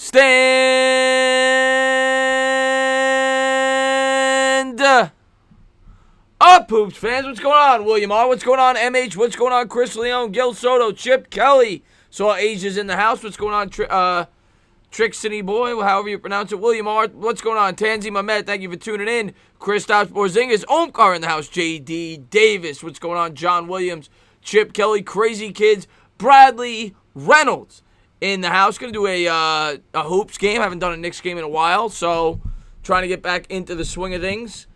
Stand up, Hoops fans. What's going on? William R. What's going on? MH. What's going on? Chris Leone, Gil Soto, Chip Kelly. Saw Asia's in the house. What's going on? Trixie Boy, however you pronounce it. William R. What's going on? Tanzi Mamet, thank you for tuning in. Kristaps Porzingis, Omkar in the house. JD Davis. What's going on? John Williams, Chip Kelly, Crazy Kids, Bradley Reynolds in the house. Going to do a Hoops game. I haven't done a Knicks game in a while, so trying to get back into the swing of things.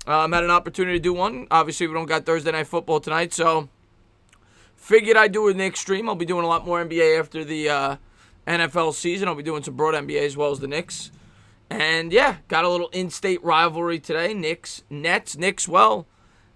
Had an opportunity to do one. Obviously, we don't got Thursday Night Football tonight, so figured I'd do a Knicks stream. I'll be doing a lot more NBA after the NFL season. I'll be doing some broad NBA as well as the Knicks. And, yeah, got a little in-state rivalry today. Knicks, Nets. Knicks, well,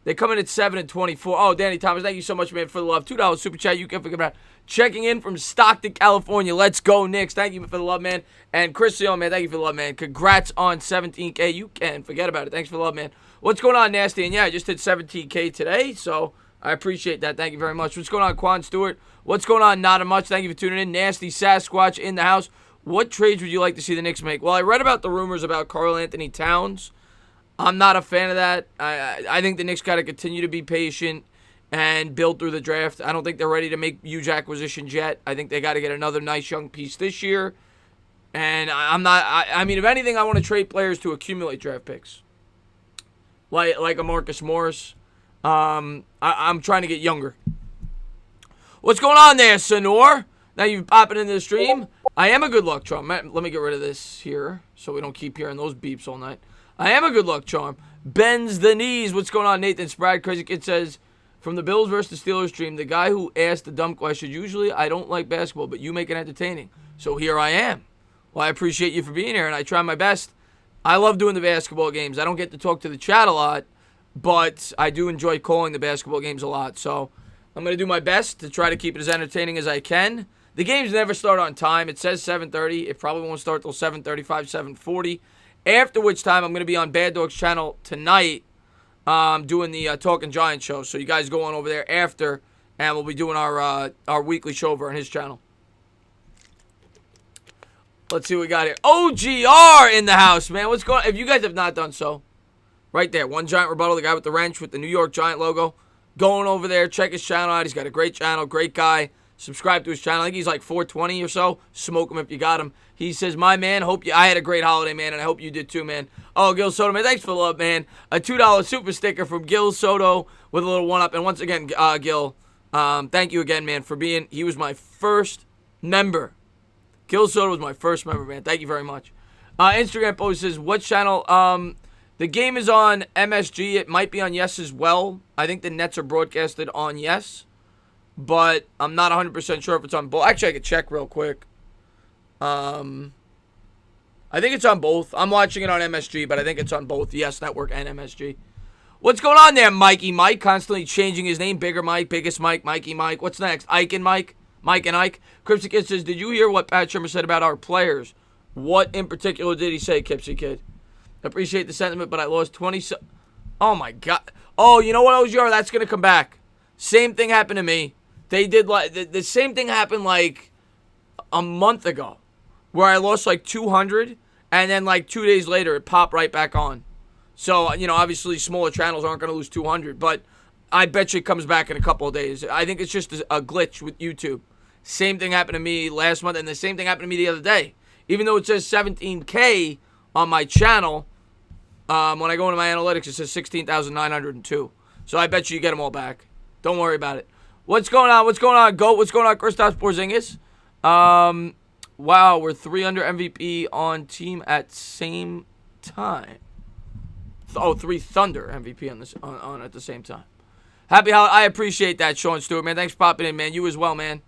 they come in at 7-24. Oh, Danny Thomas, thank you so much, man, for the love. $2 super chat. You can forget about checking in from Stockton, California. Let's go, Knicks. Thank you for the love, man. And Chris Leon, man, thank you for the love, man. Congrats on 17K. You can forget about it. Thanks for the love, man. What's going on, Nasty? And, yeah, I just hit 17K today, so I appreciate that. Thank you very much. What's going on, Quan Stewart? What's going on, Not a Much? Thank you for tuning in. Nasty Sasquatch in the house. What trades would you like to see the Knicks make? Well, I read about the rumors about Karl Anthony Towns. I'm not a fan of that. I think the Knicks got to continue to be patient and build through the draft. I don't think they're ready to make huge acquisitions yet. I think they got to get another nice young piece this year. And I'm not. I mean, if anything, I want to trade players to accumulate draft picks, like a Marcus Morris. I'm trying to get younger. What's going on there, Sonor? Now you're popping into the stream. I am a good luck charm. Let me get rid of this here so we don't keep hearing those beeps all night. I am a good luck charm. Bends the knees. What's going on, Nathan Sprague? Crazy Kid says, from the Bills versus Steelers stream, the guy who asked the dumb question, usually I don't like basketball, but you make it entertaining. So here I am. Well, I appreciate you for being here, and I try my best. I love doing the basketball games. I don't get to talk to the chat a lot, but I do enjoy calling the basketball games a lot. So I'm going to do my best to try to keep it as entertaining as I can. The games never start on time. It says 7:30. It probably won't start till 7:35, 7:40. After which time I'm going to be on Bad Dog's channel tonight doing the Talking Giants show. So you guys go on over there after, and we'll be doing our weekly show over on his channel. Let's see what we got here. OGR in the house, man. What's going on? If you guys have not done so, right there, One Giant Rebuttal, the guy with the wrench with the New York Giant logo. Going over there, check his channel out. He's got a great channel, great guy. Subscribe to his channel. I think he's like 420 or so. Smoke him if you got him. He says, my man, I had a great holiday, man, and I hope you did too, man. Oh, Gil Soto, man, thanks for the love, man. A $2 super sticker from Gil Soto with a little one-up. And once again, Gil, thank you again, man, for being, he was my first member. Gil Soto was my first member, man. Thank you very much. Instagram post says, what channel? The game is on MSG. It might be on Yes as well. I think the Nets are broadcasted on Yes. But I'm not 100% sure if it's on both. Actually, I could check real quick. I think it's on both. I'm watching it on MSG, but I think it's on both Yes Network and MSG. What's going on there, Mikey Mike? Constantly changing his name. Bigger Mike, Biggest Mike, Mikey Mike. What's next? Ike and Mike? Mike and Ike. Kipsy Kid says, did you hear what Pat Shurmur said about our players? What in particular did he say, Kipsy Kid? Appreciate the sentiment, but I lost 20... Oh, my God. Oh, you know what, OGR? That's going to come back. Same thing happened to me. They did like the same thing happened like a month ago where I lost like 200 and then like 2 days later it popped right back on. So, you know, obviously smaller channels aren't going to lose 200, but I bet you it comes back in a couple of days. I think it's just a glitch with YouTube. Same thing happened to me last month and the same thing happened to me the other day. Even though it says 17K on my channel, when I go into my analytics it says 16,902. So I bet you get them all back. Don't worry about it. What's going on? What's going on, GOAT? What's going on, Kristaps Porzingis? Wow, we're 3 under MVP on team at same time. 3 Thunder MVP on at the same time. Happy holiday. I appreciate that, Sean Stewart, man. Thanks for popping in, man. You as well, man.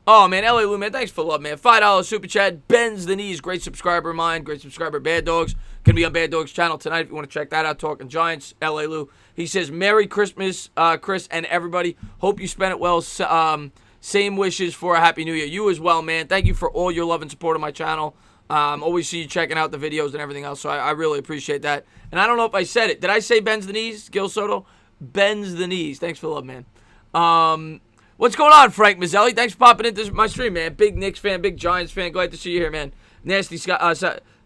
Oh, man, LA Lou, man, thanks for the love, man. $5 super chat. Bends the knees. Great subscriber of mine. Great subscriber of Bad Dogs. Going to be on Bad Dogs channel tonight if you want to check that out. Talking Giants. LA Lou. He says, Merry Christmas, Chris, and everybody. Hope you spent it well. Same wishes for a Happy New Year. You as well, man. Thank you for all your love and support of my channel. Always see you checking out the videos and everything else, so I really appreciate that. And I don't know if I said it. Did I say bends the knees, Gil Soto? Bends the knees. Thanks for the love, man. What's going on, Frank Mazzelli? Thanks for popping into my stream, man. Big Knicks fan, big Giants fan. Glad to see you here, man. Nasty Scott.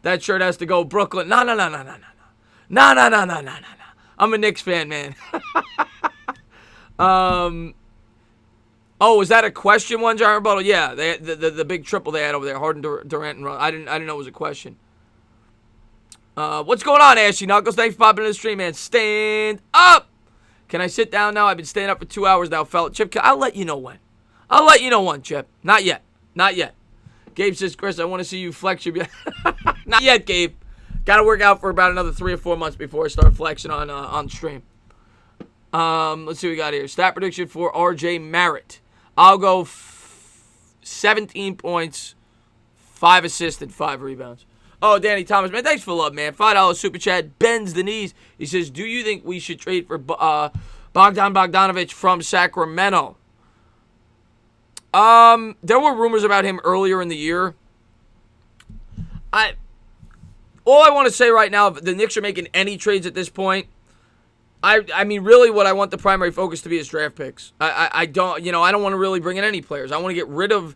That shirt has to go Brooklyn. No. No. I'm a Knicks fan, man. Oh, was that a question one, John Rebuttal? Yeah, the big triple they had over there, Harden, Durant, and Russ. I didn't know it was a question. What's going on, Ashley Knuckles? Thanks for popping in the stream, man. Stand up. Can I sit down now? I've been staying up for 2 hours now, fella. Chip, I'll let you know when. I'll let you know when, Chip. Not yet. Gabe says, Chris, I want to see you flex your... Not yet, Gabe. Got to work out for about another 3 or 4 months before I start flexing on stream. Let's see what we got here. Stat prediction for R.J. Merritt. I'll go 17 points, 5 assists, and 5 rebounds. Oh, Danny Thomas, man, thanks for the love, man. $5 super chat, bends the knees. He says, do you think we should trade for Bogdan Bogdanovic from Sacramento? There were rumors about him earlier in the year. All I want to say right now, if the Knicks are making any trades at this point, I mean, really what I want the primary focus to be is draft picks. I don't want to really bring in any players. I want to get rid of...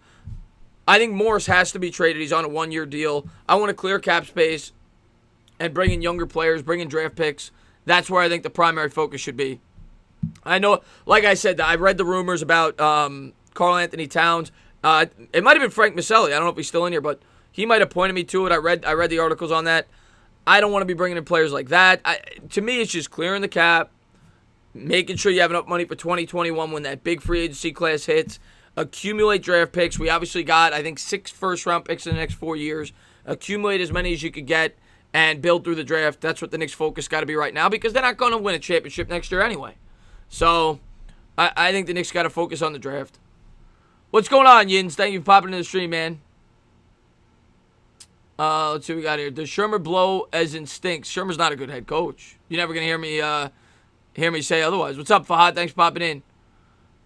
I think Morris has to be traded. He's on a 1-year deal. I want to clear cap space and bring in younger players, bring in draft picks. That's where I think the primary focus should be. I know, like I said, I read the rumors about Karl Anthony Towns. It might have been Frank Maselli. I don't know if he's still in here, but he might have pointed me to it. I read the articles on that. I don't want to be bringing in players like that. To me, it's just clearing the cap, making sure you have enough money for 2021 when that big free agency class hits. Accumulate draft picks. We obviously got, I think, 6 first-round picks in the next 4 years. Accumulate as many as you could get and build through the draft. That's what the Knicks' focus got to be right now because they're not going to win a championship next year anyway. So, I think the Knicks got to focus on the draft. What's going on, Yins? Thank you for popping in the stream, man. Let's see what we got here. Does Shermer blow as in stinks? Shermer's not a good head coach. You're never going to hear me say otherwise. What's up, Fahad? Thanks for popping in.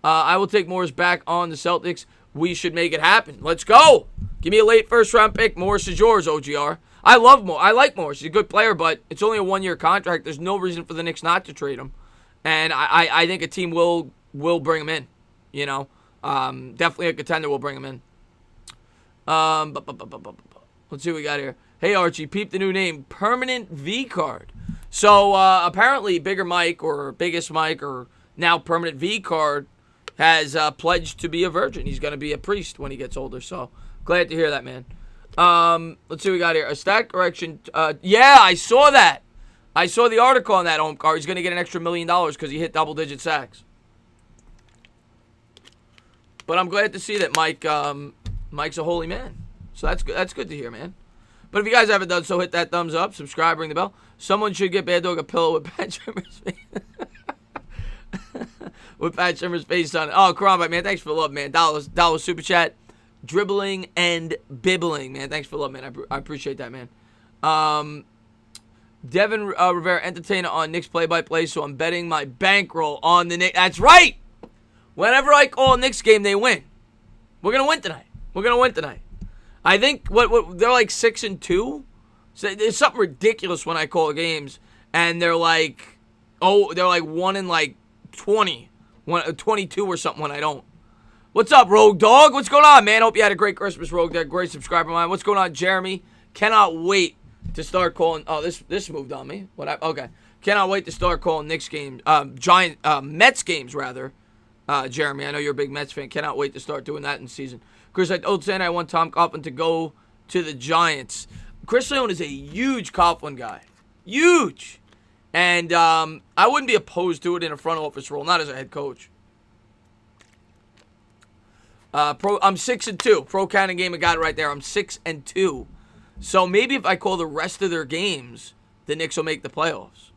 I will take Morris back on the Celtics. We should make it happen. Let's go. Give me a late first-round pick. Morris is yours, OGR. I like Morris. He's a good player, but it's only a 1-year contract. There's no reason for the Knicks not to trade him. And I think a team will bring him in. You know, definitely a contender will bring him in. Let's see what we got here. Hey, Archie, peep the new name. Permanent V card. So, apparently, Bigger Mike or Biggest Mike or now Permanent V card has pledged to be a virgin. He's going to be a priest when he gets older. So, glad to hear that, man. Let's see what we got here. A stat correction. Yeah, I saw that. I saw the article on that home card. He's going to get an extra $1 million because he hit double-digit sacks. But I'm glad to see that Mike's a holy man. So that's good. That's good to hear, man. But if you guys haven't done so, hit that thumbs up, subscribe, ring the bell. Someone should get Bad Dog a pillow with Pat Shimmer's face. With Pat Shimmer's face on it. Oh, Karambite, man. Thanks for the love, man. $1 super chat. Dribbling and bibbling, man. Thanks for the love, man. I appreciate that, man. Devin Rivera, entertainer on Knicks play-by-play, so I'm betting my bankroll on the Knicks. That's right! Whenever I call a Knicks game, they win. We're going to win tonight. I think what they're like 6-2. So it's something ridiculous when I call games, and they're like 1 in like 20, 22 or something when I don't. What's up, Rogue Dog? What's going on, man? Hope you had a great Christmas, Rogue Dog. Great subscriber of mine. What's going on, Jeremy? Cannot wait to start calling. Oh, this moved on me. Okay. Cannot wait to start calling Knicks games, Mets games rather. Jeremy, I know you're a big Mets fan. Cannot wait to start doing that in the season. Chris, I told Santa I want Tom Coughlin to go to the Giants. Chris Leone is a huge Coughlin guy. Huge. And I wouldn't be opposed to it in a front office role, not as a head coach. I'm 6-2. Pro counting game, I got it right there. I'm 6-2. So maybe if I call the rest of their games, the Knicks will make the playoffs.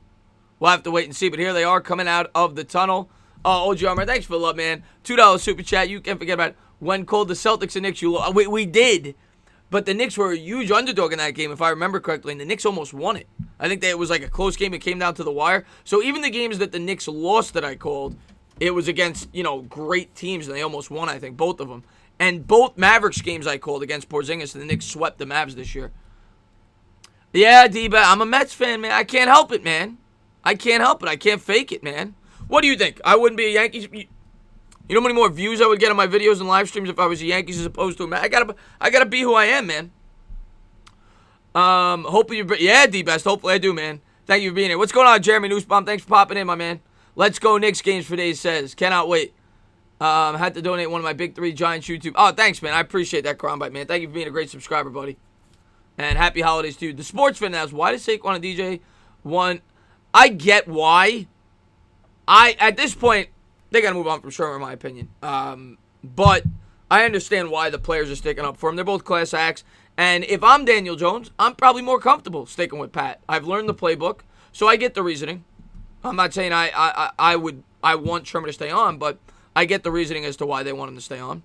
We'll have to wait and see. But here they are coming out of the tunnel. Oh, OG Armor, thanks for the love, man. $2 super chat. You can't forget about it. When called the Celtics and Knicks, we did. But the Knicks were a huge underdog in that game, if I remember correctly, and the Knicks almost won it. I think that it was like a close game. It came down to the wire. So even the games that the Knicks lost that I called, it was against, great teams, and they almost won, I think, both of them. And both Mavericks games I called against Porzingis, and the Knicks swept the Mavs this year. Yeah, D-Bat, I'm a Mets fan, man. I can't help it, man. I can't help it. I can't fake it, man. What do you think? I wouldn't be a Yankees... You know how many more views I would get on my videos and live streams if I was the Yankees as opposed to a Mets? I gotta be who I am, man. Hopefully D-Best. Hopefully I do, man. Thank you for being here. What's going on, Jeremy Nussbaum? Thanks for popping in, my man. Let's go Knicks games for days says. Cannot wait. Had to donate one of my big 3 Giants YouTube. Oh, thanks, man. I appreciate that, Crombite, man. Thank you for being a great subscriber, buddy. And happy holidays to you. The sports fan asks, why does Saquon and DJ one? I get why. At this point, they got to move on from Shermer, in my opinion. But I understand why the players are sticking up for him. They're both class acts. And if I'm Daniel Jones, I'm probably more comfortable sticking with Pat. I've learned the playbook, so I get the reasoning. I'm not saying I want Shermer to stay on, but I get the reasoning as to why they want him to stay on.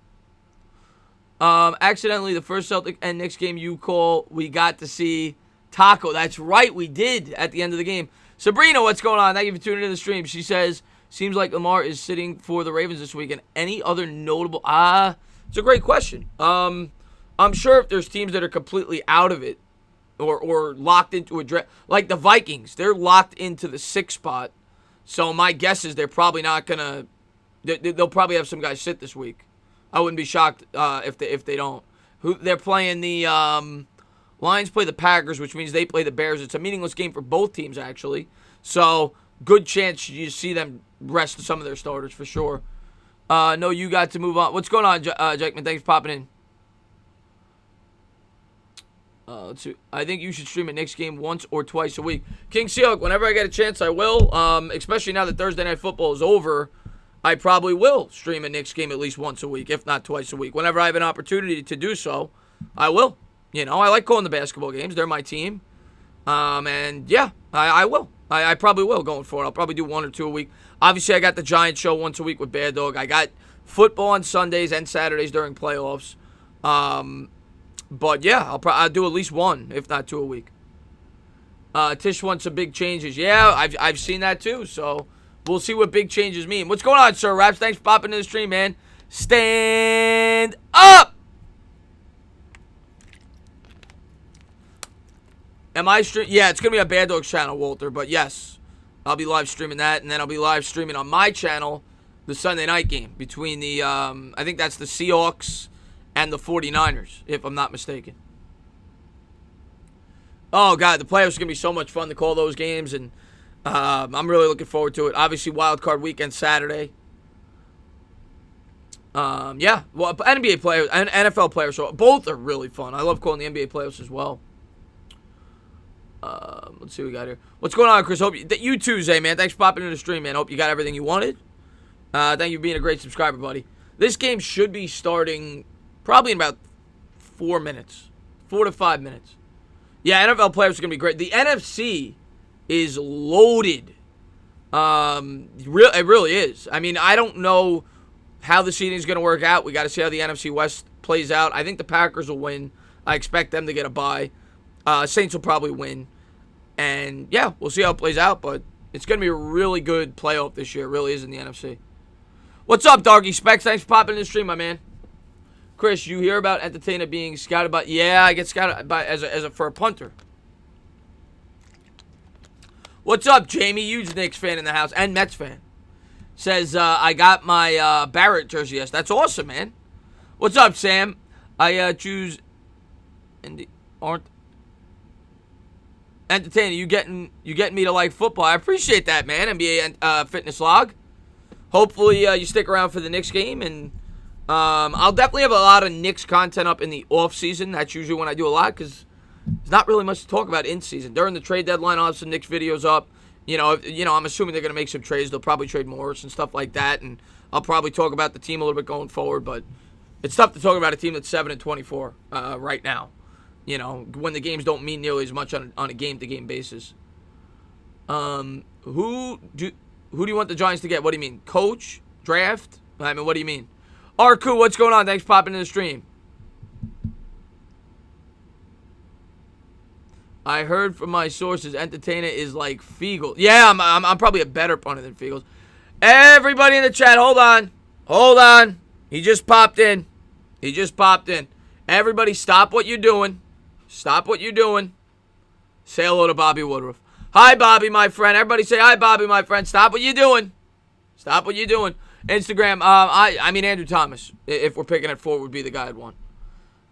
Accidentally, the first Celtic and Knicks game you call, we got to see Taco. That's right, we did at the end of the game. Sabrina, what's going on? Thank you for tuning into the stream. She says, seems like Lamar is sitting for the Ravens this weekend. Any other notable? It's a great question. I'm sure if there's teams that are completely out of it or locked into a draft, like the Vikings, they're locked into the 6th spot. So my guess is they're probably not going to, they'll probably have some guys sit this week. I wouldn't be shocked if they don't. They're playing the Lions play the Packers, which means they play the Bears. It's a meaningless game for both teams, actually. So good chance you see them rest some of their starters for sure. No, you got to move on. What's going on, Jackman? Thanks for popping in. Let's see. I think you should stream a Knicks game once or twice a week. King Seahawk, whenever I get a chance, I will. Especially now that Thursday Night Football is over, I probably will stream a Knicks game at least once a week, if not twice a week. Whenever I have an opportunity to do so, I will. You know, I like calling the basketball games. They're my team. And, yeah, I will. I probably will going forward. I'll probably do 1 or 2 a week. Obviously, I got the Giants show once a week with Bad Dog. I got football on Sundays and Saturdays during playoffs. But, yeah, I'll do at least 1, if not 2 a week. Tish wants some big changes. Yeah, I've seen that too, so we'll see what big changes mean. What's going on, Sir Raps? Thanks for popping in the stream, man. Stand up! Am I stream? Yeah, it's going to be a Bad Dogs channel, Walter, but yes, I'll be live streaming that, and then I'll be live streaming on my channel the Sunday night game between the, I think that's the Seahawks and the 49ers, if I'm not mistaken. Oh, God, the playoffs are going to be so much fun to call those games, and I'm really looking forward to it. Obviously, Wild Card Weekend Saturday. Yeah, well, NBA players and NFL players, so both are really fun. I love calling the NBA playoffs as well. Let's see what we got here. What's going on, Chris? Hope you too, Zay, man. Thanks for popping into the stream, man. Hope you got everything you wanted. Thank you for being a great subscriber, buddy. This game should be starting probably in about 4 minutes. 4 to 5 minutes. Yeah, NFL players are going to be great. The NFC is loaded. It really is. I mean, I don't know how the seeding is going to work out. We got to see how the NFC West plays out. I think the Packers will win. I expect them to get a bye. Saints will probably win. And, yeah, we'll see how it plays out. But it's going to be a really good playoff this year. It really is in the NFC. What's up, Doggy Specs? Thanks for popping in the stream, my man. Chris, you hear about Entertainer being scouted by... Yeah, I get scouted by for a punter. What's up, Jamie? Huge Knicks fan in the house and Mets fan. Says, I got my Barrett jersey. Yes, that's awesome, man. What's up, Sam? I choose... aren't... Entertainer, you getting me to like football. I appreciate that, man. NBA Fitness Log. Hopefully you stick around for the Knicks game, and I'll definitely have a lot of Knicks content up in the off season. That's usually when I do a lot because there's not really much to talk about in season. During the trade deadline, I'll have some Knicks videos up. I'm assuming they're gonna make some trades. They'll probably trade Morris and stuff like that, and I'll probably talk about the team a little bit going forward. But it's tough to talk about a team that's 7-24 right now. You know, when the games don't mean nearly as much on a game-to-game basis. Who do you want the Giants to get? What do you mean? Coach? Draft? I mean, what do you mean? Arku, what's going on? Thanks for popping in the stream. I heard from my sources, Entertainer is like Fiegel. Yeah, I'm probably a better punter than Fiegels. Everybody in the chat, hold on. Hold on. He just popped in. Everybody stop what you're doing. Stop what you're doing. Say hello to Bobby Woodruff. Hi, Bobby, my friend. Everybody say hi, Bobby, my friend. Stop what you're doing. Instagram. I mean Andrew Thomas. If we're picking at 4, would be the guy I'd want.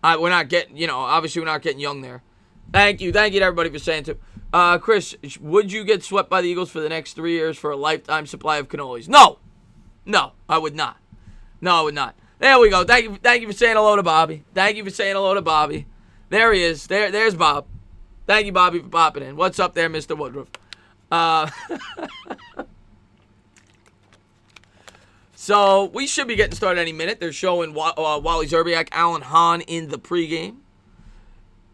We're not getting, obviously we're not getting Young there. Thank you to everybody for saying too. Chris, would you get swept by the Eagles for the next 3 years for a lifetime supply of cannolis? No, I would not. No, I would not. There we go. Thank you for saying hello to Bobby. There he is. There's Bob. Thank you, Bobby, for popping in. What's up there, Mr. Woodruff? So we should be getting started any minute. They're showing Wally Zerbiak, Alan Hahn in the pregame.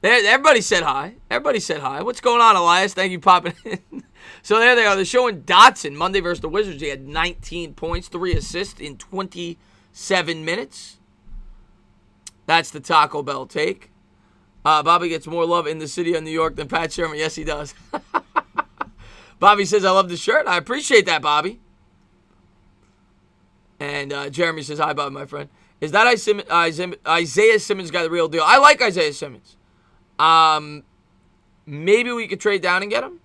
Everybody said hi. What's going on, Elias? Thank you for popping in. So there they are. They're showing Dotson Monday versus the Wizards. He had 19 points, 3 assists in 27 minutes. That's the Taco Bell take. Bobby gets more love in the city of New York than Pat Sherman. Yes, he does. Bobby says, I love the shirt. I appreciate that, Bobby. And Jeremy says, hi, Bobby, my friend. Is that Isaiah Simmons guy the real deal? I like Isaiah Simmons. Maybe we could trade down and get him.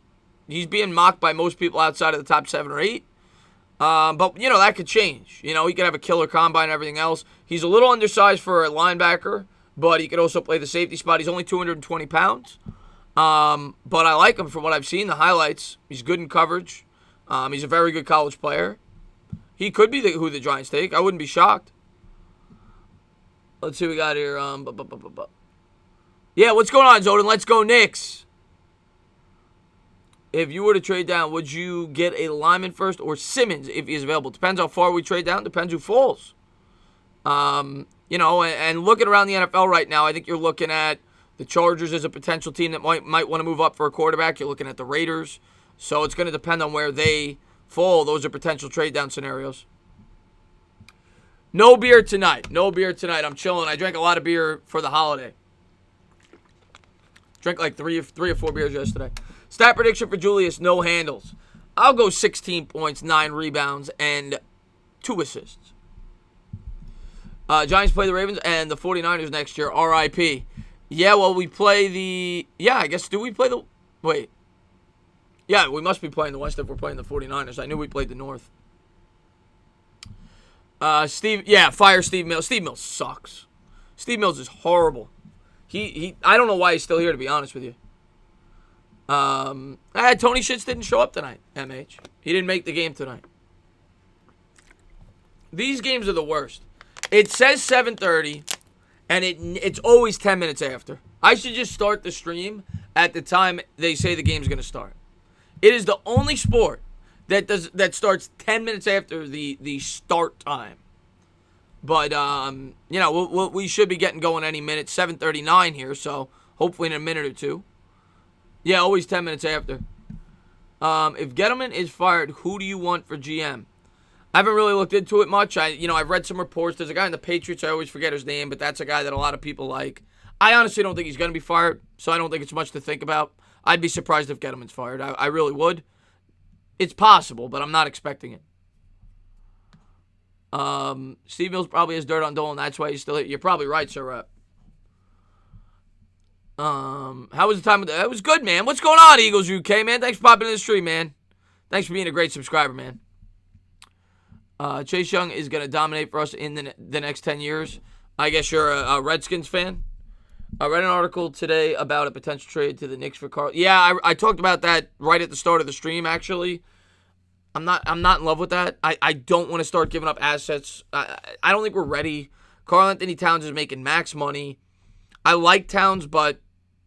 He's being mocked by most people outside of the top 7 or 8. But, that could change. He could have a killer combine and everything else. He's a little undersized for a linebacker, but he could also play the safety spot. He's only 220 pounds. But I like him from what I've seen, the highlights. He's good in coverage. He's a very good college player. He could be who the Giants take. I wouldn't be shocked. Let's see what we got here. Yeah, what's going on, Zoden? Let's go, Knicks. If you were to trade down, would you get a lineman first or Simmons if he's available? Depends how far we trade down. Depends who falls. And looking around the NFL right now, I think you're looking at the Chargers as a potential team that might want to move up for a quarterback. You're looking at the Raiders. So it's going to depend on where they fall. Those are potential trade down scenarios. No beer tonight. I'm chilling. I drank a lot of beer for the holiday. Drank like three or 4 beers yesterday. Stat prediction for Julius, no handles. I'll go 16 points, 9 rebounds, and 2 assists. Giants play the Ravens and the 49ers next year. R.I.P. Yeah, well, we play the... Yeah, I guess, do we play the... Wait. Yeah, we must be playing the West if we're playing the 49ers. I knew we played the North. Fire Steve Mills. Steve Mills sucks. Steve Mills is horrible. I don't know why he's still here, to be honest with you. Tony Shits didn't show up tonight, MH. He didn't make the game tonight. These games are the worst. It says 7:30, and it's always 10 minutes after. I should just start the stream at the time they say the game's going to start. It is the only sport that starts 10 minutes after the start time. But, we should be getting going any minute. 7:39 here, so hopefully in a minute or two. Yeah, always 10 minutes after. If Gettleman is fired, who do you want for GM? I haven't really looked into it much. I've read some reports. There's a guy in the Patriots. I always forget his name, but that's a guy that a lot of people like. I honestly don't think he's going to be fired, so I don't think it's much to think about. I'd be surprised if Gettleman's fired. I really would. It's possible, but I'm not expecting it. Steve Mills probably has dirt on Dolan. That's why he's still here. You're probably right, Sir Rep. How was the time? That was good, man. What's going on, Eagles UK, man? Thanks for popping in the stream, man. Thanks for being a great subscriber, man. Chase Young is going to dominate for us in the next 10 years. I guess you're a Redskins fan. I read an article today about a potential trade to the Knicks for Carl. Yeah, I talked about that right at the start of the stream, actually. I'm not in love with that. I don't want to start giving up assets. I don't think we're ready. Karl Anthony Towns is making max money. I like Towns, but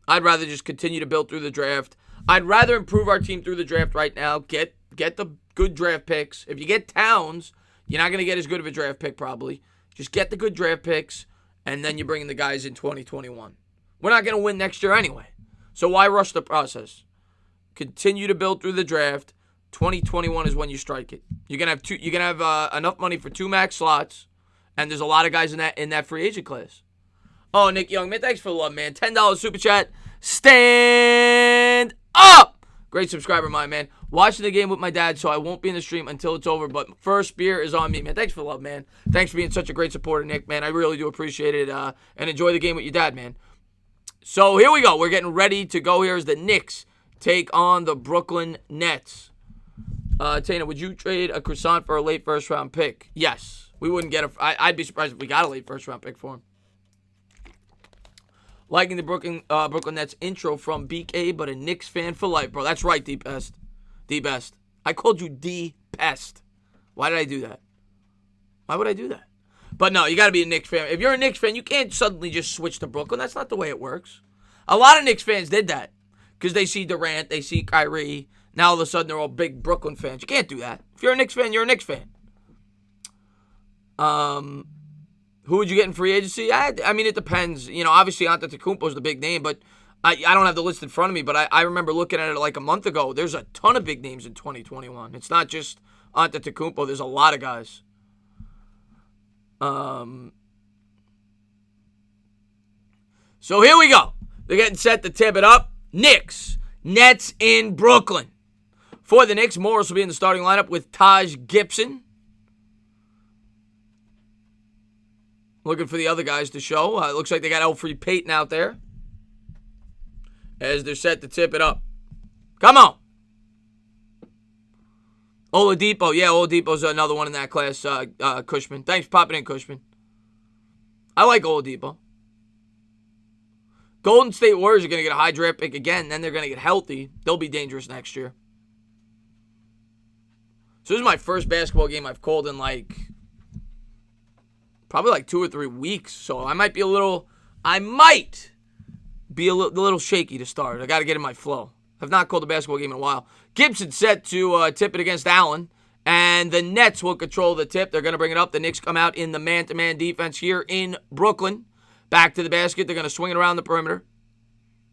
I'd rather just continue to build through the draft. I'd rather improve our team through the draft right now. Get the good draft picks. If you get Towns, you're not going to get as good of a draft pick probably. Just get the good draft picks, and then you bring in the guys in 2021. We're not going to win next year anyway. So why rush the process? Continue to build through the draft. 2021 is when you strike it. You're gonna have enough money for 2 max slots, and there's a lot of guys in that free agent class. Oh, Nick Young, man, thanks for the love, man. $10 super chat. Stand up! Great subscriber, my man. Watching the game with my dad, so I won't be in the stream until it's over, but first beer is on me, man. Thanks for the love, man. Thanks for being such a great supporter, Nick, man. I really do appreciate it, and enjoy the game with your dad, man. So here we go. We're getting ready to go here as the Knicks take on the Brooklyn Nets. Tana, would you trade a croissant for a late first-round pick? Yes. We wouldn't get I'd be surprised if we got a late first-round pick for him. Liking the Brooklyn Nets intro from BK, but a Knicks fan for life, bro. That's right, D-Best. D-Best. I called you D-Pest. Why did I do that? Why would I do that? But no, you got to be a Knicks fan. If you're a Knicks fan, you can't suddenly just switch to Brooklyn. That's not the way it works. A lot of Knicks fans did that because they see Durant, they see Kyrie. Now all of a sudden they're all big Brooklyn fans. You can't do that. If you're a Knicks fan, you're a Knicks fan. Who would you get in free agency? I mean, it depends. You know, obviously Antetokounmpo is the big name, but I don't have the list in front of me, but I remember looking at it like a month ago. There's a ton of big names in 2021. It's not just Antetokounmpo. There's a lot of guys. So here we go. They're getting set to tip it up. Knicks. Nets in Brooklyn. For the Knicks, Morris will be in the starting lineup with Taj Gibson. Looking for the other guys to show. It looks like they got Elfrid Payton out there as they're set to tip it up. Come on. Oladipo. Yeah, Oladipo's another one in that class, Cushman. Thanks for popping in, Cushman. I like Oladipo. Golden State Warriors are going to get a high draft pick again. Then they're going to get healthy. They'll be dangerous next year. So this is my first basketball game I've called in probably 2 or 3 weeks. So I might be a little shaky to start. I got to get in my flow. I've not called a basketball game in a while. Gibson set to tip it against Allen. And the Nets will control the tip. They're going to bring it up. The Knicks come out in the man-to-man defense here in Brooklyn. Back to the basket. They're going to swing it around the perimeter.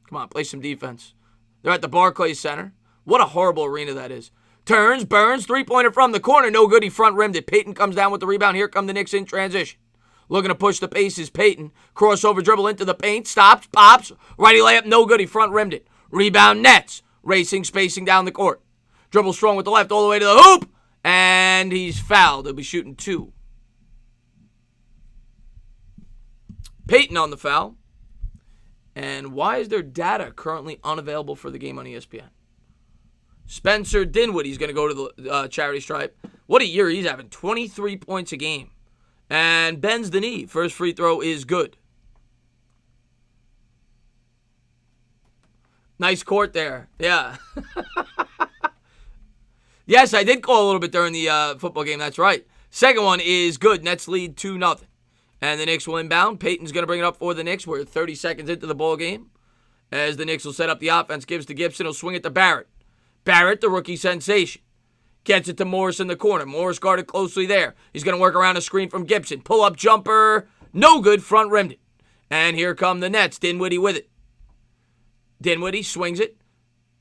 Come on, play some defense. They're at the Barclays Center. What a horrible arena that is. Turns, burns, three-pointer from the corner. No good. He front-rimmed it. Payton comes down with the rebound. Here come the Knicks in transition. Looking to push the pace is Payton. Crossover dribble into the paint. Stops, pops. Righty layup. No good. He front-rimmed it. Rebound Nets. Racing, spacing down the court. Dribble strong with the left all the way to the hoop. And he's fouled. He'll be shooting 2. Payton on the foul. And why is their data currently unavailable for the game on ESPN? Spencer Dinwiddie's going to go to the charity stripe. What a year he's having. 23 points a game. And bends the knee. First free throw is good. Nice court there. Yeah. Yes, I did call a little bit during the football game. That's right. Second one is good. Nets lead 2-0. And the Knicks will inbound. Payton's going to bring it up for the Knicks. We're 30 seconds into the ball game. As the Knicks will set up the offense. Gives to Gibson. He'll swing it to Barrett. Barrett, the rookie sensation. Gets it to Morris in the corner. Morris guarded closely there. He's going to work around a screen from Gibson. Pull-up jumper. No good. Front rimmed it. And here come the Nets. Dinwiddie with it. Dinwiddie swings it.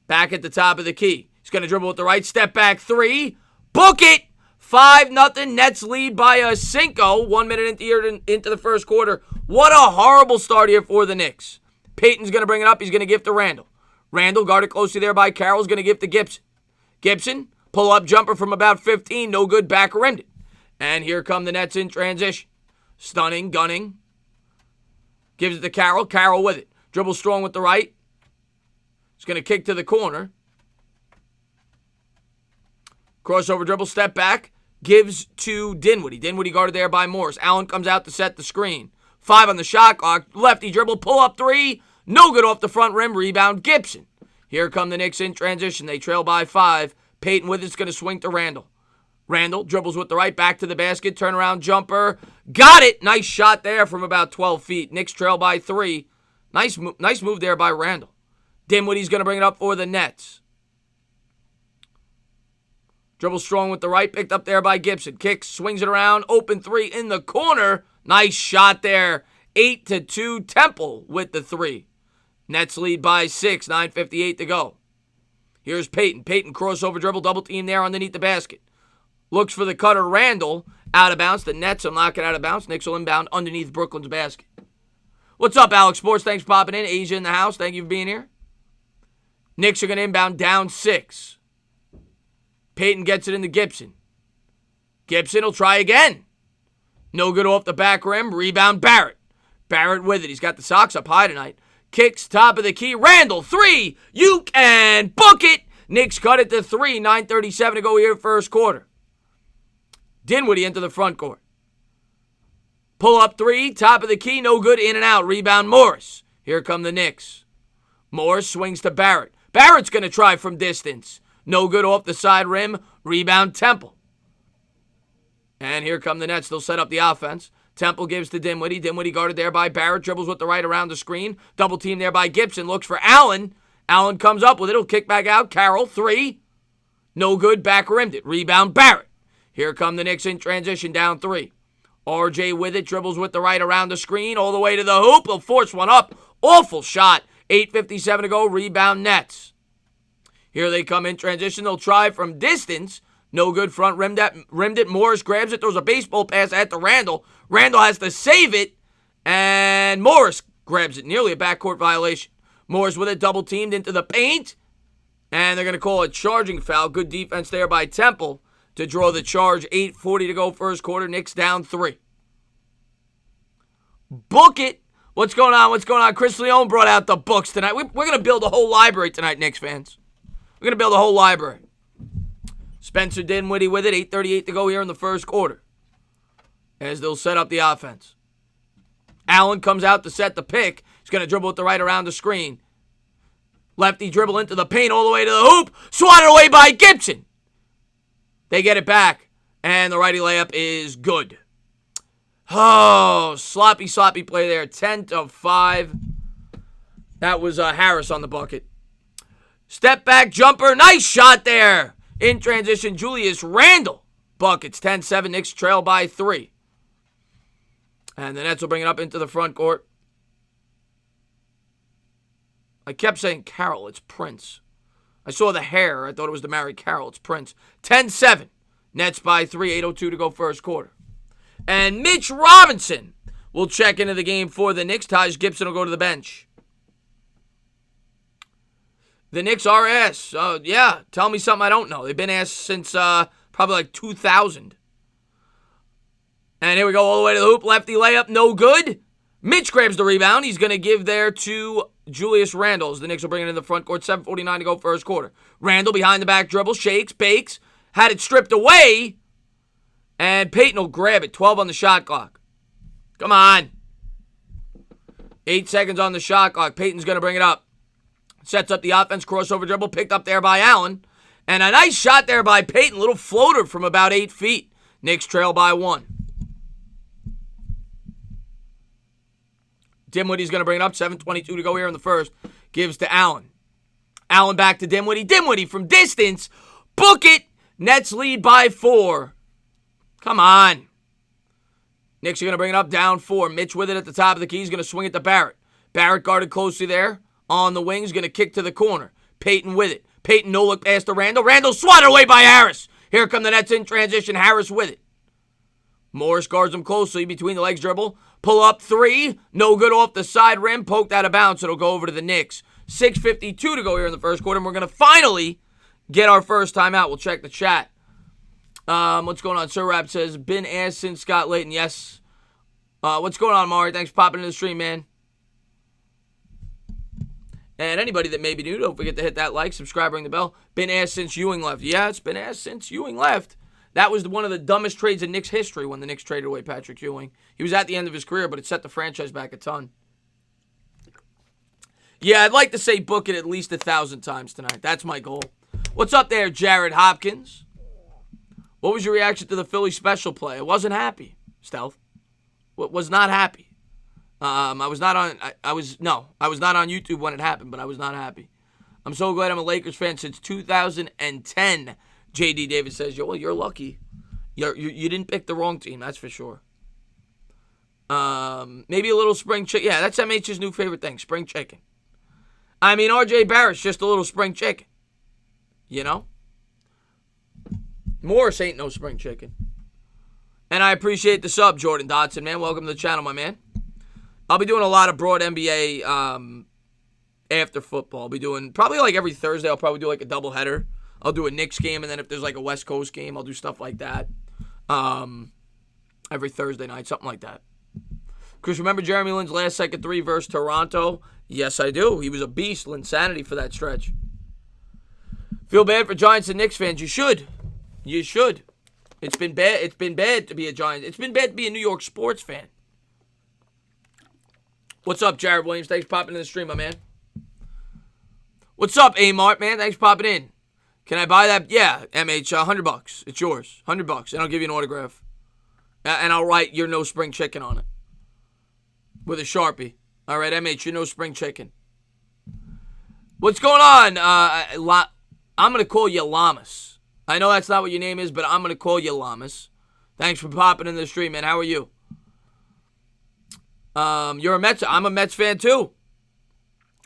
Back at the top of the key. He's going to dribble with the right. Step back 3. Book it. 5-0. Nets lead by a cinco. 1 minute into the first quarter. What a horrible start here for the Knicks. Payton's going to bring it up. He's going to give to Randall. Randall guarded closely there by Carroll's going to give to Gibson. Gibson, pull-up jumper from about 15. No good. Back rimmed it. And here come the Nets in transition. Stunning, gunning. Gives it to Carroll. Carroll with it. Dribble strong with the right. He's going to kick to the corner. Crossover dribble, step back. Gives to Dinwiddie. Dinwiddie guarded there by Morris. Allen comes out to set the screen. 5 on the shot clock. Lefty dribble, pull up 3. No good off the front rim. Rebound Gibson. Here come the Knicks in transition. They trail by 5. Payton with it's going to swing to Randall. Randall dribbles with the right, back to the basket. Turnaround jumper. Got it. Nice shot there from about 12 feet. Knicks trail by 3. Nice move there by Randall. Dinwiddie's going to bring it up for the Nets. Dribble strong with the right, picked up there by Gibson. Kicks, swings it around, open 3 in the corner. Nice shot there. 8-2, Temple with the 3. Nets lead by 6, 9:58 to go. Here's Payton. Payton crossover dribble, double team there underneath the basket. Looks for the cutter, Randall, out of bounds. The Nets will knock it out of bounds. Knicks will inbound underneath Brooklyn's basket. What's up, Alex Sports? Thanks for popping in. Asia in the house. Thank you for being here. Knicks are going to inbound down 6. Payton gets it into Gibson. Gibson will try again. No good off the back rim. Rebound Barrett. Barrett with it. He's got the Sox up high tonight. Kicks top of the key. Randall, 3. You can book it. Knicks cut it to 3, 9:37 to go here first quarter. Dinwiddie into the front court. Pull up three, top of the key, no good, in and out. Rebound Morris. Here come the Knicks. Morris swings to Barrett. Barrett's going to try from distance. No good off the side rim. Rebound Temple. And here come the Nets. They'll set up the offense. Temple gives to Dinwiddie. Dinwiddie guarded there by Barrett. Dribbles with the right around the screen. Double team there by Gibson. Looks for Allen. Allen comes up with it. He'll kick back out. Carroll, three. No good. Back rimmed it. Rebound Barrett. Here come the Knicks in transition, down 3. RJ with it. Dribbles with the right around the screen. All the way to the hoop. He'll force one up. Awful shot. 8:57 to go. Rebound Nets. Here they come in transition. They'll try from distance. No good. Front rimmed it. Morris grabs it. Throws a baseball pass at the Randall. Randall has to save it. And Morris grabs it. Nearly a backcourt violation. Morris with it. Double teamed into the paint. And they're going to call a charging foul. Good defense there by Temple to draw the charge. 8:40 to go first quarter. Knicks down 3. Book it. What's going on? What's going on? Chris Leone brought out the books tonight. We're going to build a whole library tonight, Knicks fans. We're going to build a whole library. Spencer Dinwiddie with it. 8:38 to go here in the first quarter as they'll set up the offense. Allen comes out to set the pick. He's going to dribble with the right around the screen. Lefty dribble into the paint all the way to the hoop. Swatted away by Gibson. They get it back, and the righty layup is good. Oh, sloppy play there. 10-5. That was Harris on the bucket. Step back jumper. Nice shot there. In transition, Julius Randle. Buckets. 10-7. Knicks trail by 3. And the Nets will bring it up into the front court. I kept saying Carroll. It's Prince. I saw the hair. I thought it was the Mary Carroll. It's Prince. 10-7. Nets by 3. 8:02 to go first quarter. And Mitch Robinson will check into the game for the Knicks. Taj Gibson will go to the bench. The Knicks are ass. Yeah, tell me something I don't know. They've been ass since probably like 2000. And here we go all the way to the hoop. Lefty layup, no good. Mitch grabs the rebound. He's going to give there to Julius Randle. The Knicks will bring it in the front court. 7:49 to go first quarter. Randle behind the back dribble. Shakes, bakes. Had it stripped away. And Payton will grab it. 12 on the shot clock. Come on. 8 seconds on the shot clock. Payton's going to bring it up. Sets up the offense. Crossover dribble. Picked up there by Allen. And a nice shot there by Payton. Little floater from about 8 feet. Knicks trail by 1. Dinwiddie's going to bring it up. 7:22 to go here in the first. Gives to Allen. Allen back to Dinwiddie. Dinwiddie from distance. Book it. Nets lead by 4. Come on. Knicks are going to bring it up down 4. Mitch with it at the top of the key. He's going to swing it to Barrett. Barrett guarded closely there on the wings. Going to kick to the corner. Payton with it. Payton no look past to Randle. Randle swatted away by Harris. Here come the Nets in transition. Harris with it. Morris guards him closely between the legs dribble. Pull up 3. No good off the side rim. Poked out of bounds. It'll go over to the Knicks. 6:52 to go here in the first quarter. And we're going to finally get our first timeout. We'll check the chat. What's going on? Sir Rap says, been asked since Scott Layton. Yes. What's going on, Mari? Thanks for popping in the stream, man. And anybody that may be new, don't forget to hit that like, subscribe, ring the bell. Been asked since Ewing left. Yeah, it's been asked since Ewing left. That was one of the dumbest trades in Knicks history when the Knicks traded away Patrick Ewing. He was at the end of his career, but it set the franchise back a ton. Yeah, I'd like to say book it at least 1,000 times tonight. That's my goal. What's up there, Jared Hopkins? What was your reaction to the Philly special play? I wasn't happy, Stealth. Was not happy. I was not on YouTube when it happened, but I was not happy. I'm so glad I'm a Lakers fan since 2010. JD Davis says, "Yo, well, you're lucky. You didn't pick the wrong team, that's for sure." Maybe a little spring chicken. Yeah, that's MH's new favorite thing, spring chicken. I mean, RJ Barrett's just a little spring chicken. You know? Morris ain't no spring chicken. And I appreciate the sub, Jordan Dotson, man. Welcome to the channel, my man. I'll be doing a lot of broad NBA after football. I'll be doing, probably like every Thursday, I'll probably do like a doubleheader. I'll do a Knicks game, and then if there's like a West Coast game, I'll do stuff like that. Every Thursday night, something like that. Chris, remember Jeremy Lin's last second 3 versus Toronto? Yes, I do. He was a beast. Linsanity for that stretch. Feel bad for Giants and Knicks fans. You should. You should. It's been bad. It's been bad to be a Giants. It's been bad to be a New York sports fan. What's up, Jared Williams? Thanks for popping in the stream, my man. What's up, A-Mart, man? Thanks for popping in. Can I buy that? Yeah, MH, $100. It's yours. $100, and I'll give you an autograph. And I'll write "You're no spring chicken" on it with a Sharpie. All right, MH, you're no spring chicken. What's going on? I'm going to call you Lamas. I know that's not what your name is, but I'm going to call you Lamas. Thanks for popping in the stream, man. How are you? You're a Mets. I'm a Mets fan, too.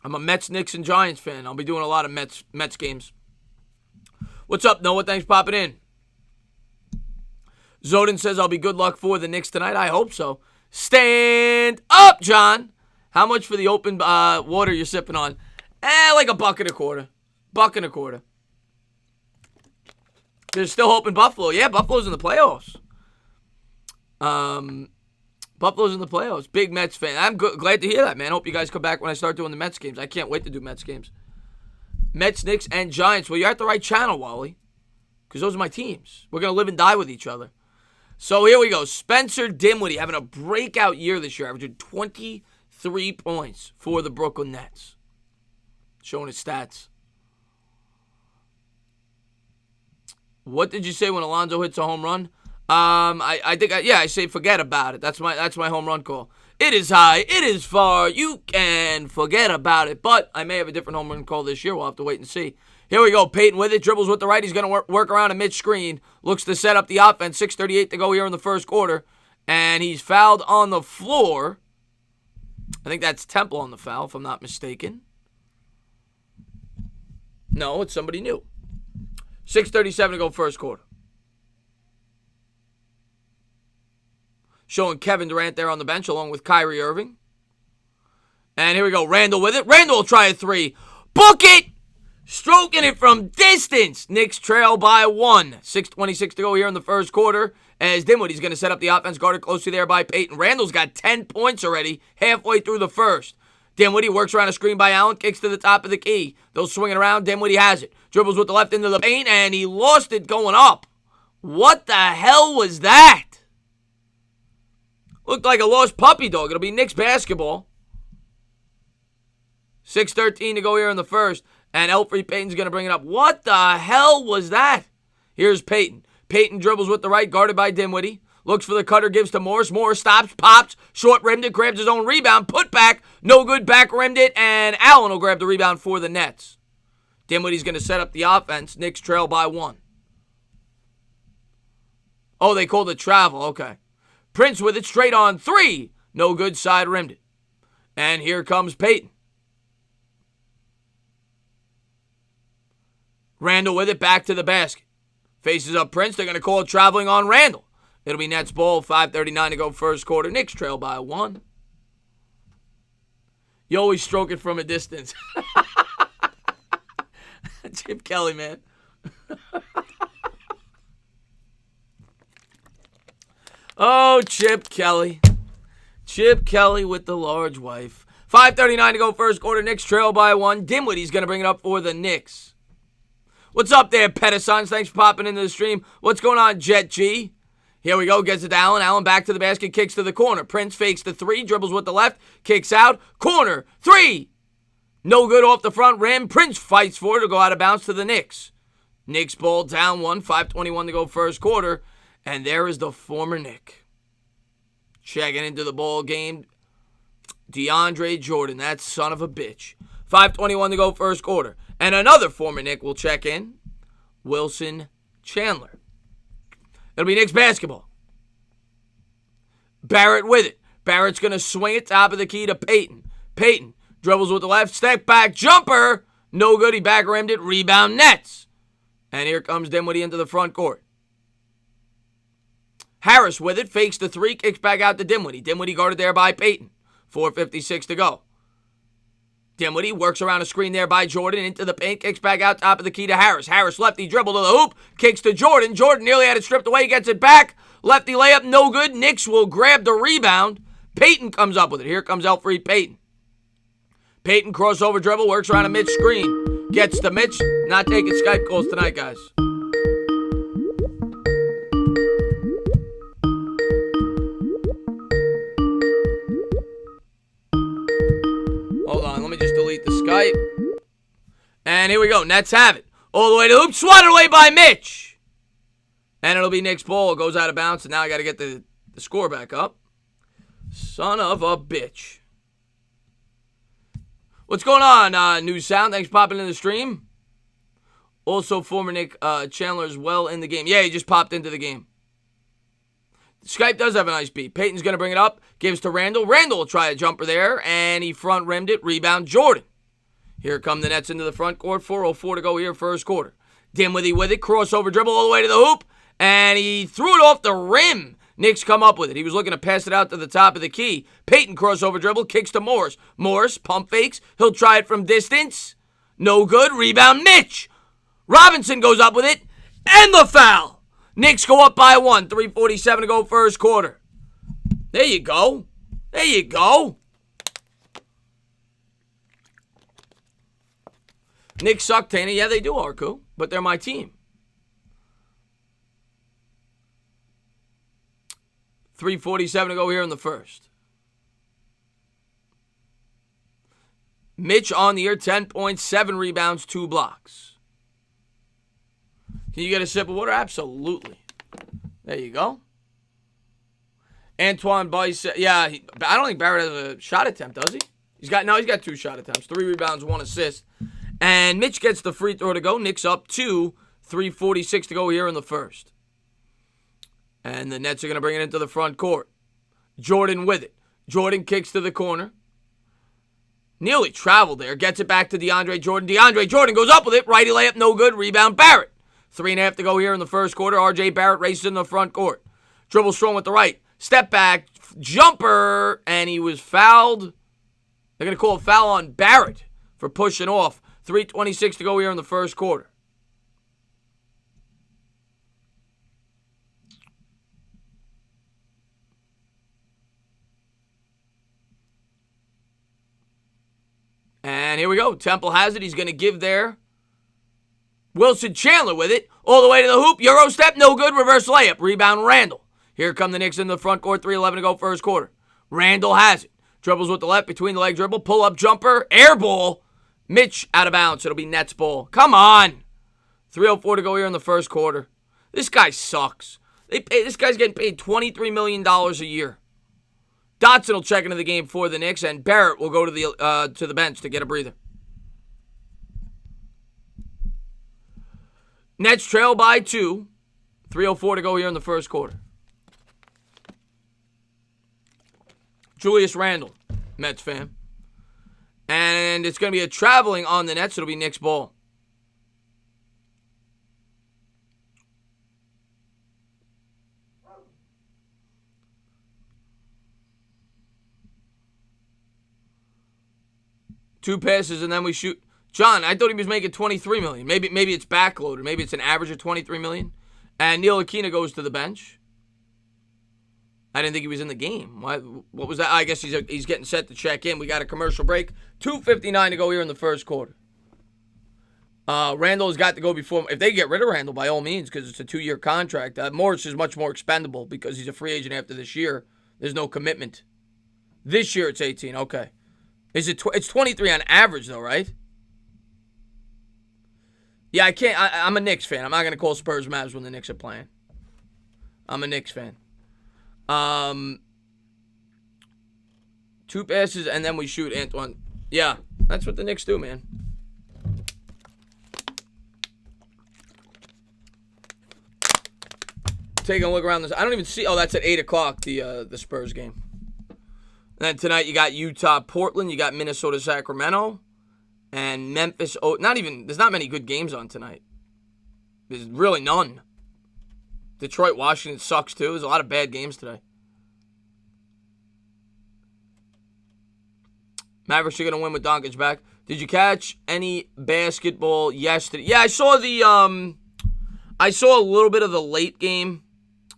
I'm a Mets, Knicks, and Giants fan. I'll be doing a lot of Mets games. What's up, Noah? Thanks for popping in. Zoden says I'll be good luck for the Knicks tonight. I hope so. Stand up, John. How much for the open water you're sipping on? Like $1.25. $1.25. There's still hope in Buffalo. Yeah, Buffalo's in the playoffs. Buffalo's in the playoffs. Big Mets fan. I'm glad to hear that, man. Hope you guys come back when I start doing the Mets games. I can't wait to do Mets games. Mets, Knicks, and Giants. Well, you're at the right channel, Wally, because those are my teams. We're going to live and die with each other. So here we go. Spencer Dinwiddie having a breakout year this year, averaging 23 points for the Brooklyn Nets. Showing his stats. What did you say when Alonzo hits a home run? I say forget about it. That's my home run call. It is high. It is far. You can forget about it. But I may have a different home run call this year. We'll have to wait and see. Here we go. Peyton with it. Dribbles with the right. He's going to work around a mid-screen. Looks to set up the offense. 6:38 to go here in the first quarter. And he's fouled on the floor. I think that's Temple on the foul, if I'm not mistaken. No, it's somebody new. 6:37 to go first quarter. Showing Kevin Durant there on the bench along with Kyrie Irving. And here we go. Randall with it. Randall will try a three. Book it! Stroking it from distance. Knicks trail by 1. 6:26 to go here in the first quarter. As Dinwiddie's going to set up the offense, guarded closely there by Peyton. Randall's got 10 points already, halfway through the first. Dinwiddie works around a screen by Allen, kicks to the top of the key. They'll swing it around. Dinwiddie has it. Dribbles with the left into the paint, and he lost it going up. What the hell was that? Looked like a lost puppy dog. It'll be Knicks basketball. 6:13 to go here in the first. And Elfrid Payton's going to bring it up. What the hell was that? Here's Payton. Payton dribbles with the right, guarded by Dinwiddie. Looks for the cutter, gives to Morris. Morris stops, pops, short-rimmed it, grabs his own rebound, put back, no good, back-rimmed it, and Allen will grab the rebound for the Nets. Dinwiddie's going to set up the offense. Knicks trail by 1. Oh, they called it travel. Okay. Prince with it, straight on 3. No good, side-rimmed it. And here comes Payton. Randall with it, back to the basket. Faces up Prince. They're going to call it traveling on Randall. It'll be Nets ball. 5:39 to go first quarter. Knicks trail by 1. You always stroke it from a distance. Chip Kelly, man. Oh, Chip Kelly. Chip Kelly with the large wife. 5:39 to go first quarter. Knicks trail by 1. Dinwiddie's going to bring it up for the Knicks. What's up there, Pedisons? Thanks for popping into the stream. What's going on, Jet G? Here we go. Gets it to Allen. Allen back to the basket. Kicks to the corner. Prince fakes the 3. Dribbles with the left. Kicks out. Corner. 3. No good off the front rim. Prince fights for it to go out of bounds to the Knicks. Knicks ball down 1. 5:21 to go first quarter. And there is the former Knick. Checking into the ball game. DeAndre Jordan. That son of a bitch. 5:21 to go first quarter. And another former Knick will check in. Wilson Chandler. It'll be Knicks basketball. Barrett with it. Barrett's going to swing it top of the key to Payton. Payton dribbles with the left. Step back jumper. No good. He back-rimmed it. Rebound Nets. And here comes Dinwiddie into the front court. Harris with it. Fakes the 3. Kicks back out to Dinwiddie. Dinwiddie guarded there by Payton. 4:56 to go. Dinwiddie works around a screen there by Jordan into the paint, kicks back out top of the key to Harris. Harris lefty dribble to the hoop, kicks to Jordan. Jordan nearly had it stripped away, gets it back. Lefty layup, no good. Knicks will grab the rebound. Payton comes up with it. Here comes Elfrid Payton. Payton crossover dribble, works around a mid screen, gets to Mitch. Not taking Skype calls tonight, guys. Hold on, let me just delete the Skype. And here we go. Nets have it. All the way to the hoop. Swatted away by Mitch. And it'll be Knicks ball. It goes out of bounds, and now I got to get the score back up. Son of a bitch. What's going on, New Sound? Thanks for popping in the stream. Also, former Nick Chandler is well in the game. Yeah, he just popped into the game. Skype does have a nice beat. Peyton's going to bring it up. Gives to Randall. Randall will try a jumper there, and he front rimmed it. Rebound, Jordan. Here come the Nets into the front court. 4:04 to go here, first quarter. Dinwiddie with it. Crossover dribble all the way to the hoop, and he threw it off the rim. Knicks come up with it. He was looking to pass it out to the top of the key. Peyton crossover dribble, kicks to Morris. Morris, pump fakes. He'll try it from distance. No good. Rebound, Mitch. Robinson goes up with it, and the foul. Knicks go up by 1. 3:47 to go first quarter. There you go. There you go. Knicks suck, Tana. Yeah, they do, Arku, but they're my team. 3:47 to go here in the first. Mitch on the year, 10.7 rebounds, 2 blocks. Can you get a sip of water? Absolutely. There you go. Antoine Bice, yeah, I don't think Barrett has a shot attempt, does he? He's got 2 shot attempts, 3 rebounds, 1 assist. And Mitch gets the free throw to go. Knicks up 2, 3:46 to go here in the first. And the Nets are going to bring it into the front court. Jordan with it. Jordan kicks to the corner. Nearly traveled there. Gets it back to DeAndre Jordan. DeAndre Jordan goes up with it. Righty layup, no good. Rebound, Barrett. 3.5 to go here in the first quarter. RJ Barrett races in the front court. Dribble strong with the right. Step back. Jumper. And he was fouled. They're going to call a foul on Barrett for pushing off. 3:26 to go here in the first quarter. And here we go. Temple has it. He's going to give there. Wilson Chandler with it. All the way to the hoop. Euro step. No good. Reverse layup. Rebound Randall. Here come the Knicks in the front court. 3:11 to go first quarter. Randall has it. Dribbles with the left. Between the leg dribble. Pull up jumper. Air ball. Mitch out of bounds. It'll be Nets ball. Come on. 3:04 to go here in the first quarter. This guy sucks. This guy's getting paid $23 million a year. Dotson will check into the game for the Knicks, and Barrett will go to the bench to get a breather. Nets trail by 2. 3:04 to go here in the first quarter. Julius Randle, Mets fan. And it's going to be a traveling on the Nets. It'll be Knicks ball. Two passes and then we shoot. John, I thought he was making $23 million. Maybe it's backloaded. Maybe it's an average of $23 million. And Neil Aquino goes to the bench. I didn't think he was in the game. What was that? I guess he's getting set to check in. We got a commercial break. 2:59 to go here in the first quarter. Randall has got to go before. If they get rid of Randall, by all means, because it's a 2-year contract. Morris is much more expendable because he's a free agent after this year. There's no commitment. This year it's 18. Okay. It's 23 on average, though, right? Yeah, I can't. I'm a Knicks fan. I'm not going to call Spurs Mavs when the Knicks are playing. I'm a Knicks fan. 2 passes, and then we shoot Antoine. Yeah, that's what the Knicks do, man. Taking a look around this. I don't even see. Oh, that's at 8 o'clock, the Spurs game. And then tonight you got Utah, Portland. You got Minnesota, Sacramento. And Memphis. Oh, there's not many good games on tonight. There's really none. Detroit, Washington sucks too. There's a lot of bad games today. Mavericks are going to win with Doncic back. Did you catch any basketball yesterday? Yeah, I saw a little bit of the late game.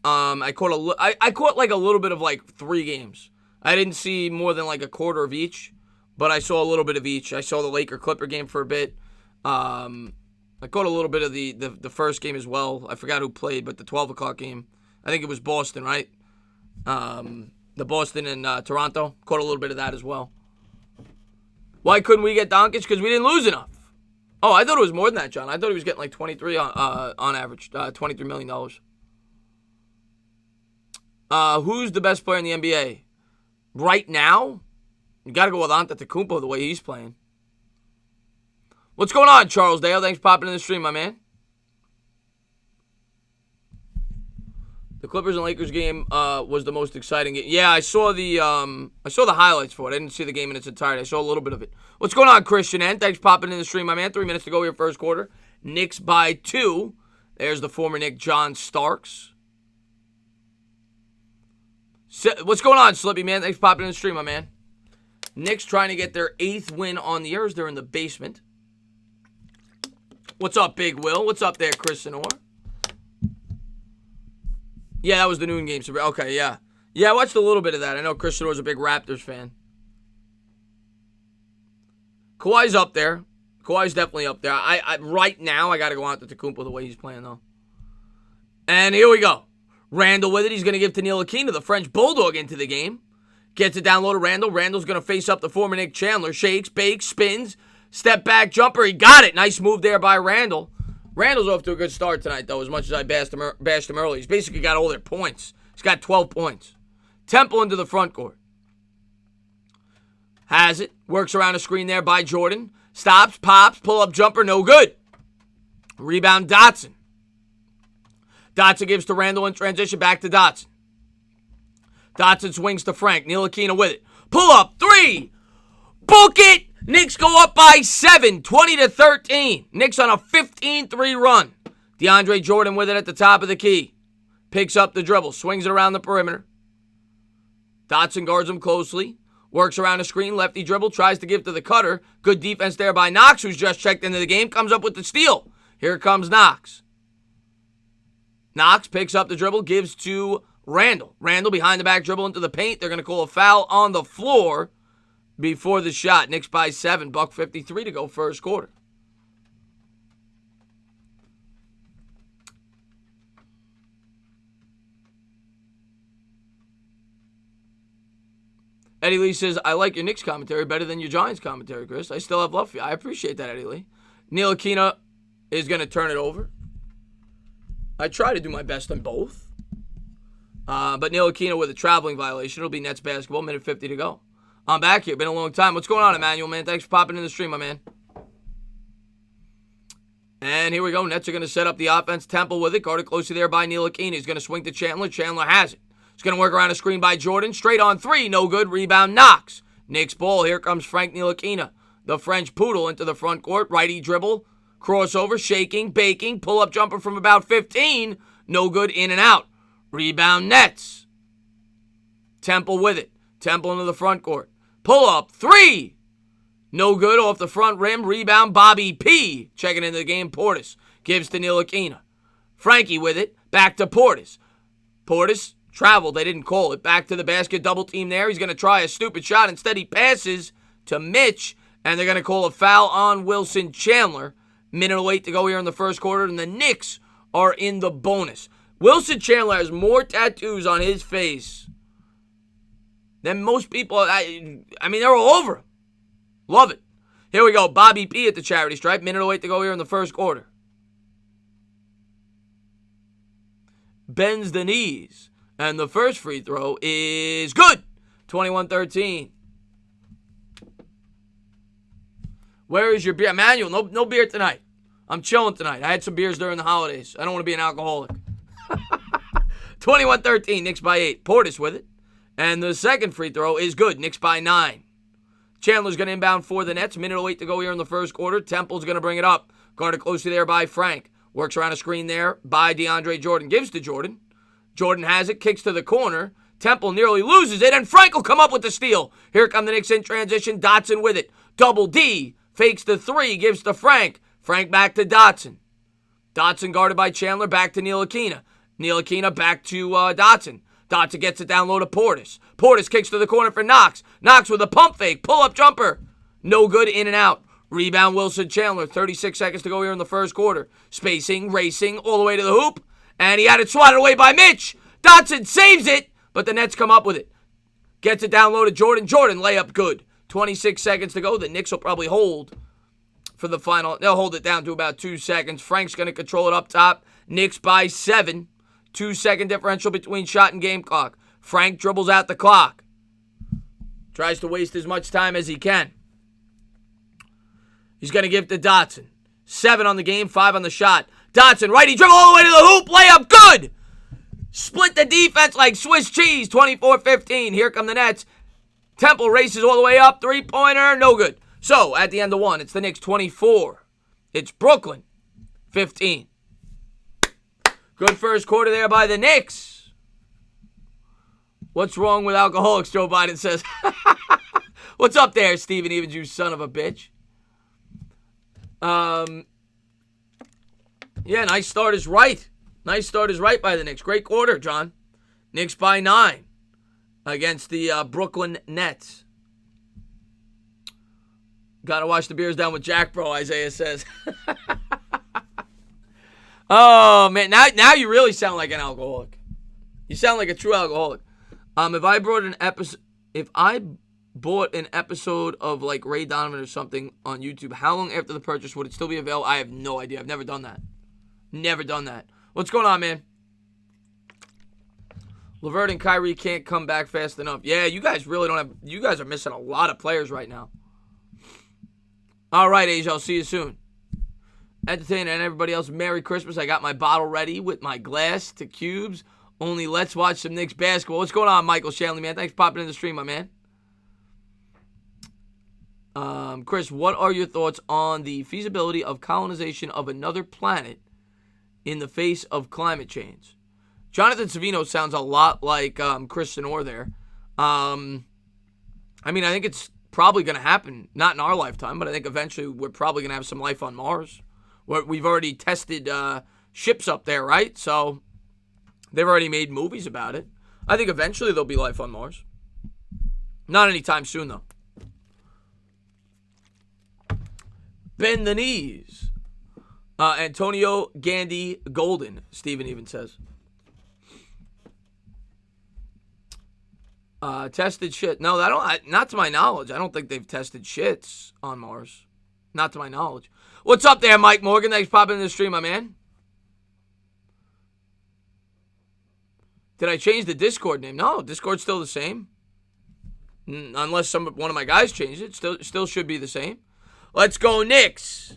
I caught like a little bit of like 3 games. I didn't see more than like a quarter of each, but I saw a little bit of each. I saw the Laker-Clipper game for a bit. I caught a little bit of the first game as well. I forgot who played, but the 12 o'clock game. I think it was Boston, right? The Boston and Toronto. Caught a little bit of that as well. Why couldn't we get Doncic? Because we didn't lose enough. Oh, I thought it was more than that, John. I thought he was getting like 23 on average. $23 million. Who's the best player in the NBA? Right now, you got to go with Antetokounmpo the way he's playing. What's going on, Charles Dale? Thanks for popping in the stream, my man. The Clippers and Lakers game was the most exciting game. Yeah, I saw the highlights for it. I didn't see the game in its entirety. I saw a little bit of it. What's going on, Christian N? Thanks for popping in the stream, my man. 3 minutes to go here, first quarter. Knicks by 2. There's the former Knick, John Starks. What's going on, Slippy, man? Thanks for popping in the stream, my man. Knicks trying to get their 8th win on the year. They're in the basement. What's up, Big Will? What's up there, Chris Senor? Yeah, that was the noon game. Okay, yeah. Yeah, I watched a little bit of that. I know Chris Senor's a big Raptors fan. Kawhi's up there. Kawhi's definitely up there. Right now, I got to go out to Tecumpo the way he's playing, though. And here we go. Randall with it. He's going to give to Ntilikina, the French Bulldog, into the game. Gets it down low to Randall. Randall's going to face up the former Nick Chandler. Shakes, bakes, spins. Step back jumper. He got it. Nice move there by Randall. Randall's off to a good start tonight, though, as much as I bashed him early. He's basically got all their points. He's got 12 points. Temple into the front court. Has it. Works around a screen there by Jordan. Stops, pops, pull-up jumper, no good. Rebound, Dotson. Dotson gives to Randall in transition, back to Dotson. Dotson swings to Frank. Ntilikina with it. Pull-up, 3. Book it. Knicks go up by 7, 20-13. Knicks on a 15-3 run. DeAndre Jordan with it at the top of the key. Picks up the dribble, swings it around the perimeter. Dotson guards him closely. Works around the screen, lefty dribble, tries to give to the cutter. Good defense there by Knox, who's just checked into the game. Comes up with the steal. Here comes Knox. Knox picks up the dribble, gives to Randall. Randall behind the back dribble into the paint. They're going to call a foul on the floor before the shot. Knicks by 7, $1:53 to go first quarter. Eddie Lee says, I like your Knicks commentary better than your Giants commentary, Chris. I still have love for you. I appreciate that, Eddie Lee. Ntilikina is going to turn it over. I try to do my best on both. But Ntilikina with a traveling violation. It'll be Nets basketball, minute 50 to go. I'm back here. Been a long time. What's going on, Emmanuel, man? Thanks for popping in the stream, my man. And here we go. Nets are going to set up the offense. Temple with it. Guarded closely there by Ntilikina. He's going to swing to Chandler. Chandler has it. He's going to work around a screen by Jordan. Straight on 3. No good. Rebound, Knox. Knicks ball. Here comes Frank Ntilikina. The French poodle into the front court. Righty dribble. Crossover. Shaking. Baking. Pull-up jumper from about 15. No good. In and out. Rebound, Nets. Temple with it. Temple into the front court. Pull-up. 3. No good. Off the front rim. Rebound, Bobby P. Checking into the game. Portis gives to Ntilikina. Frankie with it. Back to Portis. Portis traveled. They didn't call it. Back to the basket. Double team there. He's going to try a stupid shot. Instead, he passes to Mitch. And they're going to call a foul on Wilson Chandler. Minute 08 to go here in the first quarter. And the Knicks are in the bonus. Wilson Chandler has more tattoos on his face than most people. I mean, they're all over him. Love it. Here we go. Bobby P at the charity stripe. Minute 08 to go here in the first quarter. Bends the knees. And the first free throw is good. 21-13. Where is your beer? Emmanuel, no beer tonight. I'm chilling tonight. I had some beers during the holidays. I don't want to be an alcoholic. 21-13. Knicks by 8. Portis with it. And the second free throw is good. Knicks by 9. Chandler's going to inbound for the Nets. Minute 08 to go here in the first quarter. Temple's going to bring it up. Guarded closely there by Frank. Works around a screen there by DeAndre Jordan. Gives to Jordan. Jordan has it. Kicks to the corner. Temple nearly loses it. And Frank will come up with the steal. Here come the Knicks in transition. Dotson with it. Double D. Fakes the 3. Gives to Frank. Frank back to Dotson. Dotson guarded by Chandler. Back to Ntilikina. Ntilikina back to Dotson. Dotson gets it down low to Portis. Portis kicks to the corner for Knox. Knox with a pump fake. Pull-up jumper. No good. In and out. Rebound Wilson Chandler. 36 seconds to go here in the first quarter. Spacing, racing, all the way to the hoop. And he had it swatted away by Mitch. Dotson saves it, but the Nets come up with it. Gets it down low to Jordan. Jordan, layup good. 26 seconds to go. The Knicks will probably hold for the final. They'll hold it down to about 2 seconds. Frank's going to control it up top. Knicks by 7. 2-second differential between shot and game clock. Frank dribbles out the clock. Tries to waste as much time as he can. He's going to give it to Dotson. 7 on the game, 5 on the shot. Dotson, righty dribble all the way to the hoop. Layup, good. Split the defense like Swiss cheese. 24-15. Here come the Nets. Temple races all the way up. Three-pointer, no good. So, at the end of 1, it's the Knicks 24. It's Brooklyn 15. Good first quarter there by the Knicks. What's wrong with alcoholics, Joe Biden says. What's up there, Steven Evans, you son of a bitch? Yeah, nice start is right. Nice start is right by the Knicks. Great quarter, John. Knicks by 9 against the Brooklyn Nets. Gotta wash the beers down with Jack, bro, Isaiah says. Oh, man. Now you really sound like an alcoholic. You sound like a true alcoholic. If I bought an episode of like Ray Donovan or something on YouTube, how long after the purchase would it still be available? I have no idea. I've never done that. Never done that. What's going on, man? LeVert and Kyrie can't come back fast enough. Yeah, you guys really don't have... You guys are missing a lot of players right now. All right, Asia, I'll see you soon. Entertainer and everybody else, Merry Christmas. I got my bottle ready with my glass to cubes. Only let's watch some Knicks basketball. What's going on, Michael Shanley, man? Thanks for popping in the stream, my man. Chris, what are your thoughts on the feasibility of colonization of another planet in the face of climate change? Jonathan Savino sounds a lot like Chris Sinor there. I mean, I think it's probably going to happen. Not in our lifetime, but I think eventually we're probably going to have some life on Mars. We've already tested ships up there, right? So they've already made movies about it. I think eventually there'll be life on Mars. Not anytime soon, though. Bend the knees. Antonio Gandy Golden, Steven even says. Tested shit. No, not to my knowledge. I don't think they've tested shits on Mars. Not to my knowledge. What's up there, Mike Morgan? Thanks for popping in the stream, my man. Did I change the Discord name? No, Discord's still the same. Unless one of my guys changed it. Still should be the same. Let's go, Knicks.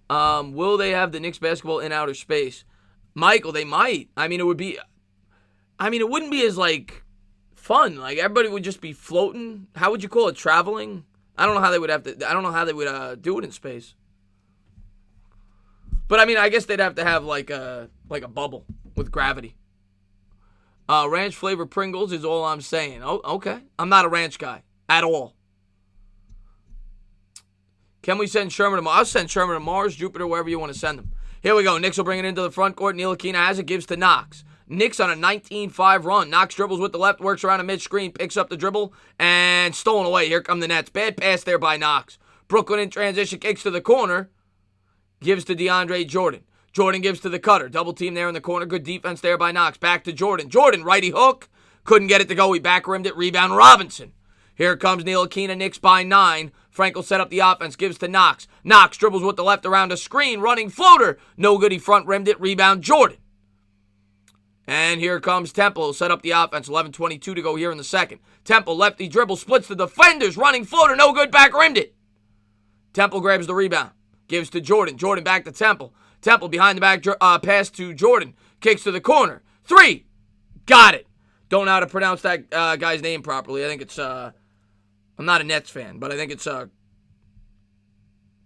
Will they have the Knicks basketball in outer space? Michael, they might. I mean, it wouldn't be as, like, fun. Like, everybody would just be floating. How would you call it? Traveling? I don't know how they would do it in space. But, I mean, I guess they'd have to have, like a bubble with gravity. Ranch flavor Pringles is all I'm saying. Oh, okay. I'm not a ranch guy at all. Can we send Sherman to Mars? I'll send Sherman to Mars, Jupiter, wherever you want to send them. Here we go. Knicks will bring it into the front court. Ntilikina has it, gives to Knox. Knicks on a 19-5 run. Knox dribbles with the left, works around a mid-screen, picks up the dribble, and stolen away. Here come the Nets. Bad pass there by Knox. Brooklyn in transition, kicks to the corner, gives to DeAndre Jordan. Jordan gives to the cutter. Double team there in the corner. Good defense there by Knox. Back to Jordan. Jordan, righty hook. Couldn't get it to go. He back-rimmed it. Rebound Robinson. Here comes Ntilikina. Knicks by 9. Frank will set up the offense. Gives to Knox. Knox dribbles with the left around a screen. Running floater. No good. He front-rimmed it. Rebound Jordan. And here comes Temple. He'll set up the offense. 11:22 to go here in the second. Temple, lefty dribble. Splits the defenders. Running floater. No good. Back-rimmed it. Temple grabs the rebound. Gives to Jordan. Jordan back to Temple. Temple behind the back pass to Jordan. Kicks to the corner. 3. Got it. Don't know how to pronounce that guy's name properly. I think it's, I'm not a Nets fan, but I think it's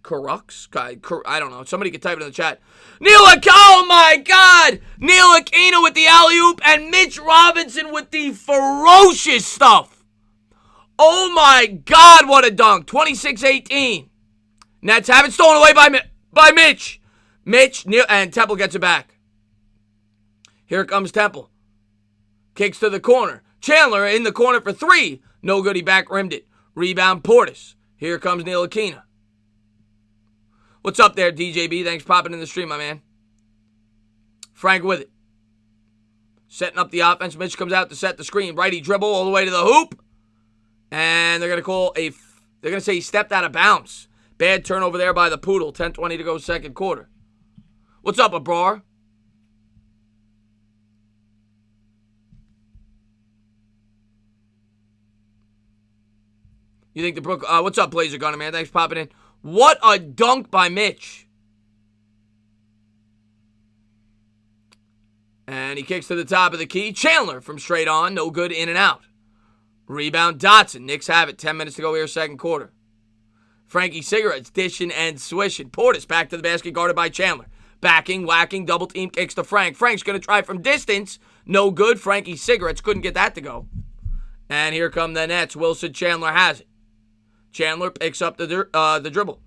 Kurux? I don't know. Somebody could type it in the chat. Oh my God! Ntilikina with the alley-oop and Mitch Robinson with the ferocious stuff. Oh my God, what a dunk. 26-18. Nets have it stolen away by Mitch. And Temple gets it back. Here comes Temple. Kicks to the corner. Chandler in the corner for 3. No good, he back-rimmed it. Rebound Portis. Here comes Ntilikina. What's up there, DJB? Thanks for popping in the stream, my man. Frank with it. Setting up the offense. Mitch comes out to set the screen. Righty dribble all the way to the hoop. And they're going to call they're going to say he stepped out of bounds. Bad turnover there by the Poodle. 10:20 to go second quarter. What's up, Abrar? You think the what's up, Blazer Gunner, man? Thanks for popping in. What a dunk by Mitch. And he kicks to the top of the key. Chandler from straight on. No good, in and out. Rebound, Dotson. Knicks have it. 10 minutes to go here, second quarter. Frankie Cigarettes dishing and swishing. Portis back to the basket, guarded by Chandler. Backing, whacking, double team, kicks to Frank. Frank's going to try from distance. No good. Frankie Cigarettes couldn't get that to go. And here come the Nets. Wilson Chandler has it. Chandler picks up the dribble.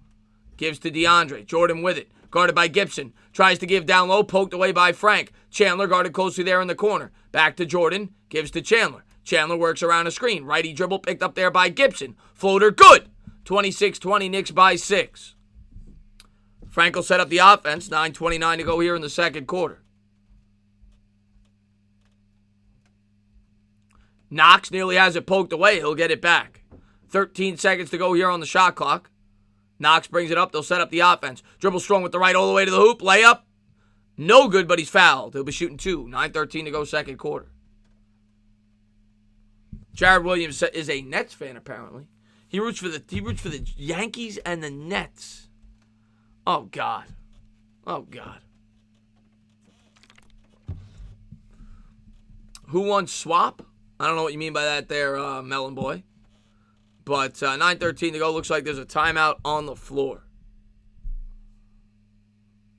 Gives to DeAndre. Jordan with it. Guarded by Gibson. Tries to give down low. Poked away by Frank. Chandler guarded closely there in the corner. Back to Jordan. Gives to Chandler. Chandler works around a screen. Righty dribble picked up there by Gibson. Floater good. 26-20. Knicks by 6. Frank will set up the offense. 9:29 to go here in the second quarter. Knox nearly has it poked away. He'll get it back. 13 seconds to go here on the shot clock. Knox brings it up. They'll set up the offense. Dribble strong with the right all the way to the hoop. Layup. No good, but he's fouled. He'll be shooting 2. 9:13 to go second quarter. Jared Williams is a Nets fan, apparently. He roots for the Yankees and the Nets. Oh, God. Oh, God. Who won swap? I don't know what you mean by that there, Melon Boy. But 9:13 to go. Looks like there's a timeout on the floor.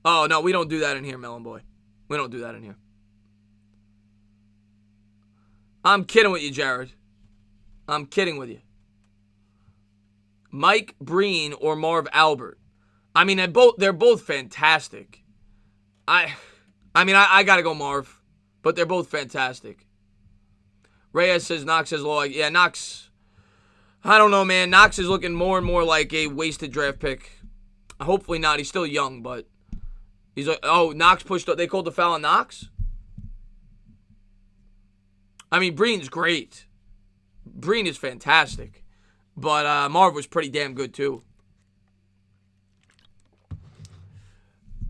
Oh, no, we don't do that in here, Melon Boy. We don't do that in here. I'm kidding with you, Jared. I'm kidding with you. Mike Breen or Marv Albert. I mean, they're both fantastic. I got to go Marv. But they're both fantastic. Reyes says Knox has low. Yeah, Knox. I don't know, man. Knox is looking more and more like a wasted draft pick. Hopefully not. He's still young, but he's like, oh, Knox pushed up. They called the foul on Knox? I mean, Breen's great. Breen is fantastic. But Marv was pretty damn good, too.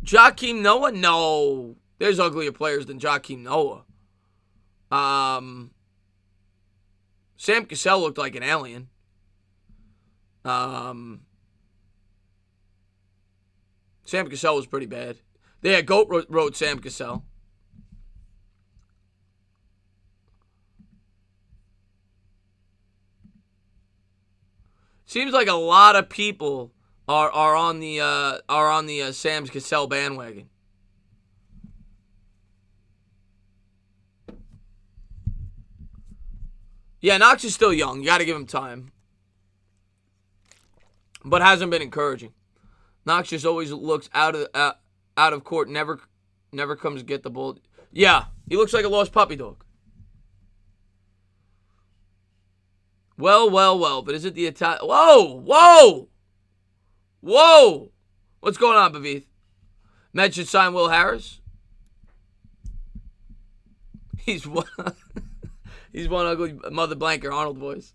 Joakim Noah? No. There's uglier players than Joakim Noah. Sam Cassell looked like an alien. Sam Cassell was pretty bad. Yeah, Goat wrote Sam Cassell. Seems like a lot of people are on the Sam Cassell bandwagon. Yeah, Knox is still young. You got to give him time. But hasn't been encouraging. Knox just always looks out of court. Never comes to get the ball. Yeah, he looks like a lost puppy dog. Well. But is it the attack? Whoa! What's going on, Bavith? Mets should sign Will Harris. He's one ugly mother blanker Arnold voice.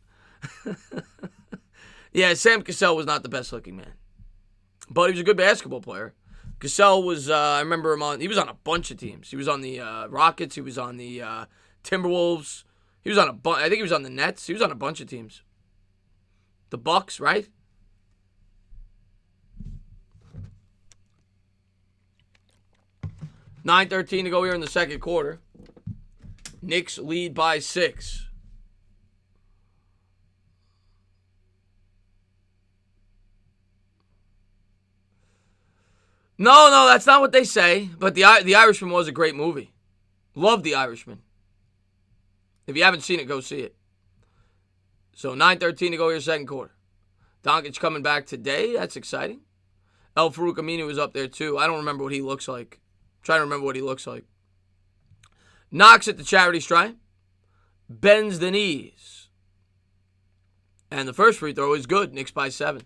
Yeah, Sam Cassell was not the best looking man. But he was a good basketball player. Cassell was, I remember him he was on a bunch of teams. He was on the Rockets. He was on the Timberwolves. He was on I think he was on the Nets. He was on a bunch of teams. The Bucks, right? $9:13 to go here in the second quarter. Knicks lead by 6. No, that's not what they say. But the Irishman was a great movie. Love The Irishman. If you haven't seen it, go see it. So 9:13 to go here, second quarter. Doncic coming back today. That's exciting. El Farouk Aminu is up there too. I don't remember what he looks like. I'm trying to remember what he looks like. Knocks at the charity stripe. Bends the knees. And the first free throw is good. Knicks by 7.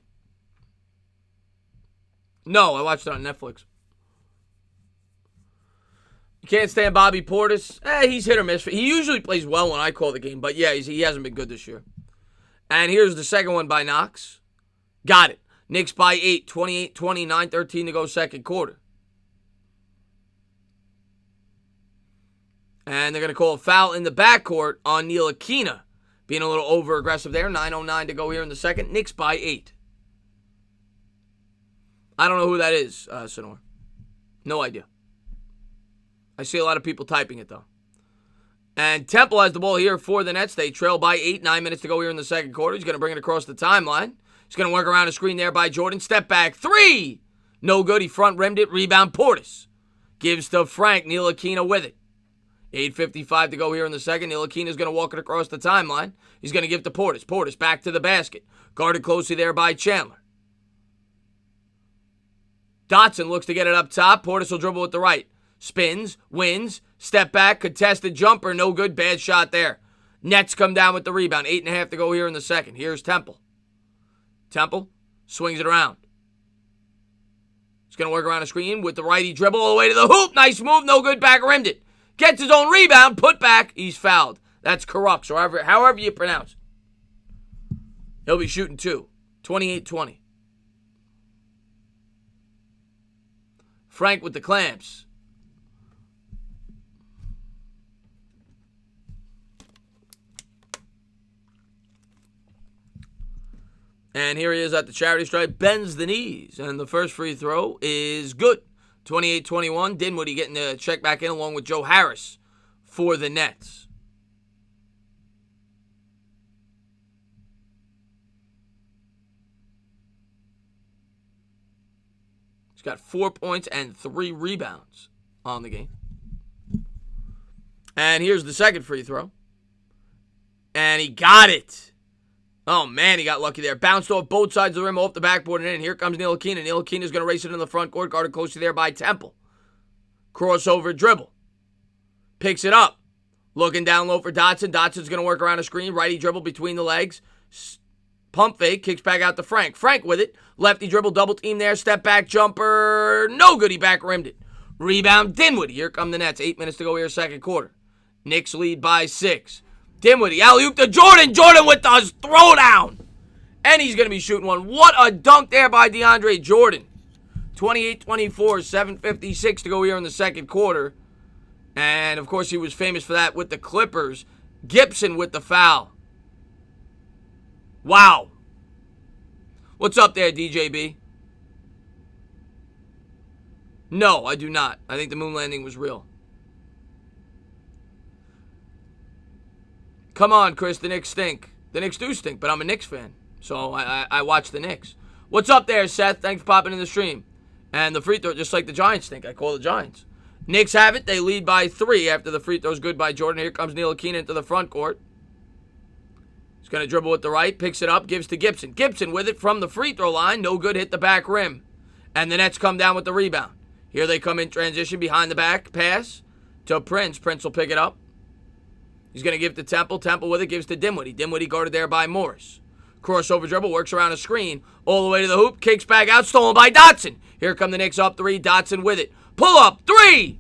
No, I watched it on Netflix. You can't stand Bobby Portis. He's hit or miss. He usually plays well when I call the game, but yeah, he hasn't been good this year. And here's the second one by Knox. Got it. Knicks by 8, 28-20, 9:13 to go second quarter. And they're going to call a foul in the backcourt on Ntilikina. Being a little over-aggressive there. 9:09 to go here in the second. Knicks by 8. I don't know who that is, Sonor. No idea. I see a lot of people typing it, though. And Temple has the ball here for the Nets. They trail by 8, 9 minutes to go here in the second quarter. He's going to bring it across the timeline. He's going to work around a screen there by Jordan. Step back. 3! No good. He front rimmed it. Rebound Portis. Gives to Frank. Ntilikina with it. 8:55 to go here in the second. Ntilikina is going to walk it across the timeline. He's going to give to Portis. Portis back to the basket. Guarded closely there by Chandler. Dotson looks to get it up top. Portis will dribble with the right. Spins, wins, step back, contested jumper, no good, bad shot there. Nets come down with the rebound. 8.5 to go here in the second. Here's Temple. Temple swings it around. He's going to work around a screen with the righty dribble all the way to the hoop. Nice move, no good, back rimmed it. Gets his own rebound, put back, he's fouled. That's corrupt, so however you pronounce it. He'll be shooting 2. 28-20. Frank with the clamps. And here he is at the charity stripe, bends the knees, and the first free throw is good. 28-21, Dinwiddie getting the check back in along with Joe Harris for the Nets. He's got 4 points and 3 rebounds on the game. And here's the second free throw. And he got it. Oh, man, he got lucky there. Bounced off both sides of the rim, off the backboard, and in. Here comes Ntilikina. Ntilikina's going to race it in the front court, guarded closely there by Temple. Crossover dribble. Picks it up. Looking down low for Dotson. Dotson's going to work around a screen. Righty dribble between the legs. Pump fake. Kicks back out to Frank. Frank with it. Lefty dribble. Double team there. Step back jumper. No good. He back rimmed it. Rebound Dinwiddie. Here come the Nets. 8 minutes to go here, second quarter. Knicks lead by 6. Dinwiddie, alley-oop to Jordan. Jordan with the throwdown. And he's going to be shooting one. What a dunk there by DeAndre Jordan. 28-24, 7:56 to go here in the second quarter. And, of course, he was famous for that with the Clippers. Gibson with the foul. Wow. What's up there, DJB? No, I do not. I think the moon landing was real. Come on, Chris, the Knicks stink. The Knicks do stink, but I'm a Knicks fan, so I watch the Knicks. What's up there, Seth? Thanks for popping in the stream. And the free throw, just like the Giants stink. I call the Giants. Knicks have it. They lead by 3 after the free throw's good by Jordan. Here comes Ntilikina into the front court. He's going to dribble with the right, picks it up, gives to Gibson. Gibson with it from the free throw line. No good, hit the back rim. And the Nets come down with the rebound. Here they come in transition behind the back. Pass to Prince. Prince will pick it up. He's going to give to Temple. Temple with it gives to Dinwiddie. Dinwiddie guarded there by Morris. Crossover dribble, works around a screen. All the way to the hoop, kicks back out, stolen by Dotson. Here come the Knicks up 3. Dotson with it. Pull up, 3!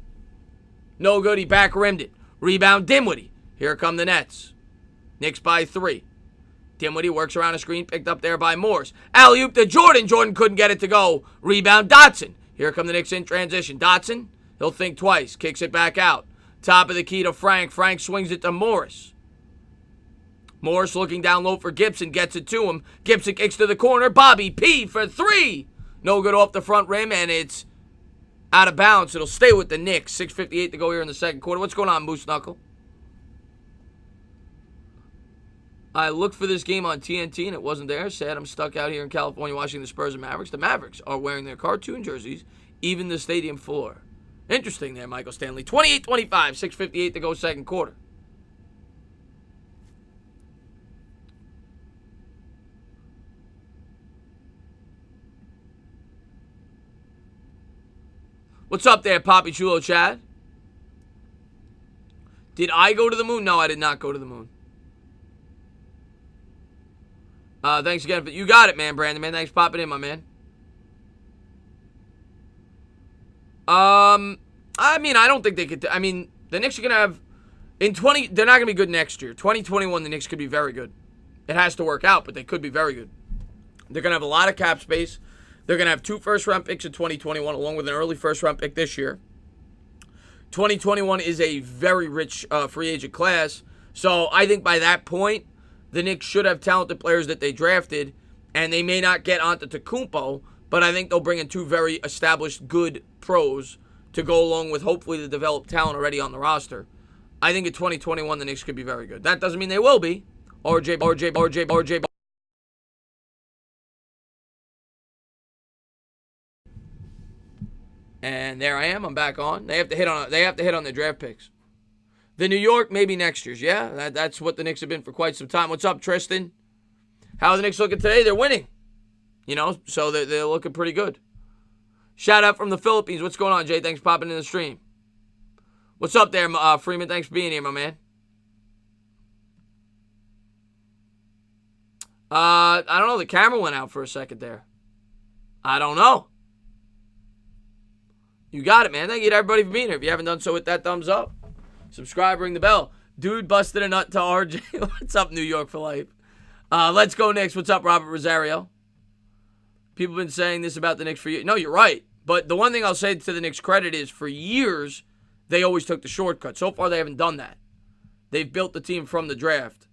No good, he back rimmed it. Rebound Dinwiddie. Here come the Nets. Knicks by 3. Dinwiddie works around a screen, picked up there by Morris. Alley-oop to Jordan. Jordan couldn't get it to go. Rebound Dotson. Here come the Knicks in transition. Dotson, he'll think twice, kicks it back out. Top of the key to Frank. Frank swings it to Morris. Morris looking down low for Gibson. Gets it to him. Gibson kicks to the corner. Bobby P for 3. No good off the front rim, and it's out of bounds. It'll stay with the Knicks. 6:58 to go here in the second quarter. What's going on, Moose Knuckle? I looked for this game on TNT, and it wasn't there. Sad I'm stuck out here in California watching the Spurs and Mavericks. The Mavericks are wearing their cartoon jerseys, even the stadium floor. Interesting there, Michael Stanley. 28-25, 6:58 to go second quarter. What's up there, Poppy Chulo Chad? Did I go to the moon? No, I did not go to the moon. Thanks again. You got it, man, Brandon, man. Thanks for popping in, my man. I mean, I don't think they could. I mean, the Knicks are gonna have they're not gonna be good next year. 2021, the Knicks could be very good. It has to work out, but they could be very good. They're gonna have a lot of cap space. They're gonna have 2 first-round picks in 2021, along with an early first-round pick this year. 2021 is a very rich free agent class, so I think by that point, the Knicks should have talented players that they drafted, and they may not get Antetokounmpo, but I think they'll bring in 2 very established, good pros to go along with hopefully the developed talent already on the roster. I think in 2021 the Knicks could be very good. That doesn't mean they will be. RJ. And there I am. I'm back on. They have to hit on the draft picks. The New York, maybe next year's. Yeah, that's what the Knicks have been for quite some time. What's up, Tristan? How are the Knicks looking today? They're winning. So they're looking pretty good. Shout out from the Philippines. What's going on, Jay? Thanks for popping in the stream. What's up there, Freeman? Thanks for being here, my man. I don't know. The camera went out for a second there. I don't know. You got it, man. Thank you to everybody for being here. If you haven't done so, hit that thumbs up. Subscribe, ring the bell. Dude busted a nut to RJ. What's up, New York for life? Let's go Knicks. What's up, Robert Rosario? People have been saying this about the Knicks for years. No, you're right. But the one thing I'll say to the Knicks' credit is for years, they always took the shortcut. So far, they haven't done that. They've built the team from the draft.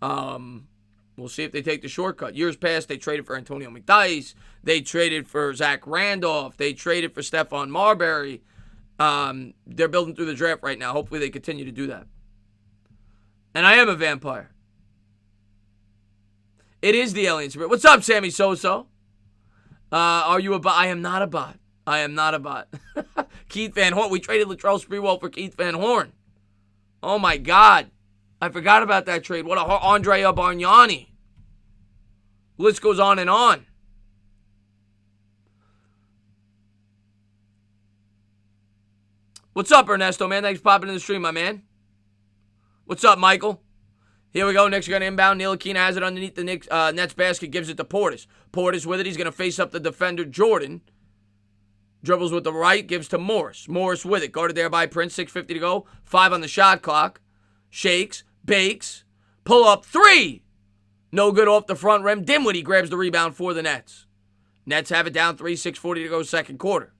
We'll see if they take the shortcut. Years past, they traded for Antonio McDyess. They traded for Zach Randolph. They traded for Stephon Marbury. They're building through the draft right now. Hopefully, they continue to do that. And I am a vampire. It is the alien spirit. What's up, Sammy Soso? Are you a bot? I am not a bot. I am not a bot. Keith Van Horn. We traded Latrell Sprewell for Keith Van Horn. Oh, my God. I forgot about that trade. What a Andrea Bargnani. List goes on and on. What's up, Ernesto, man? Thanks for popping in the stream, my man. What's up, Michael? Here we go. Knicks are going to inbound. Ntilikina has it underneath the Nets basket. Gives it to Portis. Portis with it. He's going to face up the defender, Jordan. Dribbles with the right. Gives to Morris. Morris with it. Guarded there by Prince. 6:50 to go. 5 on the shot clock. Shakes. Bakes. Pull up. 3. No good off the front rim. Dinwiddie grabs the rebound for the Nets. Nets have it down 3. 6:40 to go second quarter.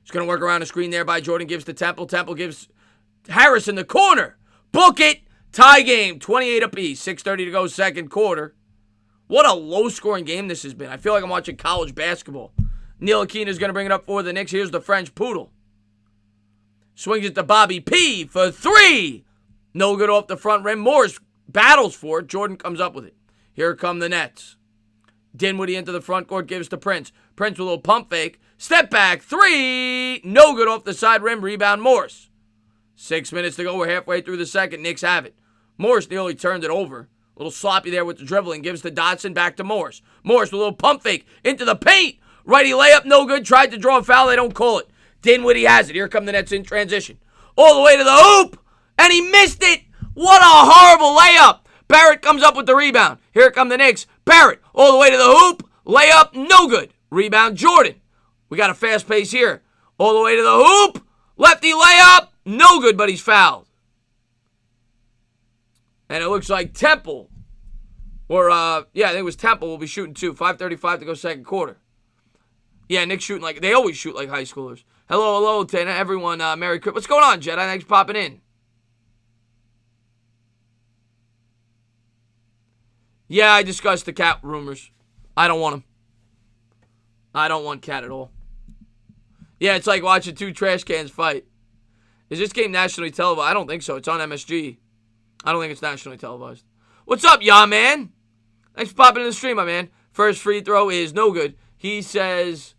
He's going to work around the screen there by Jordan. Gives to Temple. Temple gives Harris in the corner. Book it. Tie game, 28 apiece, 6:30 to go second quarter. What a low-scoring game this has been. I feel like I'm watching college basketball. Ntilikina is going to bring it up for the Knicks. Here's the French Poodle. Swings it to Bobby P for 3. No good off the front rim. Morris battles for it. Jordan comes up with it. Here come the Nets. Dinwiddie into the front court, gives to Prince. Prince with a little pump fake. Step back, 3. No good off the side rim. Rebound, Morris. 6 minutes to go. We're halfway through the second. Knicks have it. Morris nearly turned it over. A little sloppy there with the dribbling. Gives to Dotson. Back to Morris. Morris with a little pump fake. Into the paint. Righty layup. No good. Tried to draw a foul. They don't call it. Dinwiddie has it. Here come the Nets in transition. All the way to the hoop. And he missed it. What a horrible layup. Barrett comes up with the rebound. Here come the Knicks. Barrett all the way to the hoop. Layup. No good. Rebound Jordan. We got a fast pace here. All the way to the hoop. Lefty layup. No good, but he's fouled. And it looks like Temple, I think it was Temple, will be shooting too. 5:35 to go second quarter. Yeah, Knicks shooting like, they always shoot like high schoolers. Hello to everyone. Merry Christmas. What's going on, Jedi? Thanks for popping in. Yeah, I discussed the Cat rumors. I don't want him. I don't want Cat at all. Yeah, it's like watching 2 trash cans fight. Is this game nationally televised? I don't think so. It's on MSG. I don't think it's nationally televised. What's up, y'all, man? Thanks for popping in the stream, my man. First free throw is no good. He says,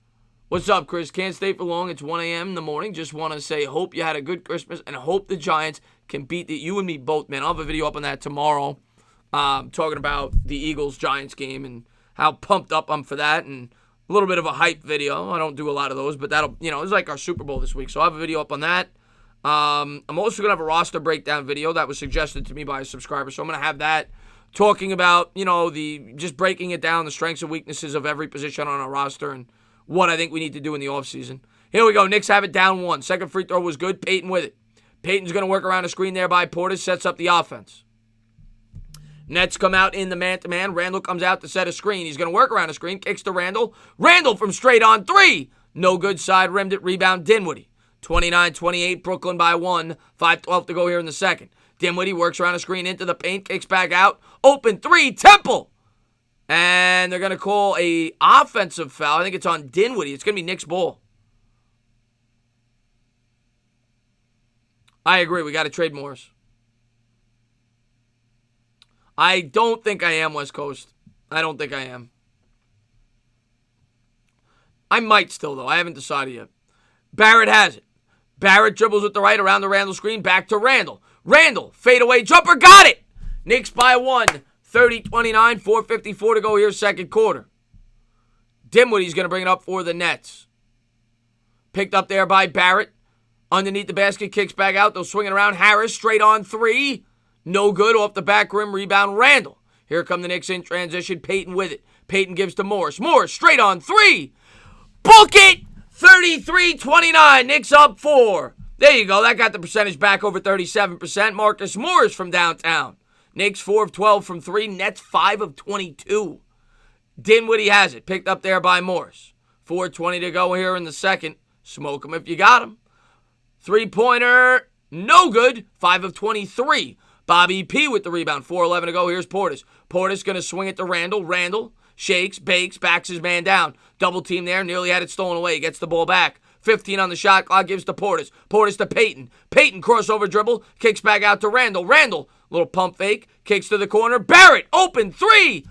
what's up, Chris? Can't stay for long. It's 1 a.m. in the morning. Just want to say hope you had a good Christmas and hope the Giants can beat you and me both, man. I'll have a video up on that tomorrow talking about the Eagles-Giants game and how pumped up I'm for that and a little bit of a hype video. I don't do a lot of those, but that'll, it's like our Super Bowl this week. So I'll have a video up on that. I'm also going to have a roster breakdown video that was suggested to me by a subscriber. So I'm going to have that talking about, just breaking it down, the strengths and weaknesses of every position on our roster and what I think we need to do in the offseason. Here we go. Knicks have it down 1. Second free throw was good. Payton with it. Payton's going to work around a screen there by Portis. Sets up the offense. Nets come out in the man-to-man. Randall comes out to set a screen. He's going to work around a screen. Kicks to Randall. Randall from straight on 3. No good. Side rimmed it. Rebound Dinwiddie. 29-28. Brooklyn by 1. 5:12 to go here in the second. Dinwiddie works around a screen into the paint. Kicks back out. Open 3. Temple. And they're going to call a offensive foul. I think it's on Dinwiddie. It's going to be Knicks ball. I agree. We got to trade Morris. I don't think I am, West Coast. I don't think I am. I might still, though. I haven't decided yet. Barrett has it. Barrett dribbles with the right around the Randall screen. Back to Randall. Randall, fadeaway jumper. Got it! Knicks by 1. 30-29. 4:54 to go here, second quarter. Dinwiddie's going to bring it up for the Nets. Picked up there by Barrett. Underneath the basket, kicks back out. They'll swing it around. Harris straight on 3. No good. Off the back rim. Rebound Randall. Here come the Knicks in transition. Payton with it. Payton gives to Morris. Morris straight on 3. Book it! 33-29. Knicks up 4. There you go. That got the percentage back over 37%. Marcus Morris from downtown. Knicks 4 of 12 from 3. Nets 5 of 22. Dinwiddie has it. Picked up there by Morris. 4:20 to go here in the second. Smoke him if you got him. Three-pointer, no good. 5 of 23. Bobby P with the rebound. 4:11 to go. Here's Portis. Portis going to swing it to Randall. Randall shakes, bakes, backs his man down. Double team there. Nearly had it stolen away. Gets the ball back. 15 on the shot clock. Gives to Portis. Portis to Payton. Payton crossover dribble. Kicks back out to Randall. Randall, little pump fake. Kicks to the corner. Barrett, open 3.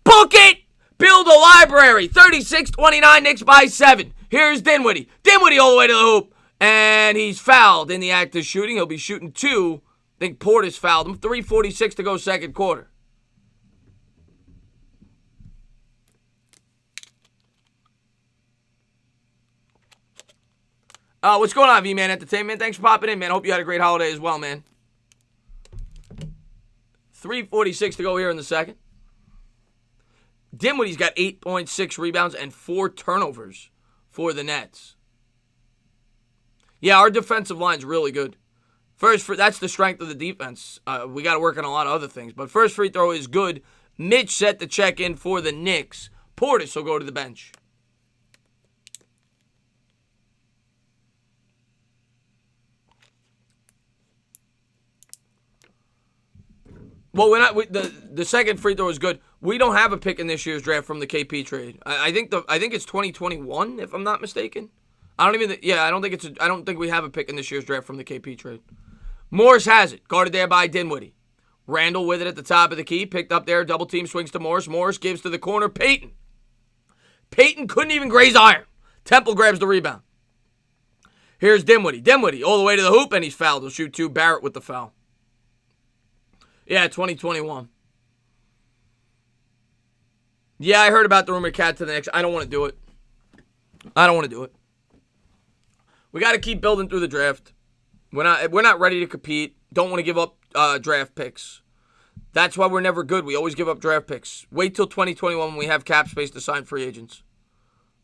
Book it! Build a library. 36-29. Knicks by 7. Here's Dinwiddie. Dinwiddie all the way to the hoop. And he's fouled in the act of shooting. He'll be shooting 2. I think Portis fouled him. 3:46 to go second quarter. What's going on, V-Man Entertainment? Thanks for popping in, man. Hope you had a great holiday as well, man. 3:46 to go here in the second. Dinwiddie's got 8.6 rebounds and 4 turnovers for the Nets. Yeah, our defensive line's really good. That's the strength of the defense. We got to work on a lot of other things. But first free throw is good. Mitch set the check in for the Knicks. Portis will go to the bench. Well, the second free throw is good. We don't have a pick in this year's draft from the KP trade. I think it's 2021, if I'm not mistaken. I don't think we have a pick in this year's draft from the KP trade. Morris has it. Guarded there by Dinwiddie. Randall with it at the top of the key. Picked up there. Double team swings to Morris. Morris gives to the corner. Payton. Payton couldn't even graze iron. Temple grabs the rebound. Here's Dinwiddie. Dinwiddie all the way to the hoop, and he's fouled. He'll shoot 2. Barrett with the foul. Yeah, 2021. Yeah, I heard about the rumored cat to the Knicks. I don't want to do it. We got to keep building through the draft. We're not ready to compete. Don't want to give up draft picks. That's why we're never good. We always give up draft picks. Wait till 2021 when we have cap space to sign free agents.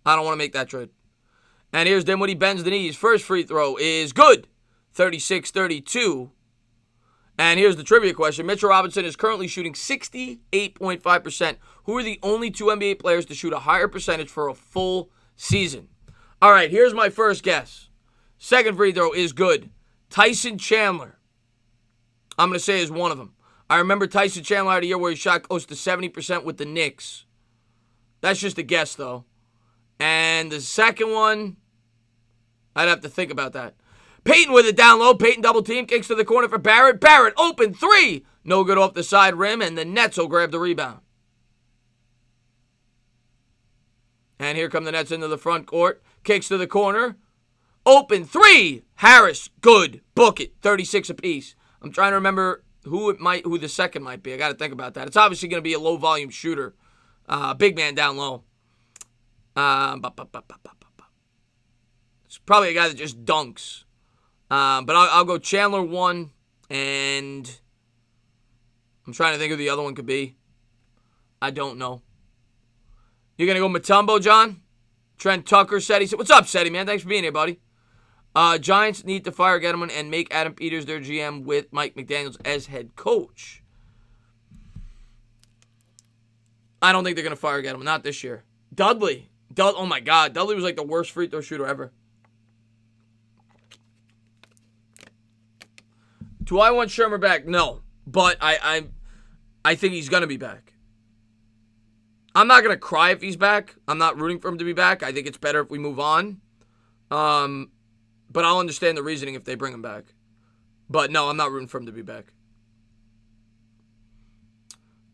I don't want to make that trade. And here's Dinwiddie, bends the knees. First free throw is good. 36-32. And here's the trivia question. Mitchell Robinson is currently shooting 68.5%. Who are the only 2 NBA players to shoot a higher percentage for a full season? All right, here's my first guess. Second free throw is good. Tyson Chandler, I'm going to say, is one of them. I remember Tyson Chandler had a year where he shot close to 70% with the Knicks. That's just a guess, though. And the second one, I'd have to think about that. Payton with it down low. Payton double team. Kicks to the corner for Barrett. Barrett open 3. No good off the side rim, and the Nets will grab the rebound. And here come the Nets into the front court. Kicks to the corner. Open 3. Harris, good. Book it. 36 apiece. I'm trying to remember who the second might be. I got to think about that. It's obviously going to be a low volume shooter. Big man down low. It's probably a guy that just dunks. But I'll go Chandler 1, and I'm trying to think who the other one could be. I don't know. You're going to go Mutombo, John? Trent Tucker said, what's up, Seti, man? Thanks for being here, buddy. Giants need to fire Gettleman and make Adam Peters their GM with Mike McDaniels as head coach. I don't think they're going to fire Gettleman. Not this year. Dudley. Oh, my God. Dudley was like the worst free throw shooter ever. Do I want Shermer back? No. But I think he's going to be back. I'm not going to cry if he's back. I'm not rooting for him to be back. I think it's better if we move on. But I'll understand the reasoning if they bring him back. But no, I'm not rooting for him to be back.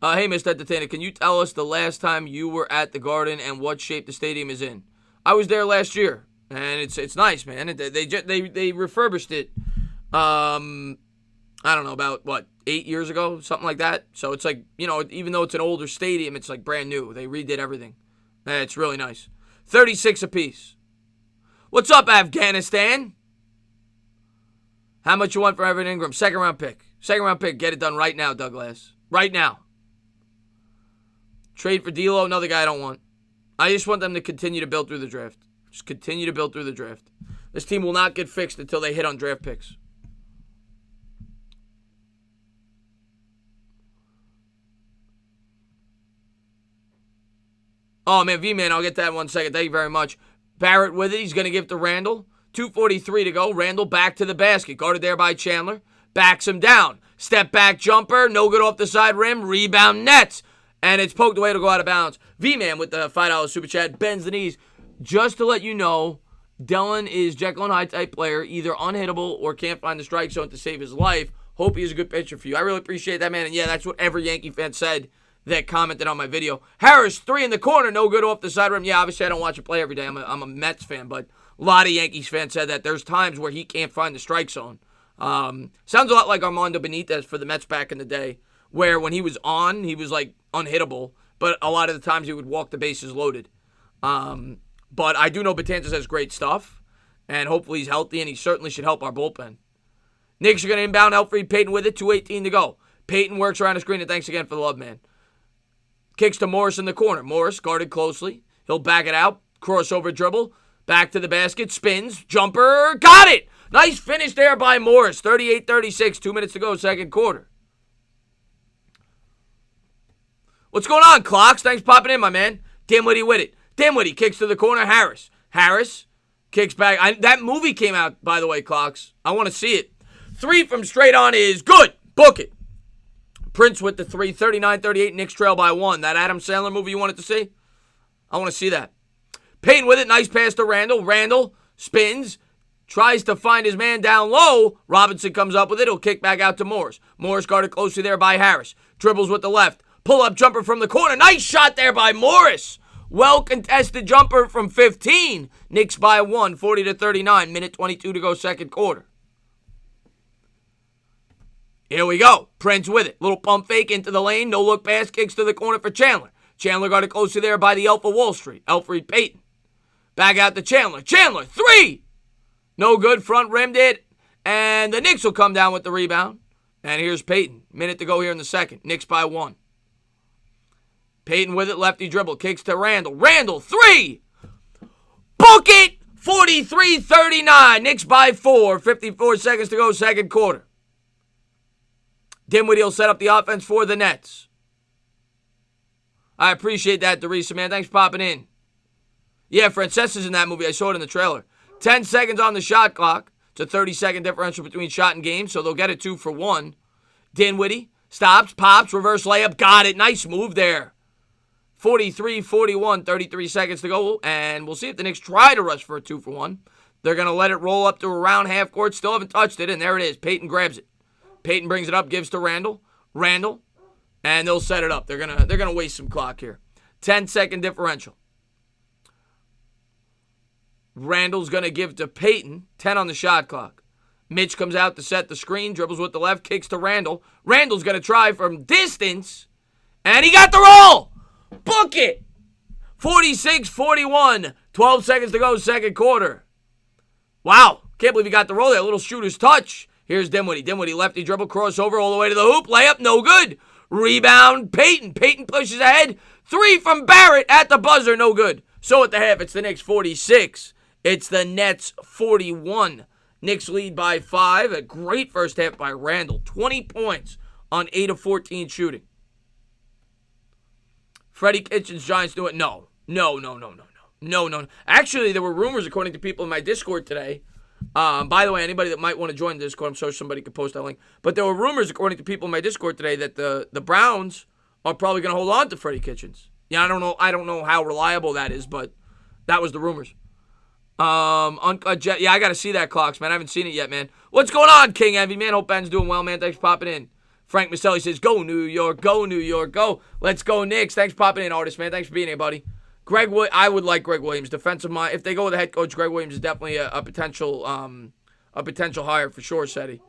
Hey, Mr. Entertainer, can you tell us the last time you were at the Garden and what shape the stadium is in? I was there last year, and it's nice, man. They refurbished it. I don't know, about 8 years ago, something like that. So it's like, even though it's an older stadium, it's like brand new. They redid everything. It's really nice. 36 apiece. What's up, Afghanistan? How much you want for Evan Ingram? Second round pick. Get it done right now, Douglas. Right now. Trade for D'Lo, another guy I don't want. I just want them to continue to build through the draft. Just continue to build through the draft. This team will not get fixed until they hit on draft picks. Oh, man, V-Man, I'll get that in 1 second. Thank you very much. Barrett with it. He's going to give to Randall. 2:43 to go. Randall back to the basket. Guarded there by Chandler. Backs him down. Step back jumper. No good off the side rim. Rebound Nets. And it's poked away to go out of bounds. V-Man with the $5 super chat. Bends the knees. Just to let you know, Dellin is Jekyll and Hyde type player. Either unhittable or can't find the strike zone to save his life. Hope he is a good pitcher for you. I really appreciate that, man. And yeah, that's what every Yankee fan said that commented on my video. Harris, 3 in the corner, no good off the side rim. Yeah, obviously I don't watch him play every day. I'm a Mets fan, but a lot of Yankees fans said that there's times where he can't find the strike zone. Sounds a lot like Armando Benitez for the Mets back in the day, where when he was on, he was like unhittable, but a lot of the times he would walk the bases loaded. But I do know Betances has great stuff, and hopefully he's healthy, and he certainly should help our bullpen. Knicks are going to inbound Elfrid Payton with it, 2:18 to go. Payton works around the screen, and thanks again for the love, man. Kicks to Morris in the corner. Morris guarded closely. He'll back it out. Crossover dribble. Back to the basket. Spins. Jumper. Got it! Nice finish there by Morris. 38-36. 2 minutes to go, second quarter. What's going on, Clocks? Thanks for popping in, my man. Dinwiddie with it. Dinwiddie kicks to the corner. Harris kicks back. That movie came out, by the way, Clocks. I want to see it. 3 from straight on is good. Book it. Prince with the 3, 39-38, Knicks trail by 1. That Adam Sandler movie you wanted to see? I want to see that. Payton with it, nice pass to Randall. Randall spins, tries to find his man down low. Robinson comes up with it, he'll kick back out to Morris. Morris guarded closely there by Harris. Dribbles with the left, pull-up jumper from the corner. Nice shot there by Morris. Well-contested jumper from 15. Knicks by 1, 40-39, minute 22 to go, second quarter. Here we go. Prince with it. Little pump fake into the lane. No look pass. Kicks to the corner for Chandler. Chandler got it closer there by the Elf of Wall Street. Elfrid Payton. Back out to Chandler. Chandler, 3. No good. Front rimmed it. And the Knicks will come down with the rebound. And here's Payton. Minute to go here in the second. Knicks by 1. Payton with it. Lefty dribble. Kicks to Randall. Randall, 3. Book it. 43-39. Knicks by 4. 54 seconds to go, second quarter. Dinwiddie will set up the offense for the Nets. I appreciate that, Teresa, man. Thanks for popping in. Yeah, Francesa's in that movie. I saw it in the trailer. 10 seconds on the shot clock. It's a 30-second differential between shot and game, so they'll get it 2 for 1. Dinwiddie stops, pops, reverse layup. Got it. Nice move there. 43-41, 33 seconds to go, and we'll see if the Knicks try to rush for a 2 for 1. They're going to let it roll up to around half court. Still haven't touched it, and there it is. Payton grabs it. Payton brings it up, gives to Randall. And they'll set it up. They're gonna waste some clock here. 10-second differential. Randall's gonna give to Payton. 10 on the shot clock. Mitch comes out to set the screen, dribbles with the left, kicks to Randall. Randall's gonna try from distance, and he got the roll. Book it. 46-41. 12 seconds to go, second quarter. Wow, can't believe he got the roll there. A little shooter's touch. Here's Dinwiddie. Dinwiddie, lefty dribble, crossover all the way to the hoop. Layup, no good. Rebound, Payton. Payton pushes ahead. 3 from Barrett at the buzzer, no good. So at the half, it's the Knicks 46. It's the Nets 41. Knicks lead by 5. A great first half by Randall. 20 points on 8 of 14 shooting. Freddie Kitchens, Giants do it. No. Actually, there were rumors, according to people in my Discord today. By the way, anybody that might want to join the Discord, I'm sure somebody could post that link. But there were rumors, according to people in my Discord today, that the Browns are probably going to hold on to Freddie Kitchens. Yeah, I don't know how reliable that is, but that was the rumors. I got to see that, Clocks, man. I haven't seen it yet, man. What's going on, King Envy, man? Hope Ben's doing well, man. Thanks for popping in. Frank Maselli says, go New York, go New York, go. Let's go Knicks. Thanks for popping in, artist, man. Thanks for being here, buddy. I would like Greg Williams, defensive mind. If they go with the head coach, Greg Williams is definitely a potential hire for sure, Seti.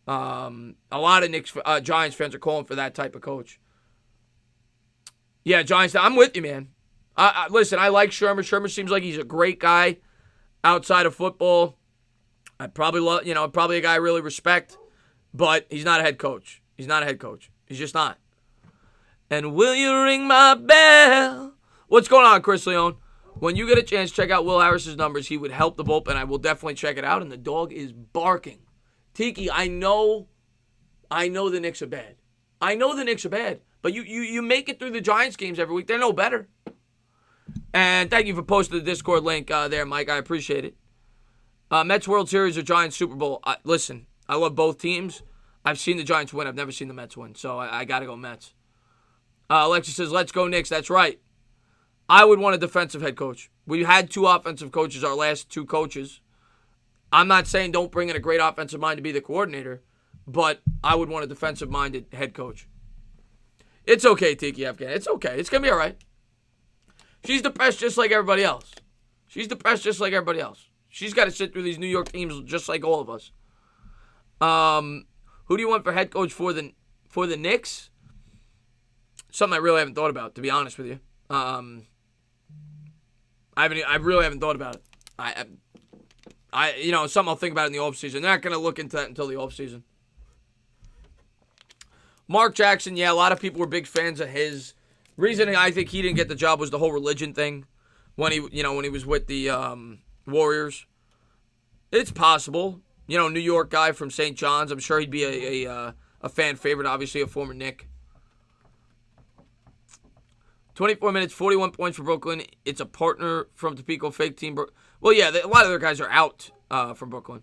A lot of Giants fans are calling for that type of coach. Yeah, Giants. I'm with you, man. Listen, I like Shermer. Shermer seems like he's a great guy outside of football. I probably probably a guy I really respect, but he's not a head coach. He's just not. And will you ring my bell? What's going on, Chris Leone? When you get a chance, check out Will Harris's numbers. He would help the bullpen. I will definitely check it out. And the dog is barking. Tiki, I know the Knicks are bad. But you make it through the Giants games every week. They're no better. And thank you for posting the Discord link there, Mike. I appreciate it. Mets World Series or Giants Super Bowl. Listen, I love both teams. I've seen the Giants win. I've never seen the Mets win. So I got to go Mets. Alexis says, let's go Knicks. That's right. I would want a defensive head coach. We had 2 offensive coaches, our last 2 coaches. I'm not saying don't bring in a great offensive mind to be the coordinator, but I would want a defensive-minded head coach. It's okay, Tiki Afghan. It's okay. It's going to be all right. She's depressed just like everybody else. She's got to sit through these New York teams just like all of us. Who do you want for head coach for the Knicks? Something I really haven't thought about, to be honest with you. I really haven't thought about it. Something I'll think about in the offseason. They're not going to look into that until the offseason. Mark Jackson, yeah, a lot of people were big fans of his. Reasoning I think he didn't get the job was the whole religion thing when he was with the Warriors. It's possible. New York guy from St. John's. I'm sure he'd be a fan favorite, obviously a former Knick. 24 minutes, 41 points for Brooklyn. It's a partner from Topeka, fake team. Well, yeah, a lot of their guys are out from Brooklyn.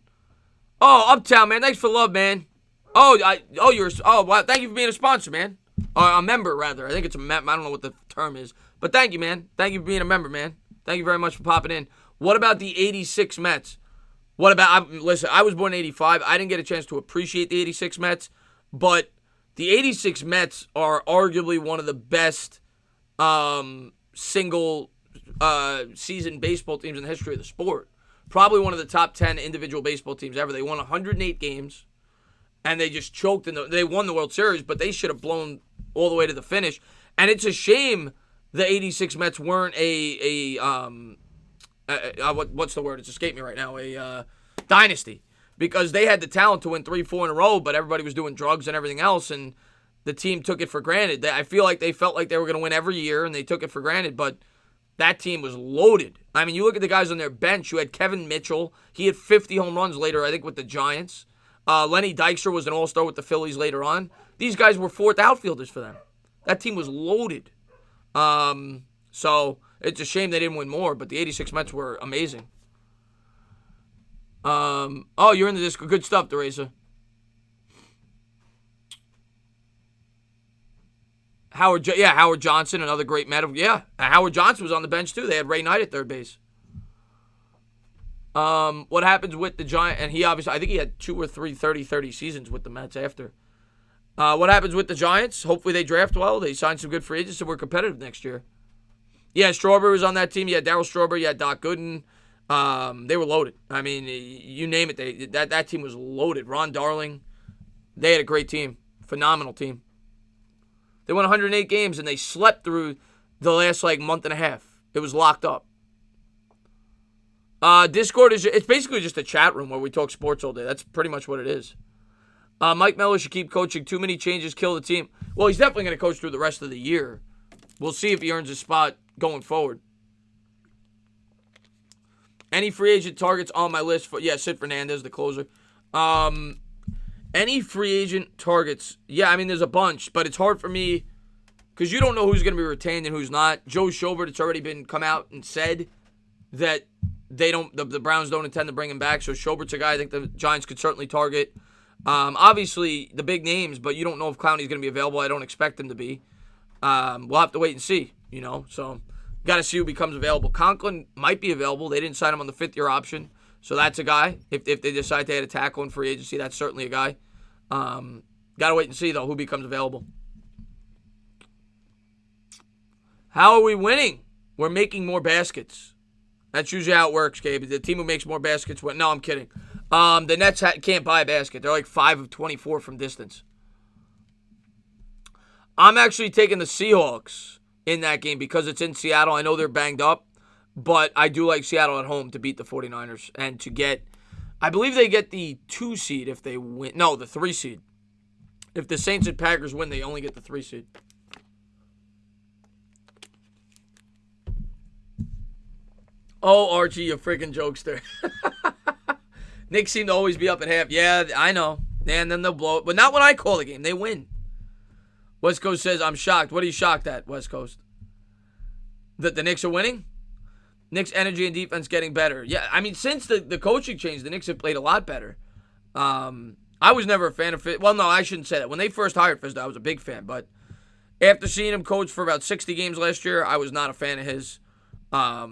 Oh, Uptown, man. Thanks for love, man. Wow, thank you for being a sponsor, man. A member, rather. I think it's a member. I don't know what the term is. But thank you, man. Thank you for being a member, man. Thank you very much for popping in. What about the 86 Mets? Listen, I was born in 85. I didn't get a chance to appreciate the 86 Mets. But the 86 Mets are arguably one of the best single season baseball teams in the history of the sport. Probably one of the top 10 individual baseball teams ever. They won 108 games, and they just choked. They won the World Series, but they should have blown all the way to the finish. And it's a shame the 86 Mets weren't what's the word? It's escaped me right now. A dynasty. Because they had the talent to win 3-4 in a row, but everybody was doing drugs and everything else, and the team took it for granted. I feel like they felt like they were going to win every year, and they took it for granted, but that team was loaded. I mean, you look at the guys on their bench. You had Kevin Mitchell. He had 50 home runs later, I think, with the Giants. Lenny Dykstra was an all-star with the Phillies later on. These guys were 4th outfielders for them. That team was loaded. So it's a shame they didn't win more, but the 86 Mets were amazing. You're into this. Good stuff, Teresa. Howard Johnson, another great Met. Yeah, Howard Johnson was on the bench too. They had Ray Knight at third base. What happens with the Giants? And he obviously, I think he had 2 or 3 30 seasons with the Mets after. What happens with the Giants? Hopefully they draft well. They sign some good free agents and we're competitive next year. Yeah, Strawberry was on that team. Yeah, Darryl Strawberry. Yeah, Doc Gooden. They were loaded. I mean, you name it. That team was loaded. Ron Darling. They had a great team. Phenomenal team. They won 108 games, and they slept through the last, month and a half. It was locked up. Discord it's basically just a chat room where we talk sports all day. That's pretty much what it is. Mike Miller should keep coaching. Too many changes kill the team. Well, he's definitely going to coach through the rest of the year. We'll see if he earns a spot going forward. Any free agent targets on my list for Sid Fernandez, the closer. Any free agent targets? Yeah, I mean there's a bunch, but it's hard for me because you don't know who's going to be retained and who's not. Joe Schobert, it's already been come out and said that the Browns don't intend to bring him back. So Schobert's a guy I think the Giants could certainly target. Obviously the big names, but you don't know if Clowney's going to be available. I don't expect him to be. We'll have to wait and see. So got to see who becomes available. Conklin might be available. They didn't sign him on the 5th-year option, so that's a guy. If they decide they had a tackle in free agency, that's certainly a guy. Got to wait and see though who becomes available. How are we winning? We're making more baskets. That's usually how it works, Gabe. The team who makes more baskets wins. No, I'm kidding. The Nets can't buy a basket. They're like 5 of 24 from distance. I'm actually taking the Seahawks in that game because it's in Seattle. I know they're banged up, but I do like Seattle at home to beat the 49ers and to get, I believe they get the 2 seed if they win. No, the 3 seed. If the Saints and Packers win, they only get the 3 seed. Oh, Archie, you freaking jokester. Knicks seem to always be up at half. Yeah, I know. And then they'll blow it. But not when I call the game. They win. West Coast says, I'm shocked. What are you shocked at, West Coast? That the Knicks are winning? Knicks' energy and defense getting better. Yeah, I mean, since the coaching change, the Knicks have played a lot better. I was never a fan of Fizdale. Well, no, I shouldn't say that. When they first hired Fizdale, I was a big fan. But after seeing him coach for about 60 games last year, I was not a fan of his. I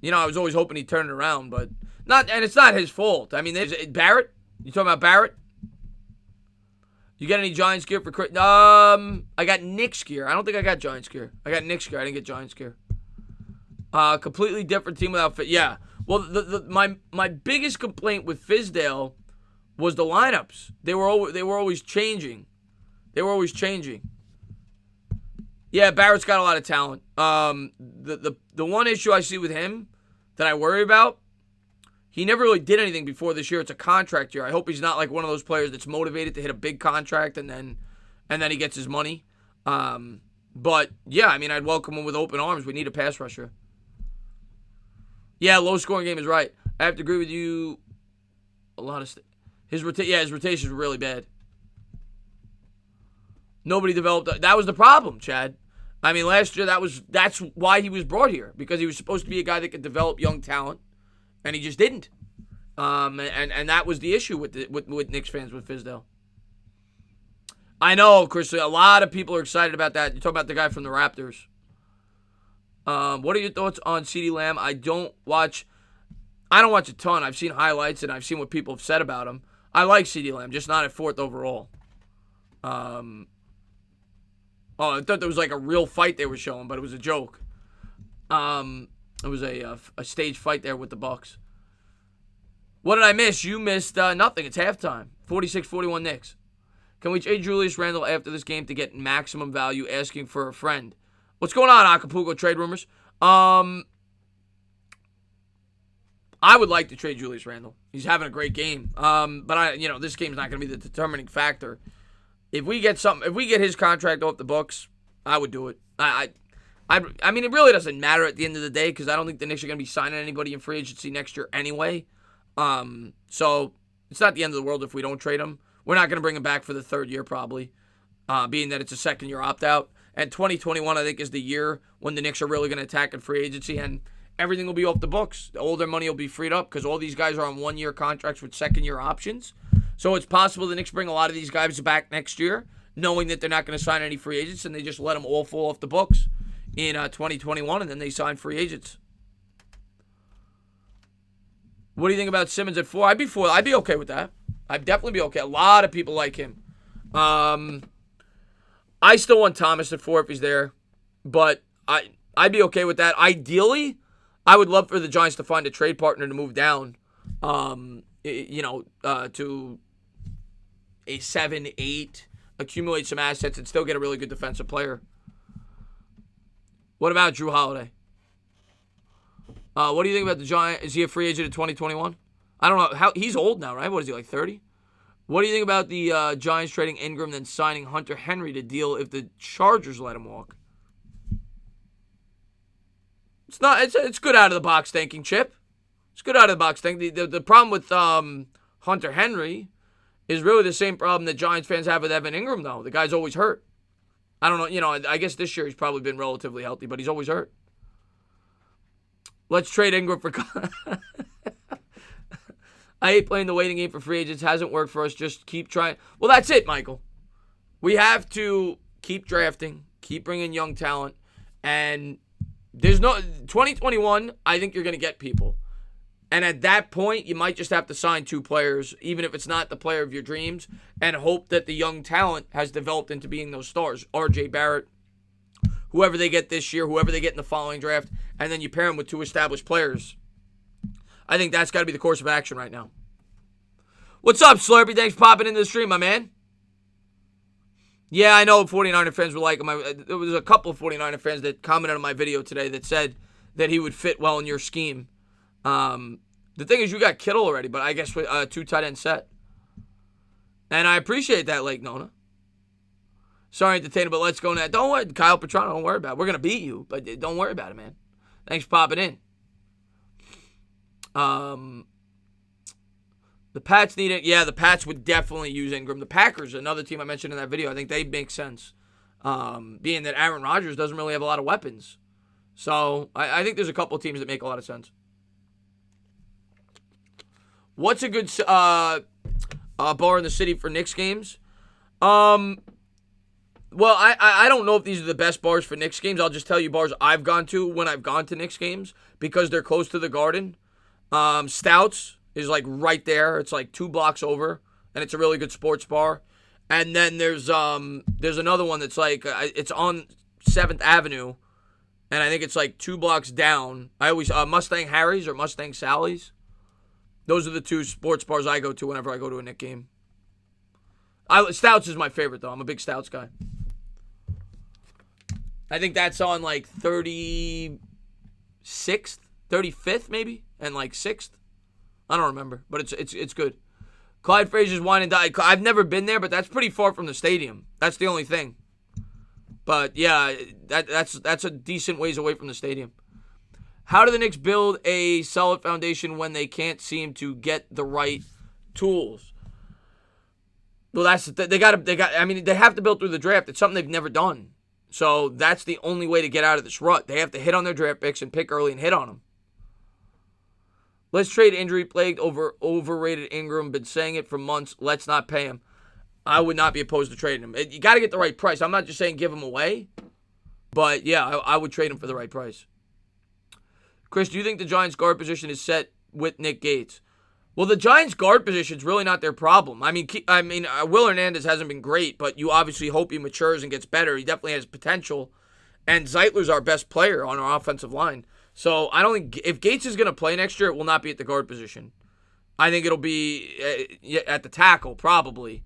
was always hoping he'd turn it around, but not. And it's not his fault. I mean, Barrett. You talking about Barrett? You got any Giants gear for Chris? I got Knicks gear. I don't think I got Giants gear. I got Knicks gear. I didn't get Giants gear. Completely different team without Fit. Yeah. Well, my biggest complaint with Fizdale was the lineups. They were always changing. Yeah, Barrett's got a lot of talent. The one issue I see with him that I worry about, he never really did anything before this year. It's a contract year. I hope he's not like one of those players that's motivated to hit a big contract and then he gets his money. But yeah, I mean, I'd welcome him with open arms. We need a pass rusher. Yeah, low scoring game is right. I have to agree with you. A lot of his rotations were really bad. Nobody developed. That was the problem, Chad. I mean, last year that's why he was brought here, because he was supposed to be a guy that could develop young talent, and he just didn't. And that was the issue with Knicks fans with Fizdale. I know, Chris. A lot of people are excited about that. You're talking about the guy from the Raptors. What are your thoughts on CeeDee Lamb? I don't watch a ton. I've seen highlights and I've seen what people have said about him. I like CeeDee Lamb, just not at 4th overall. I thought there was like a real fight they were showing, but it was a joke. It was a staged fight there with the Bucks. What did I miss? You missed nothing. It's halftime. 46-41 Knicks. Can we trade Julius Randle after this game to get maximum value? Asking for a friend. What's going on, Acapulco trade rumors? I would like to trade Julius Randle. He's having a great game. But this game's not going to be the determining factor. If we get his contract off the books, I would do it. I mean, it really doesn't matter at the end of the day because I don't think the Knicks are going to be signing anybody in free agency next year anyway. So it's not the end of the world if we don't trade him. We're not going to bring him back for the 3rd year probably, being that it's a 2nd-year opt-out. And 2021, I think, is the year when the Knicks are really going to attack in free agency, and everything will be off the books. All their money will be freed up because all these guys are on 1-year contracts with 2nd-year options. So it's possible the Knicks bring a lot of these guys back next year, knowing that they're not going to sign any free agents, and they just let them all fall off the books in 2021, and then they sign free agents. What do you think about Simmons at 4? I'd be okay with that. I'd definitely be okay. A lot of people like him. I still want Thomas at 4 if he's there, but I'd be okay with that. Ideally, I would love for the Giants to find a trade partner to move down, to a 7-8, accumulate some assets, and still get a really good defensive player. What about Drew Holiday? What do you think about the Giants? Is he a free agent in 2021? I don't know. He's old now, right? What is he, like 30? What do you think about the Giants trading Ingram, then signing Hunter Henry to deal if the Chargers let him walk? It's good out of the box thinking, Chip. It's good out of the box thing. The problem with Hunter Henry is really the same problem that Giants fans have with Evan Ingram, though. The guy's always hurt. I don't know. I guess this year he's probably been relatively healthy, but he's always hurt. Let's trade Ingram for... I hate playing the waiting game for free agents. Hasn't worked for us. Just keep trying. Well, that's it, Michael. We have to keep drafting, keep bringing young talent, and there's no 2021. I think you're going to get people, and at that point, you might just have to sign 2 players, even if it's not the player of your dreams, and hope that the young talent has developed into being those stars. R.J. Barrett, whoever they get this year, whoever they get in the following draft, and then you pair them with 2 established players. I think that's got to be the course of action right now. What's up, Slurpee? Thanks for popping into the stream, my man. Yeah, I know 49er fans were like him. There was a couple of 49er fans that commented on my video today that said that he would fit well in your scheme. The thing is, you got Kittle already, but I guess with a 2 tight end set. And I appreciate that, Lake Nona. Sorry, entertainer, but let's go now. Don't worry, Kyle Petrano, don't worry about it. We're going to beat you, but don't worry about it, man. Thanks for popping in. The Pats need it. Yeah, the Pats would definitely use Ingram. The Packers, another team I mentioned in that video, I think they make sense. Being that Aaron Rodgers doesn't really have a lot of weapons. So, I think there's a couple of teams that make a lot of sense. What's a good bar in the city for Knicks games? Well, I don't know if these are the best bars for Knicks games. I'll just tell you bars I've gone to when I've gone to Knicks games because they're close to the Garden. Stouts is like right there. It's like 2 blocks over, and it's a really good sports bar. And then there's another one that's like it's on 7th Avenue, and I think it's like 2 blocks down. I always Mustang Harry's or Mustang Sally's. Those are the 2 sports bars I go to whenever I go to a Knicks game. Stouts is my favorite though. I'm a big Stouts guy. I think that's on like 36th, 35th maybe, and like 6th. I don't remember, but it's good. Clyde Frazier's Wine and Dine. I've never been there, but that's pretty far from the stadium. That's the only thing. But yeah, that's a decent ways away from the stadium. How do the Knicks build a solid foundation when they can't seem to get the right tools? Well, they have to build through the draft. It's something they've never done. So that's the only way to get out of this rut. They have to hit on their draft picks and pick early and hit on them. Let's trade injury-plagued overrated Ingram. Been saying it for months. Let's not pay him. I would not be opposed to trading him. You got to get the right price. I'm not just saying give him away. But, yeah, I would trade him for the right price. Chris, do you think the Giants' guard position is set with Nick Gates? Well, the Giants' guard position is really not their problem. I mean, Will Hernandez hasn't been great, but you obviously hope he matures and gets better. He definitely has potential. And Zeitler's our best player on our offensive line. So I don't think if Gates is going to play next year, it will not be at the guard position. I think it'll be at the tackle, probably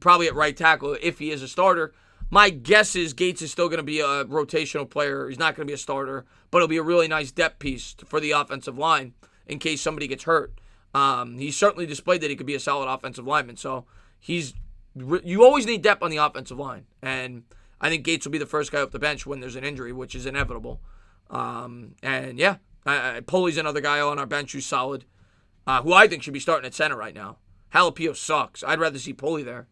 at right tackle if he is a starter. My guess is Gates is still going to be a rotational player. He's not going to be a starter, but it'll be a really nice depth piece for the offensive line in case somebody gets hurt. He's certainly displayed that he could be a solid offensive lineman. So you always need depth on the offensive line, and I think Gates will be the first guy off the bench when there's an injury, which is inevitable. And yeah, Pulley's another guy on our bench who's solid, who I think should be starting at center right now. Jalapeno sucks. I'd rather see Pulley there.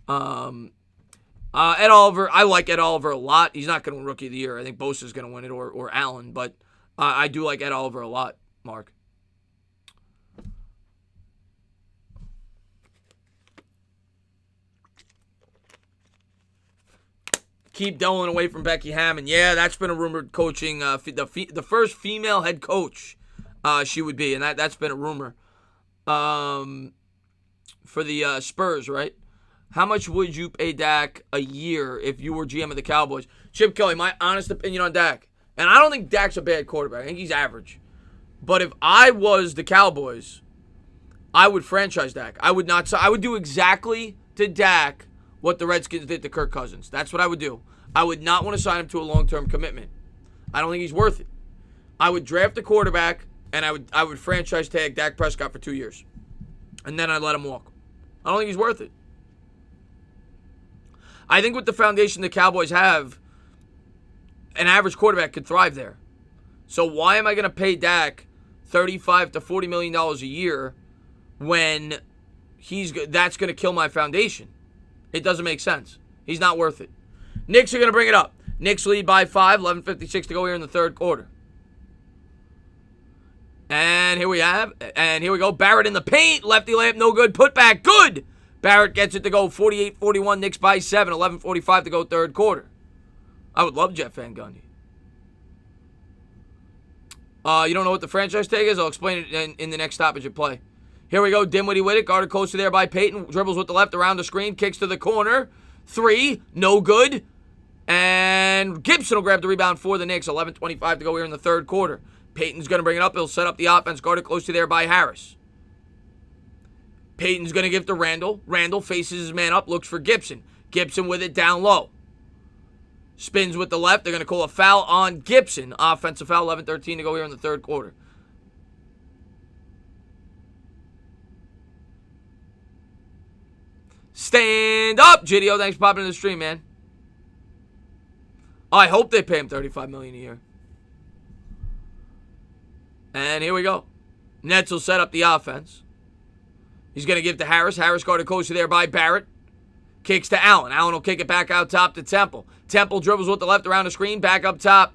Ed Oliver, I like Ed Oliver a lot. He's not going to win Rookie of the Year. I think Bosa's going to win it or Allen, but I do like Ed Oliver a lot, Mark. Keep Dolan away from Becky Hammond. Yeah, that's been a rumored coaching. The first female head coach she would be, and that's been a rumor. For the Spurs, right? How much would you pay Dak a year if you were GM of the Cowboys? Chip Kelly, my honest opinion on Dak. And I don't think Dak's a bad quarterback. I think he's average. But if I was the Cowboys, I would franchise Dak. I would not. I would do exactly to Dak what the Redskins did to Kirk Cousins. That's what I would do. I would not want to sign him to a long-term commitment. I don't think he's worth it. I would draft a quarterback, and I would franchise tag Dak Prescott for 2 years. And then I'd let him walk. I don't think he's worth it. I think with the foundation the Cowboys have, an average quarterback could thrive there. So why am I going to pay Dak $35 to $40 million a year when that's going to kill my foundation? It doesn't make sense. He's not worth it. Knicks are going to bring it up. Knicks lead by 5, 11:56 to go here in the third quarter. And here we go. Barrett in the paint. Lefty layup, no good. Put back, good. Barrett gets it to go 48-41. Knicks by 7, 11:45 to go third quarter. I would love Jeff Van Gundy. You don't know what the franchise tag is? I'll explain it in the next stoppage of play. Here we go. Dinwiddie with it. Guarded close to there by Payton. Dribbles with the left around the screen. Kicks to the corner. 3. No good. And Gibson will grab the rebound for the Knicks. 11:25 to go here in the third quarter. Payton's going to bring it up. He'll set up the offense. Guarded close to there by Harris. Payton's going to give to Randall. Randall faces his man up. Looks for Gibson. Gibson with it down low. Spins with the left. They're going to call a foul on Gibson. Offensive foul. 11:13 to go here in the third quarter. Stand up, GDO. Thanks for popping in the stream, man. I hope they pay him $35 million a year. And here we go. Nets will set up the offense. He's going to give to Harris. Harris guarded closer there by Barrett. Kicks to Allen. Allen will kick it back out top to Temple. Temple dribbles with the left around the screen. Back up top.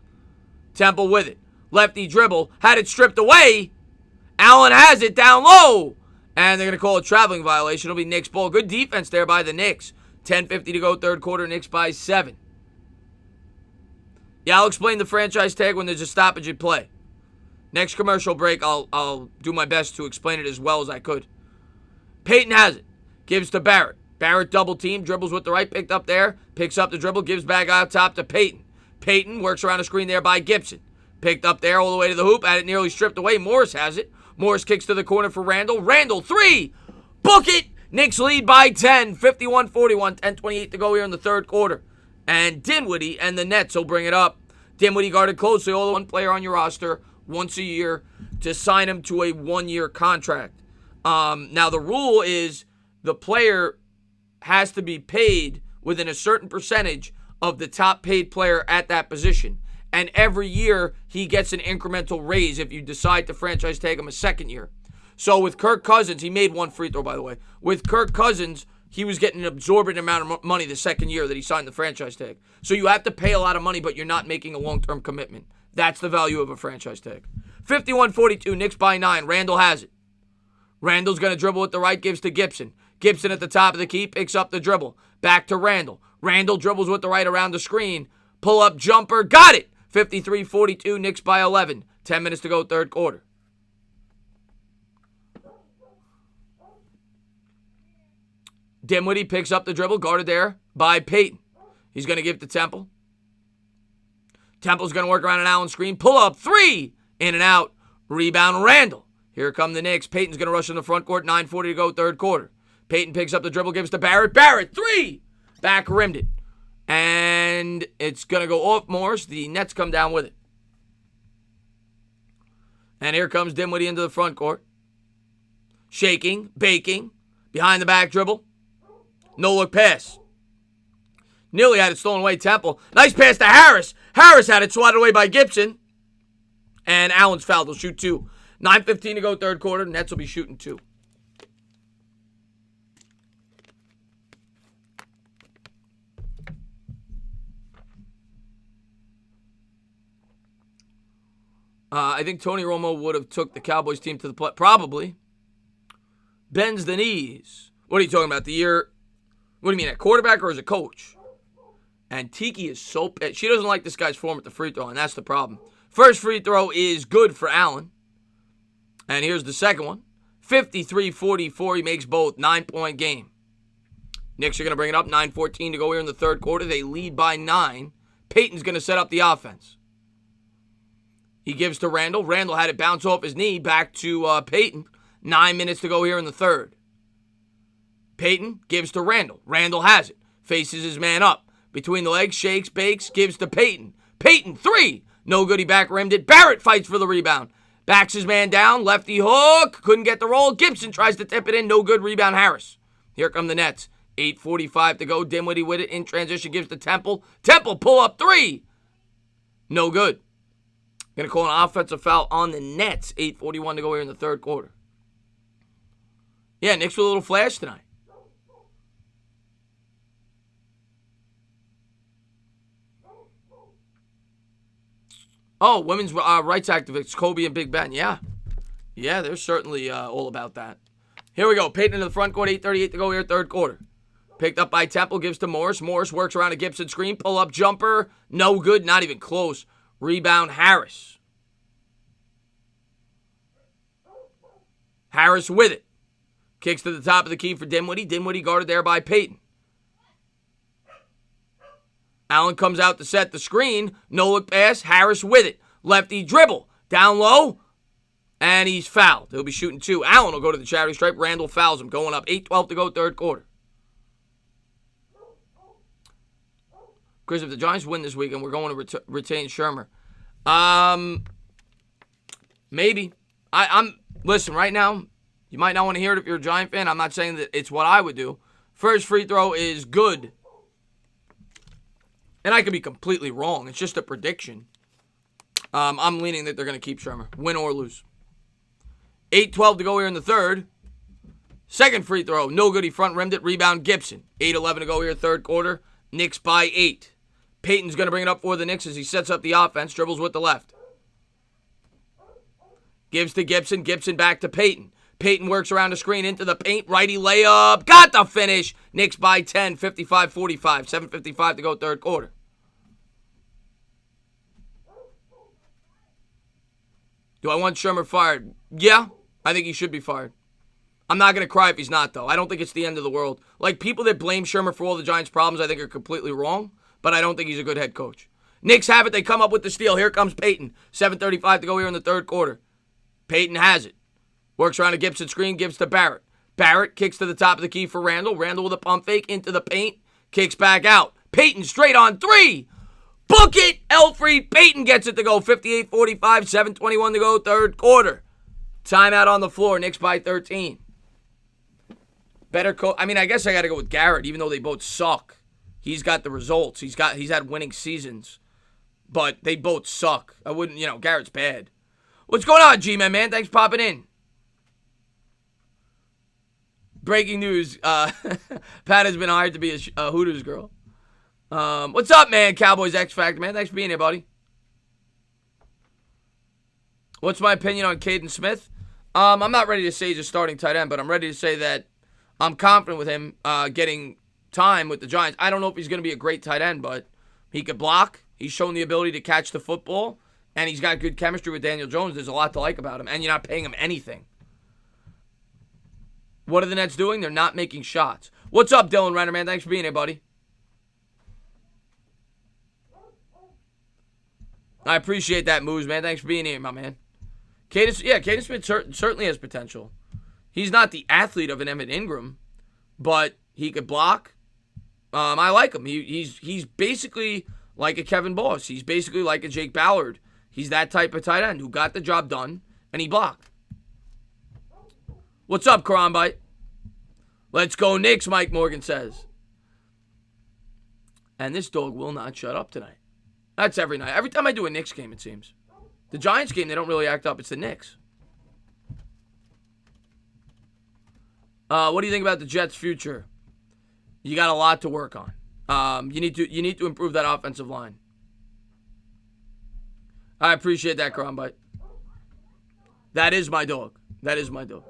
Temple with it. Lefty dribble. Had it stripped away. Allen has it down low. And they're going to call a traveling violation. It'll be Knicks ball. Good defense there by the Knicks. 10:50 to go third quarter. Knicks by 7. Yeah, I'll explain the franchise tag when there's a stoppage at play. Next commercial break, I'll do my best to explain it as well as I could. Payton has it. Gives to Barrett. Barrett double team. Dribbles with the right. Picked up there. Picks up the dribble. Gives back out top to Payton. Payton works around the screen there by Gibson. Picked up there all the way to the hoop. Had it nearly stripped away. Morris has it. Morris kicks to the corner for Randall. Randall, 3. Book it. Knicks lead by 10. 51-41. 10:28 to go here in the third quarter. And Dinwiddie and the Nets will bring it up. Dinwiddie guarded closely. All one player on your roster once a year to sign him to a 1-year contract. Now, the rule is the player has to be paid within a certain percentage of the top paid player at that position. And every year, he gets an incremental raise if you decide to franchise tag him a second year. So with Kirk Cousins, he made one free throw, by the way. With Kirk Cousins, he was getting an absorbent amount of money the second year that he signed the franchise tag. So you have to pay a lot of money, but you're not making a long-term commitment. That's the value of a franchise tag. 51-42, Knicks by 9. Randall has it. Randall's going to dribble with the right, gives to Gibson. Gibson at the top of the key, picks up the dribble. Back to Randall. Randall dribbles with the right around the screen. Pull-up jumper, got it! 53-42, Knicks by 11. 10 minutes to go, third quarter. Dinwiddie picks up the dribble, guarded there by Payton. He's going to give to Temple. Temple's going to work around an Allen screen. Pull up, 3. In and out. Rebound, Randall. Here come the Knicks. Payton's going to rush in the front court. 9:40 to go, third quarter. Payton picks up the dribble, gives to Barrett. Barrett, 3. Back rimmed it. And it's going to go off Morris. The Nets come down with it. And here comes Dinwiddie into the front court. Shaking, baking. Behind the back dribble. No look pass. Nearly had it stolen away, Temple. Nice pass to Harris. Harris had it swatted away by Gibson. And Allen's fouled. He'll shoot 2. 9:15 to go, third quarter. Nets will be shooting 2. I think Tony Romo would have took the Cowboys team to the play. Probably. Bends the knees. What are you talking about? The year? What do you mean, at quarterback or as a coach? And Tiki is so... She doesn't like this guy's form at the free throw, and that's the problem. First free throw is good for Allen. And here's the second one. 53-44. He makes both. 9-point game. Knicks are going to bring it up. 9:14 to go here in the third quarter. They lead by 9. Payton's going to set up the offense. He gives to Randall. Randall had it bounce off his knee back to Payton. 9 minutes to go here in the third. Payton gives to Randall. Randall has it. Faces his man up. Between the legs, shakes, bakes, gives to Payton. Payton, 3. No good, he back rimmed it. Barrett fights for the rebound. Backs his man down. Lefty hook. Couldn't get the roll. Gibson tries to tip it in. No good, rebound Harris. Here come the Nets. 8:45 to go. Dinwiddie with it. In transition gives to Temple. Temple, pull up 3. No good. Going to call an offensive foul on the Nets. 8:41 to go here in the third quarter. Yeah, Knicks with a little flash tonight. Oh, women's rights activists, Kobe and Big Ben. Yeah. Yeah, they're certainly all about that. Here we go. Payton into the front court. 8:38 to go here, third quarter. Picked up by Temple, gives to Morris. Morris works around a Gibson screen. Pull-up jumper. No good, not even close. Rebound, Harris. Harris with it. Kicks to the top of the key for Dinwiddie. Dinwiddie guarded there by Payton. Allen comes out to set the screen. No look pass. Harris with it. Lefty dribble. Down low. And he's fouled. He'll be shooting 2. Allen will go to the charity stripe. Randall fouls him. Going up. 8:12 to go, third quarter. Chris, if the Giants win this weekend, we're going to retain Shermer. Maybe. Listen, right now, you might not want to hear it if you're a Giant fan. I'm not saying that it's what I would do. First free throw is good. And I could be completely wrong. It's just a prediction. I'm leaning that they're going to keep Shermer, win or lose. 8:12 to go here in the third. Second free throw, no good. He front rimmed it. Rebound, Gibson. 8:11 to go here, third quarter. Knicks by 8. Payton's going to bring it up for the Knicks as he sets up the offense. Dribbles with the left. Gives to Gibson. Gibson back to Payton. Payton works around the screen into the paint. Righty layup. Got the finish. Knicks by 10. 55-45. 7:55 to go, third quarter. Do I want Shermer fired? Yeah, I think he should be fired. I'm not going to cry if he's not, though. I don't think it's the end of the world. Like, people that blame Shermer for all the Giants' problems, I think are completely wrong, but I don't think he's a good head coach. Knicks have it. They come up with the steal. Here comes Payton. 7:35 to go here in the third quarter. Payton has it. Works around a Gibson screen, gives to Barrett. Barrett kicks to the top of the key for Randall. Randall with a pump fake into the paint. Kicks back out. Payton straight on 3. Book it, Elfrey. Payton gets it to go. 58-45, 7:21 to go, third quarter. Timeout on the floor. Knicks by 13. Better coach. I mean, I guess I got to go with Garrett, even though they both suck. He's got the results. He's had winning seasons, but they both suck. I wouldn't. Garrett's bad. What's going on, G-Man, man? Thanks for popping in. Breaking news. Pat has been hired to be a Hooters girl. What's up, man? Cowboys X Factor, man. Thanks for being here, buddy. What's my opinion on Caden Smith? I'm not ready to say he's a starting tight end, but I'm ready to say that I'm confident with him getting time with the Giants. I don't know if he's going to be a great tight end, but he could block. He's shown the ability to catch the football, and he's got good chemistry with Daniel Jones. There's a lot to like about him, and you're not paying him anything. What are the Nets doing? They're not making shots. What's up, Dylan Renner, man? Thanks for being here, buddy. I appreciate that, Moose, man. Thanks for being here, my man. Caden Smith certainly has potential. He's not the athlete of an Emmett Ingram, but he could block. I like him. He's basically like a Kevin Boss. He's basically like a Jake Ballard. He's that type of tight end who got the job done, and he blocked. What's up, Karambite? Let's go Knicks, Mike Morgan says. And this dog will not shut up tonight. That's every night. Every time I do a Knicks game, it seems. The Giants game, they don't really act up. It's the Knicks. What do you think about the Jets' future? You got a lot to work on. You need to improve that offensive line. I appreciate that, Karambite. That is my dog. That is my dog.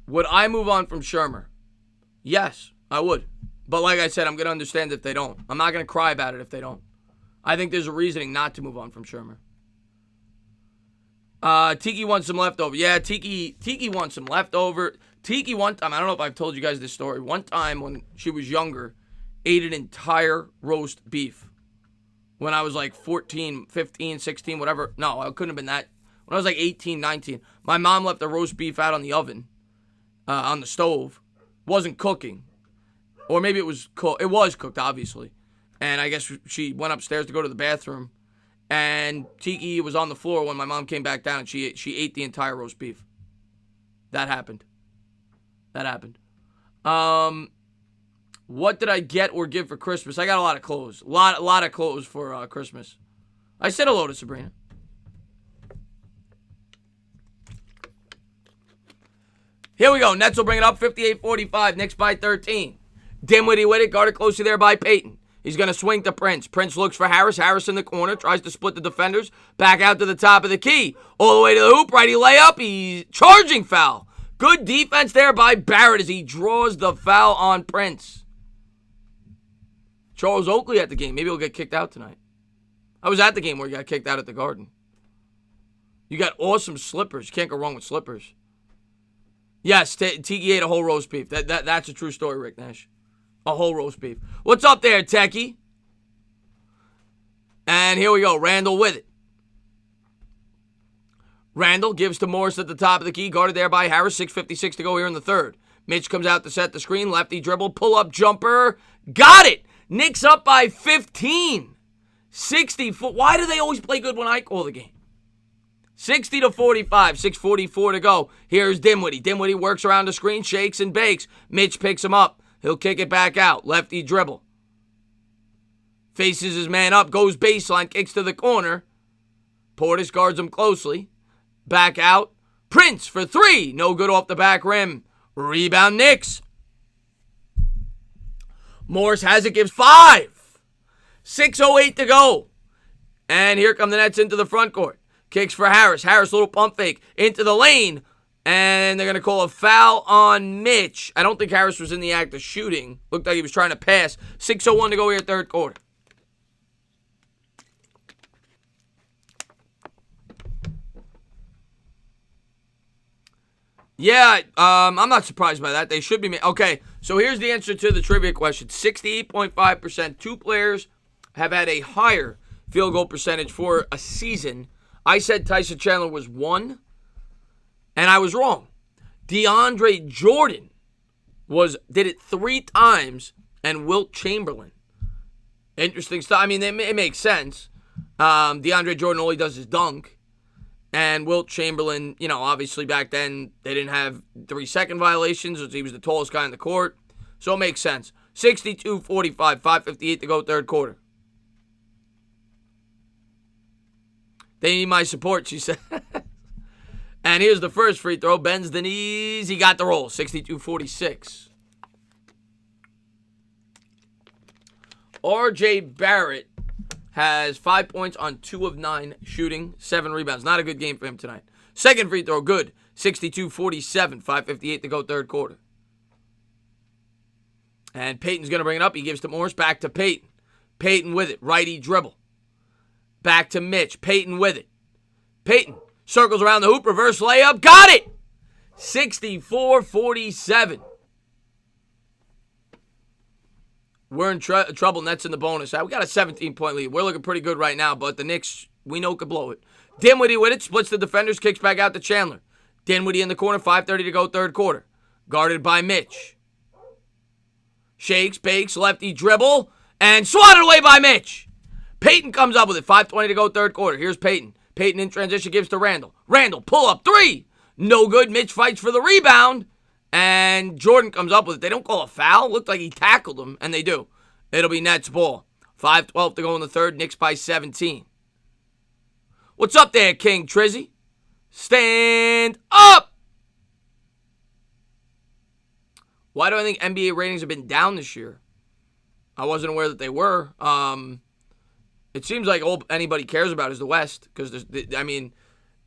Would I move on from Shermer? Yes, I would. But like I said, I'm going to understand if they don't. I'm not going to cry about it if they don't. I think there's a reasoning not to move on from Shermer. Tiki wants some leftover. Yeah, Tiki wants some leftover. Tiki one time, I don't know if I've told you guys this story. One time when she was younger, ate an entire roast beef. When I was like 14, 15, 16, whatever. No, I couldn't have been that. When I was like 18, 19, my mom left the roast beef out on the oven, on the stove. Wasn't cooking. Or maybe it was cooked. It was cooked, obviously. And I guess she went upstairs to go to the bathroom. And Tiki was on the floor when my mom came back down, and she ate the entire roast beef. That happened. What did I get or give for Christmas? I got a lot of clothes. A lot of clothes for Christmas. I said hello to Sabrina. Here we go. Nets will bring it up. 58-45. Knicks by 13. Dinwiddie with it. Guarded closely there by Payton. He's going to swing to Prince. Prince looks for Harris. Harris in the corner. Tries to split the defenders. Back out to the top of the key. All the way to the hoop. Righty layup. He's charging foul. Good defense there by Barrett as he draws the foul on Prince. Charles Oakley at the game. Maybe he'll get kicked out tonight. I was at the game where he got kicked out at the Garden. You got awesome slippers. You can't go wrong with slippers. Yes, Tiki ate a whole roast beef. That's a true story, Rick Nash. A whole roast beef. What's up there, Techie? And here we go. Randall with it. Randall gives to Morris at the top of the key. Guarded there by Harris. 6:56 to go here in the third. Mitch comes out to set the screen. Lefty dribble. Pull-up jumper. Got it! Knicks up by 15. 64. Why do they always play good when I call the game? 60-45, 6:44 to go. Here's Dinwiddie. Dinwiddie works around the screen, shakes and bakes. Mitch picks him up. He'll kick it back out. Lefty dribble. Faces his man up, goes baseline, kicks to the corner. Portis guards him closely. Back out. Prince for three. No good off the back rim. Rebound Knicks. Morris has it, gives 5. 6:08 to go. And here come the Nets into the front court. Kicks for Harris. Harris, little pump fake into the lane. And they're going to call a foul on Mitch. I don't think Harris was in the act of shooting. Looked like he was trying to pass. 6:01 to go here, third quarter. Yeah, I'm not surprised by that. They should be. Okay, so here's the answer to the trivia question. 68.5%. Two players have had a higher field goal percentage for a season. I said Tyson Chandler was 1, and I was wrong. DeAndre Jordan did it 3 times, and Wilt Chamberlain. Interesting stuff. I mean, it makes sense. DeAndre Jordan, all he does is dunk. And Wilt Chamberlain, obviously back then, they didn't have 3-second violations. He was the tallest guy in the court. So it makes sense. 62-45, 5:58 to go, third quarter. They need my support, she said. And here's the first free throw. Bends the knees. He got the roll. 62-46. R.J. Barrett has 5 points on 2 of 9 shooting, 7 rebounds. Not a good game for him tonight. Second free throw, good. 62-47, 5:58 to go, third quarter. And Payton's going to bring it up. He gives to Morris. Back to Payton. Payton with it. Righty dribble. Back to Mitch. Payton with it. Payton circles around the hoop. Reverse layup. Got it! 64-47. We're in trouble. Nets in the bonus. We got a 17-point lead. We're looking pretty good right now, but the Knicks, we know, could blow it. Dinwiddie with it. Splits the defenders. Kicks back out to Chandler. Dinwiddie in the corner. 5:30 to go, third quarter. Guarded by Mitch. Shakes, bakes, lefty dribble, and swatted away by Mitch. Payton comes up with it. 5:20 to go, third quarter. Here's Payton. Payton in transition gives to Randall. Randall, pull up, 3. No good. Mitch fights for the rebound, and Jordan comes up with it. They don't call a foul. Looked like he tackled him, and they do. It'll be Nets ball. 5:12 to go in the third. Knicks by 17. What's up there, King Trizzy? Stand up! Why do I think NBA ratings have been down this year? I wasn't aware that they were. It seems like all anybody cares about is the West, because the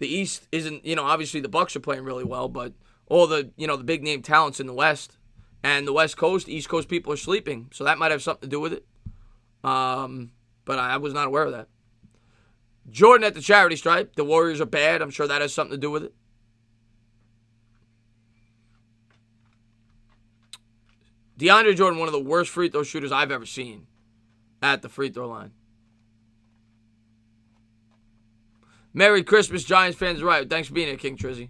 East isn't. Obviously the Bucks are playing really well, but all the the big name talents in the West and the West Coast, East Coast people are sleeping, so that might have something to do with it. But I was not aware of that. Jordan at the charity stripe. The Warriors are bad. I'm sure that has something to do with it. DeAndre Jordan, one of the worst free throw shooters I've ever seen at the free throw line. Merry Christmas, Giants fans. Right. Thanks for being here, King Trizzy.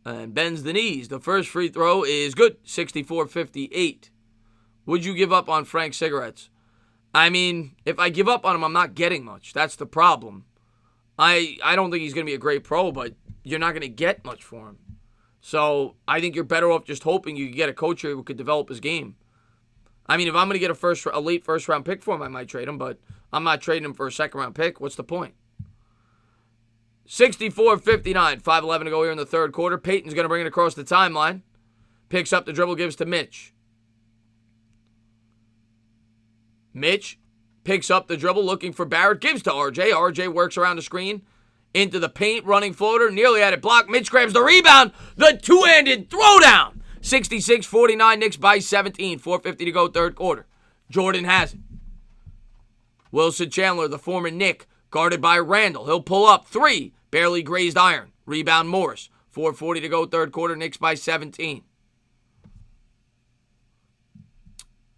And bends the knees. The first free throw is good. 64-58. Would you give up on Frank cigarettes? I mean, if I give up on him, I'm not getting much. That's the problem. I don't think he's going to be a great pro, but you're not going to get much for him. So I think you're better off just hoping you can get a coach here who could develop his game. I mean, if I'm going to get a late first-round pick for him, I might trade him, but I'm not trading him for a second-round pick. What's the point? 64-59, 5:11 to go here in the third quarter. Peyton's going to bring it across the timeline. Picks up the dribble, gives to Mitch. Mitch picks up the dribble, looking for Barrett, gives to RJ. RJ works around the screen, into the paint, running floater, nearly had it blocked. Mitch grabs the rebound, the two-handed throwdown. 66-49, Knicks by 17, 4:50 to go, third quarter. Jordan has it. Wilson Chandler, the former Knick, guarded by Randall. He'll pull up, three, barely grazed iron. Rebound Morris, 4:40 to go, third quarter, Knicks by 17.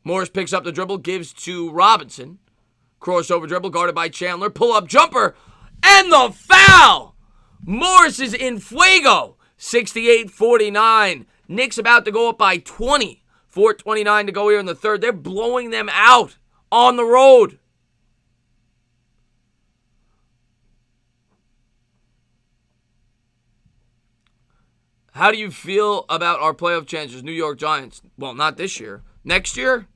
Morris picks up the dribble, gives to Robinson. Crossover dribble, guarded by Chandler. Pull-up jumper, and the foul! Morris is in fuego. 68-49. Knicks about to go up by 20. 4:29 to go here in the third. They're blowing them out on the road. How do you feel about our playoff chances, New York Giants? Well, not this year. Next year?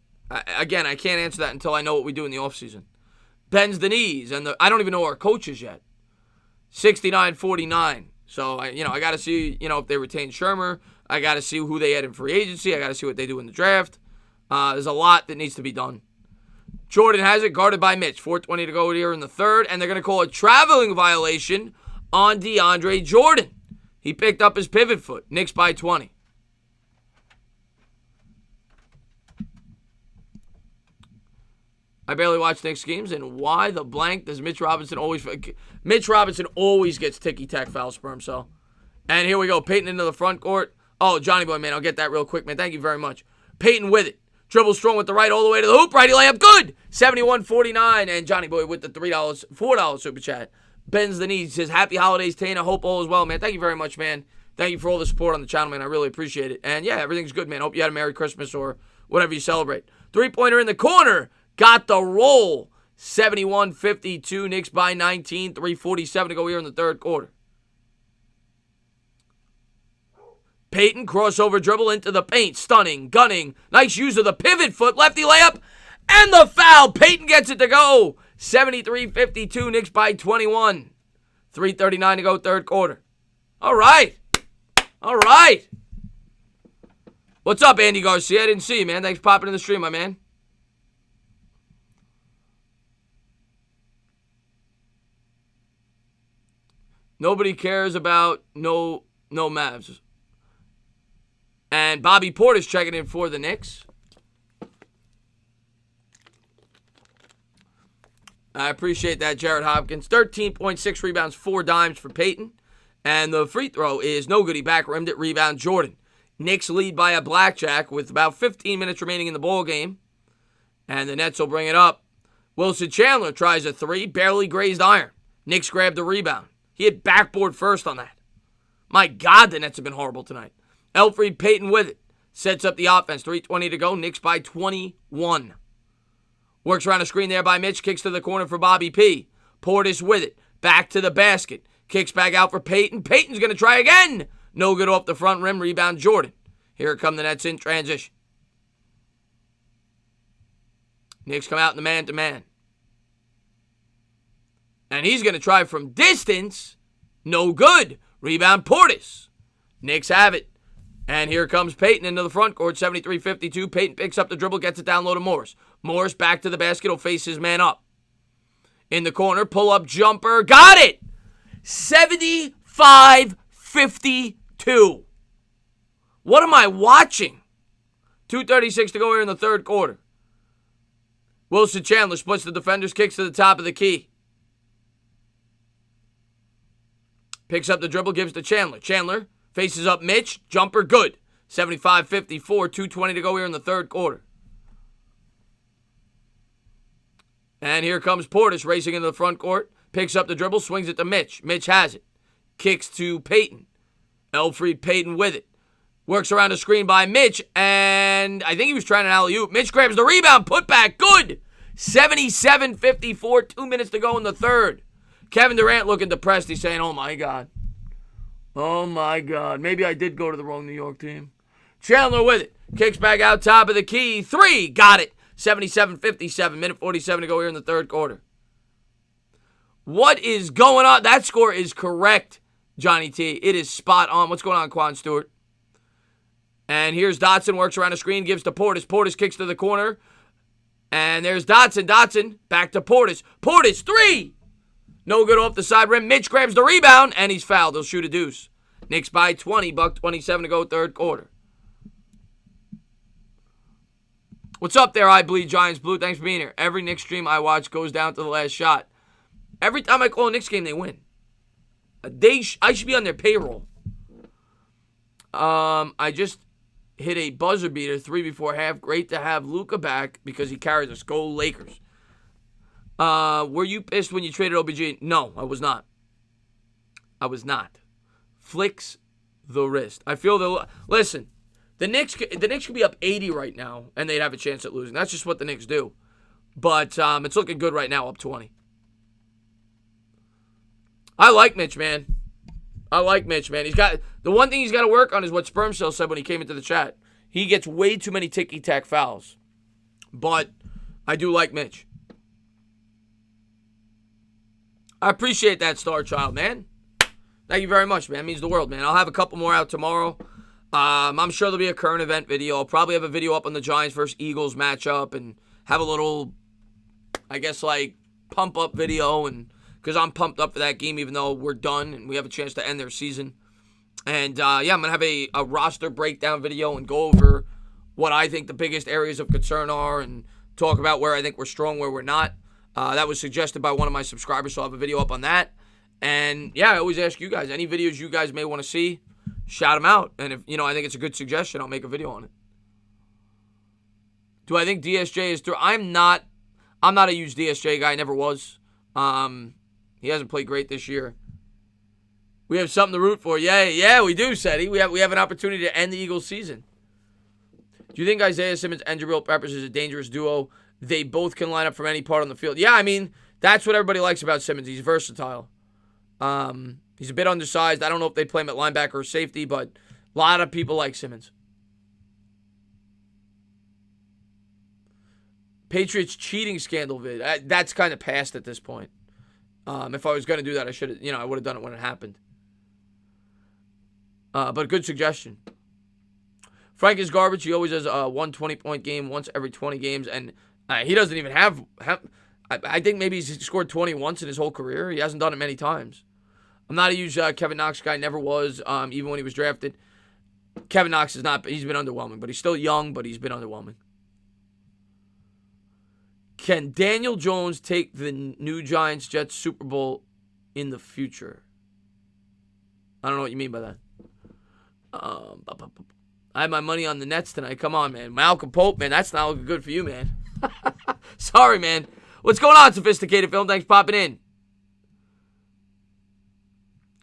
Again, I can't answer that until I know what we do in the offseason. Bends the knees, and I don't even know our coaches yet. 69-49. So, I got to see, if they retain Shermer. I got to see who they add in free agency. I got to see what they do in the draft. There's a lot that needs to be done. Jordan has it, guarded by Mitch. 4:20 to go here in the third, and they're going to call a traveling violation on DeAndre Jordan. He picked up his pivot foot. Knicks by 20. I barely watch Knicks games, and why the blank does Mitch Robinson always... Mitch Robinson always gets ticky-tack foul sperm, so... And here we go. Peyton into the front court. Oh, Johnny Boy, man, I'll get that real quick, man. Thank you very much. Peyton with it. Dribble strong with the right all the way to the hoop. Righty layup, good! 71-49, and Johnny Boy with the $4 super chat. Bends the knees. Says, happy holidays, Tana. Hope all is well, man. Thank you very much, man. Thank you for all the support on the channel, man. I really appreciate it. And, yeah, everything's good, man. Hope you had a Merry Christmas or whatever you celebrate. Three-pointer in the corner. Got the roll. 71-52. Knicks by 19. 3:47 to go here in the third quarter. Peyton, crossover dribble into the paint. Stunning, gunning. Nice use of the pivot foot. Lefty layup. And the foul. Peyton gets it to go. 73-52. Knicks by 21. 3:39 to go, third quarter. All right. All right. What's up, Andy Garcia? I didn't see you, man. Thanks for popping in the stream, my man. Nobody cares about no Mavs. And Bobby Portis checking in for the Knicks. I appreciate that, Jared Hopkins. 13.6 rebounds, 4 dimes for Peyton. And the free throw is no good. He back rimmed it. Rebound Jordan. Knicks lead by a blackjack with about 15 minutes remaining in the ball game. And the Nets will bring it up. Wilson Chandler tries a three. Barely grazed iron. Knicks grabbed the rebound. He hit backboard first on that. My God, the Nets have been horrible tonight. Elfrid Payton with it. Sets up the offense. 3:20 to go. Knicks by 21. Works around a screen there by Mitch. Kicks to the corner for Bobby P. Portis with it. Back to the basket. Kicks back out for Payton. Payton's going to try again. No good off the front rim. Rebound Jordan. Here come the Nets in transition. Knicks come out in the man-to-man. And he's going to try from distance. No good. Rebound Portis. Knicks have it. And here comes Peyton into the front court. 73-52. Peyton picks up the dribble. Gets it down low to Morris. Morris back to the basket. Will face his man up. In the corner. Pull-up jumper. Got it. 75-52. What am I watching? 2:36 to go here in the third quarter. Wilson Chandler splits the defenders. Kicks to the top of the key. Picks up the dribble, gives to Chandler. Chandler faces up Mitch. Jumper, good. 75-54, 2:20 to go here in the third quarter. And here comes Portis racing into the front court. Picks up the dribble, swings it to Mitch. Mitch has it. Kicks to Peyton. Elfrid Payton with it. Works around a screen by Mitch, and I think he was trying an alley-oop. Mitch grabs the rebound, put back, good. 77-54, 2 minutes to go in the third. Kevin Durant looking depressed. He's saying, oh, my God. Oh, my God. Maybe I did go to the wrong New York team. Chandler with it. Kicks back out top of the key. 3. Got it. 77-57. Minute 47 to go here in the third quarter. What is going on? That score is correct, Johnny T. It is spot on. What's going on, Quan Stewart? And here's Dotson. Works around the screen. Gives to Portis. Portis kicks to the corner. And there's Dotson. Dotson back to Portis. Portis, 3. No good off the side rim. Mitch grabs the rebound, and he's fouled. He'll shoot a deuce. Knicks by 20. Buck 27 to go third quarter. What's up there, I Bleed Giants Blue? Thanks for being here. Every Knicks stream I watch goes down to the last shot. Every time I call a Knicks game, they win. I should be on their payroll. I just hit a buzzer beater 3 before half. Great to have Luka back because he carries us. Go Lakers. Were you pissed when you traded OBG? No, I was not. I was not. Flicks the wrist. I feel listen, the Knicks could be up 80 right now, and they'd have a chance at losing. That's just what the Knicks do. But it's looking good right now, up 20. I like Mitch, man. He's got the one thing he's got to work on is what Sperm Cell said when he came into the chat. He gets way too many ticky-tack fouls. But I do like Mitch. I appreciate that, Star Child, man. Thank you very much, man. It means the world, man. I'll have a couple more out tomorrow. I'm sure there'll be a current event video. I'll probably have a video up on the Giants versus Eagles matchup and have a little, I guess, like, pump-up video and because I'm pumped up for that game, even though we're done and we have a chance to end their season. And, I'm going to have a roster breakdown video and go over what I think the biggest areas of concern are and talk about where I think we're strong, where we're not. That was suggested by one of my subscribers, so I'll have a video up on that. And, I always ask you guys, any videos you guys may want to see, shout them out. And if, I think it's a good suggestion, I'll make a video on it. Do I think DSJ is through? I'm not a huge DSJ guy, never was. He hasn't played great this year. We have something to root for. Yeah, we do, Seti. We have an opportunity to end the Eagles' season. Do you think Isaiah Simmons and Jabril Peppers is a dangerous duo? They both can line up from any part on the field. Yeah, that's what everybody likes about Simmons. He's versatile. He's a bit undersized. I don't know if they play him at linebacker or safety, but a lot of people like Simmons. Patriots cheating scandal vid. That's kind of past at this point. If I was going to do that, I should have, I would have done it when it happened. But a good suggestion. Frank is garbage. He always has a 120-point game once every 20 games, and he doesn't even have I think maybe he's scored 20 once in his whole career. He hasn't done it many times. I'm not a huge Kevin Knox guy. Never was, even when he was drafted. Kevin Knox is not. He's been underwhelming, but he's still young, but he's been underwhelming. Can Daniel Jones take the new Giants-Jets Super Bowl in the future? I don't know what you mean by that. I have my money on the Nets tonight. Come on, man. Malcolm Pope, man, that's not looking good for you, man. Sorry, man. What's going on, Sophisticated Film? Thanks for popping in.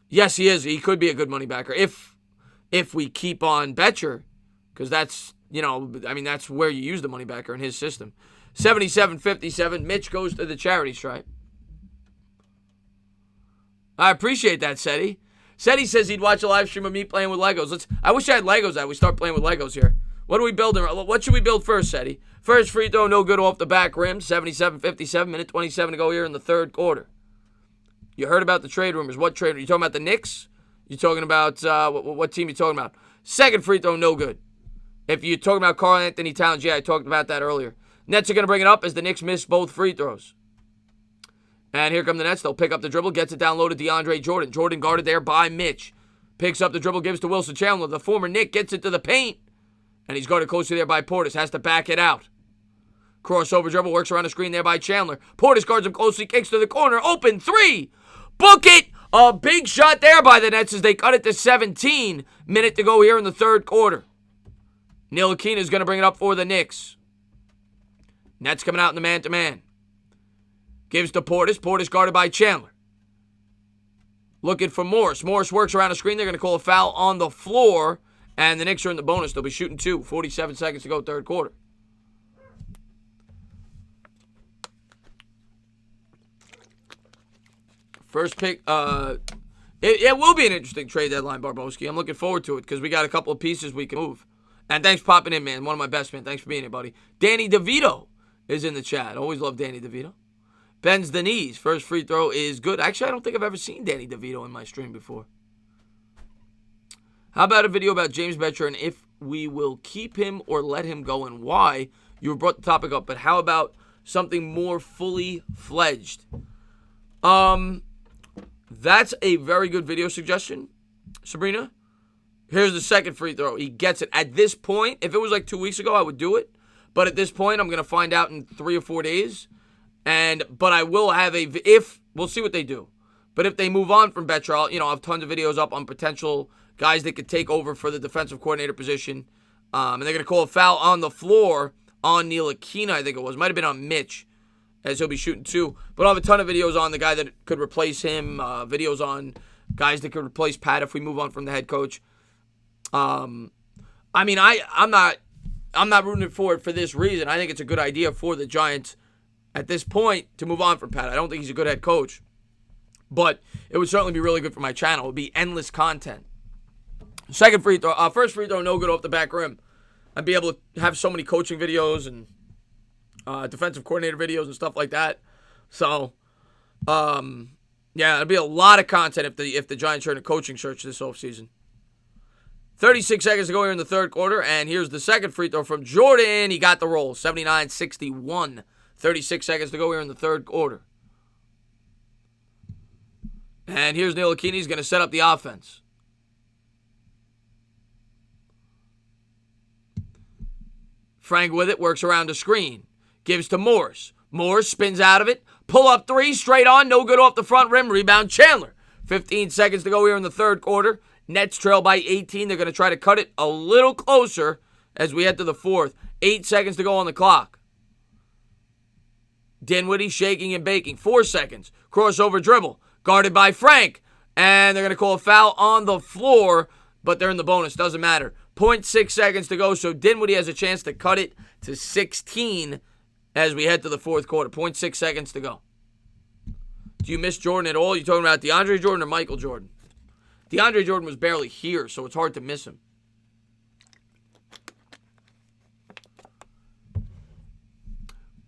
Yes, he is. He could be a good money backer if we keep on Betcher, because that's, that's where you use the money backer in his system. 77-57. Mitch goes to the charity stripe. I appreciate that, Seti. Seti says he'd watch a live stream of me playing with Legos. I wish I had Legos. We start playing with Legos here. What are we building? What should we build first, Seti? First free throw, no good off the back rim. 77-57. Minute 27 to go here in the third quarter. You heard about the trade rumors. What trade? Are you talking about the Knicks? You talking about what team you talking about? Second free throw, no good. If you're talking about Karl Anthony Towns, I talked about that earlier. Nets are going to bring it up as the Knicks miss both free throws. And here come the Nets. They'll pick up the dribble. Gets it down low to DeAndre Jordan. Jordan guarded there by Mitch. Picks up the dribble. Gives to Wilson Chandler. The former Knick gets it to the paint. And he's guarded closely there by Portis. Has to back it out. Crossover dribble. Works around the screen there by Chandler. Portis guards him closely. Kicks to the corner. Open three. Book it. A big shot there by the Nets as they cut it to 17. Minute to go here in the third quarter. Ntilikina is going to bring it up for the Knicks. Nets coming out in the man-to-man. Gives to Portis. Portis guarded by Chandler. Looking for Morris. Morris works around the screen. They're going to call a foul on the floor. And the Knicks are in the bonus. They'll be shooting two. 47 seconds to go, third quarter. First pick. It will be an interesting trade deadline, Barboski. I'm looking forward to it because we got a couple of pieces we can move. And thanks for popping in, man. One of my best, man. Thanks for being here, buddy. Danny DeVito is in the chat. Always love Danny DeVito. Bends the knees. First free throw is good. Actually, I don't think I've ever seen Danny DeVito in my stream before. How about a video about James Betcher and if we will keep him or let him go and why? You brought the topic up, but how about something more fully fledged? That's a very good video suggestion, Sabrina. Here's the second free throw. He gets it. At this point, if it was like 2 weeks ago, I would do it. But at this point, I'm going to find out in 3 or 4 days. But I will have we'll see what they do. But if they move on from Betcher, I'll have tons of videos up on potential guys that could take over for the defensive coordinator position. And they're going to call a foul on the floor on Neil Aquina, I think it was. Might have been on Mitch, as he'll be shooting 2. But I'll have a ton of videos on the guy that could replace him, videos on guys that could replace Pat if we move on from the head coach. I'm not rooting for it for this reason. I think it's a good idea for the Giants at this point to move on from Pat. I don't think he's a good head coach. But it would certainly be really good for my channel. It would be endless content. Second free throw. First free throw, no good off the back rim. I'd be able to have so many coaching videos and defensive coordinator videos and stuff like that. So, it'd be a lot of content if the Giants are in a coaching search this offseason. 36 seconds to go here in the third quarter, and here's the second free throw from Jordan. He got the roll, 79-61. 36 seconds to go here in the third quarter. And here's Neil Aquina. He's going to set up the offense. Frank with it, works around the screen. Gives to Morris. Morris spins out of it. Pull up 3, straight on, no good off the front rim. Rebound Chandler. 15 seconds to go here in the third quarter. Nets trail by 18. They're going to try to cut it a little closer as we head to the fourth. 8 seconds to go on the clock. Dinwiddie shaking and baking. 4 seconds. Crossover dribble. Guarded by Frank. And they're going to call a foul on the floor, but they're in the bonus. Doesn't matter. 0.6 seconds to go, so Dinwiddie has a chance to cut it to 16 as we head to the fourth quarter. 0.6 seconds to go. Do you miss Jordan at all? You talking about DeAndre Jordan or Michael Jordan? DeAndre Jordan was barely here, so it's hard to miss him.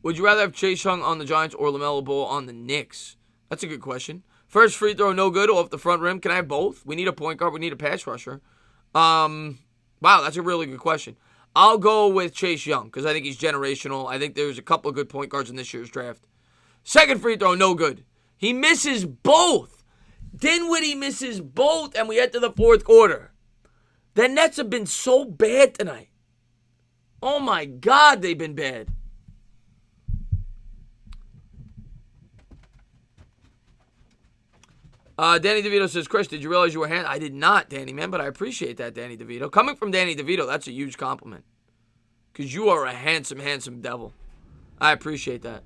Would you rather have Chase Young on the Giants or LaMelo Ball on the Knicks? That's a good question. First free throw, no good off the front rim. Can I have both? We need a point guard. We need a pass rusher. Wow, that's a really good question. I'll go with Chase Young because I think he's generational. I think there's a couple of good point guards in this year's draft. Second free throw, no good. He misses both. Dinwiddie misses both, and we head to the fourth quarter. The Nets have been so bad tonight. Oh, my God, they've been bad. Danny DeVito says, Chris, did you realize you were I did not, Danny, man, but I appreciate that, Danny DeVito. Coming from Danny DeVito, that's a huge compliment. Because you are a handsome, handsome devil. I appreciate that.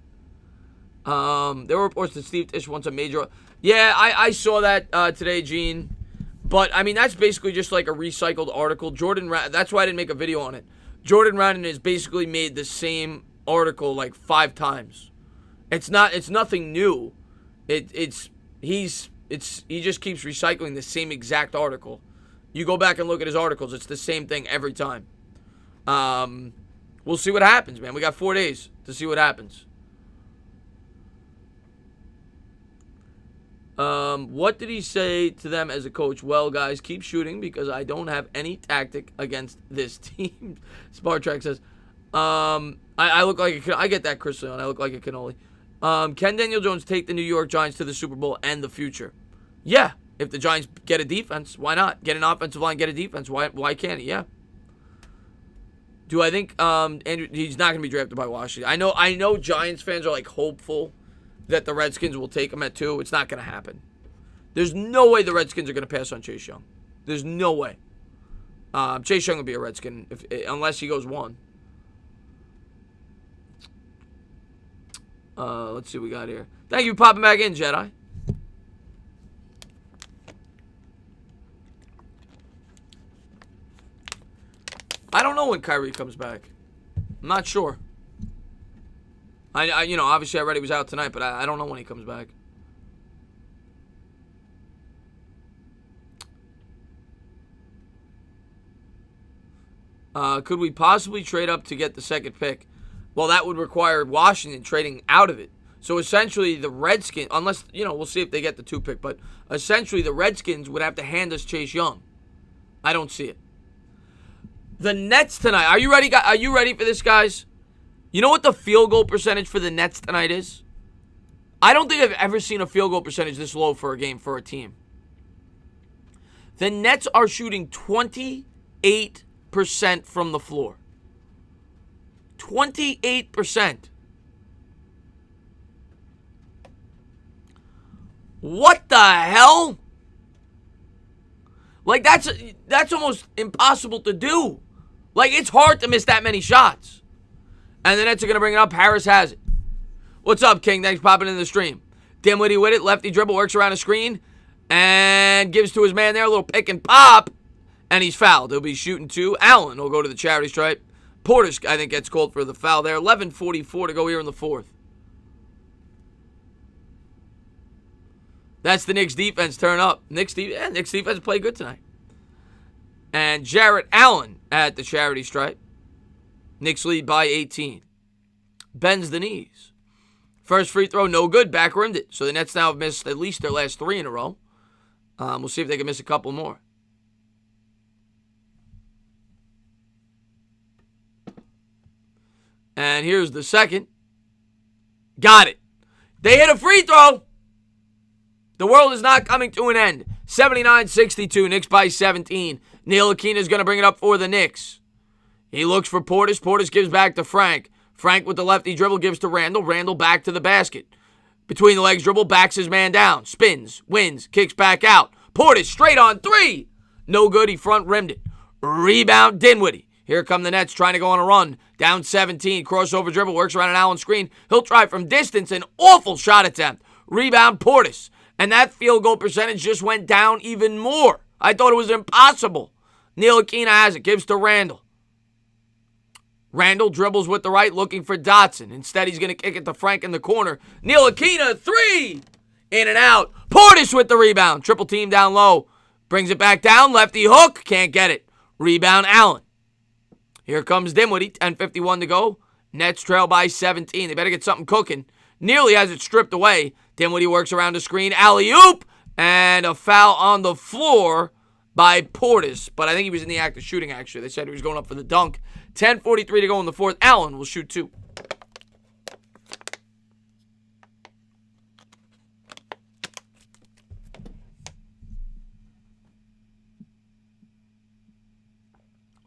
There were reports that Steve Tisch wants a major... Yeah, I saw that today, Gene. But, I mean, that's basically just like a recycled article. That's why I didn't make a video on it. Jordan Raanan has basically made the same article like 5 times. It's nothing new. He just keeps recycling the same exact article. You go back and look at his articles, it's the same thing every time. We'll see what happens, man. We got 4 days to see what happens. What did he say to them as a coach? Well, guys, keep shooting because I don't have any tactic against this team. Spartrack says, I look like I get that, Chris Leon. I look like a cannoli. Can Daniel Jones take the New York Giants to the Super Bowl and the future? Yeah. If the Giants get a defense, why not? Get an offensive line, get a defense. Why can't he? Yeah. Do I think Andrew, he's not going to be drafted by Washington? I know Giants fans are like hopeful that the Redskins will take him at 2. It's not going to happen. There's no way the Redskins are going to pass on Chase Young. There's no way. Chase Young will be a Redskin unless he goes 1. Let's see what we got here. Thank you for popping back in, Jedi. I don't know when Kyrie comes back. I'm not sure. I obviously I read he was out tonight, but I don't know when he comes back. Could we possibly trade up to get the second pick? Well, that would require Washington trading out of it. So essentially, the Redskins, unless, we'll see if they get the 2 pick, but essentially the Redskins would have to hand us Chase Young. I don't see it. The Nets tonight. Are you ready? Are you ready for this, guys? You know what the field goal percentage for the Nets tonight is? I don't think I've ever seen a field goal percentage this low for a game for a team. The Nets are shooting 28% from the floor. 28%. What the hell? Like, that's almost impossible to do. Like, it's hard to miss that many shots. And the Nets are going to bring it up. Harris has it. What's up, King? Thanks for popping in the stream. Dimwitty with it. Lefty dribble, works around a screen, and gives to his man there. A little pick and pop. And he's fouled. He'll be shooting 2. Allen will go to the charity stripe. Portis, I think, gets called for the foul there. 11:44 to go here in the 4th. That's the Knicks defense turn up. Knicks defense played good tonight. And Jarrett Allen at the charity stripe. Knicks lead by 18. Bends the knees. First free throw, no good. Back rimmed it. So the Nets now have missed at least their last 3 in a row. We'll see if they can miss a couple more. And here's the second. Got it. They hit a free throw. The world is not coming to an end. 79-62. Knicks by 17. Neil Aquina is going to bring it up for the Knicks. He looks for Portis. Portis gives back to Frank. Frank with the lefty dribble gives to Randall. Randall back to the basket. Between the legs dribble, backs his man down. Spins, wins, kicks back out. Portis straight on 3. No good. He front rimmed it. Rebound Dinwiddie. Here come the Nets trying to go on a run. Down 17. Crossover dribble. Works around an Allen screen. He'll try from distance. An awful shot attempt. Rebound Portis. And that field goal percentage just went down even more. I thought it was impossible. Neil Aquina has it. Gives to Randall. Randall dribbles with the right, looking for Dotson. Instead, he's going to kick it to Frank in the corner. Neil Aquina, 3! In and out. Portis with the rebound. Triple team down low. Brings it back down. Lefty hook. Can't get it. Rebound Allen. Here comes Dinwiddie. 10:51 to go. Nets trail by 17. They better get something cooking. Nearly has it stripped away. Dinwiddie works around the screen. Alley-oop. And a foul on the floor by Portis. But I think he was in the act of shooting, actually. They said he was going up for the dunk. 10:43 to go in the 4th. Allen will shoot 2.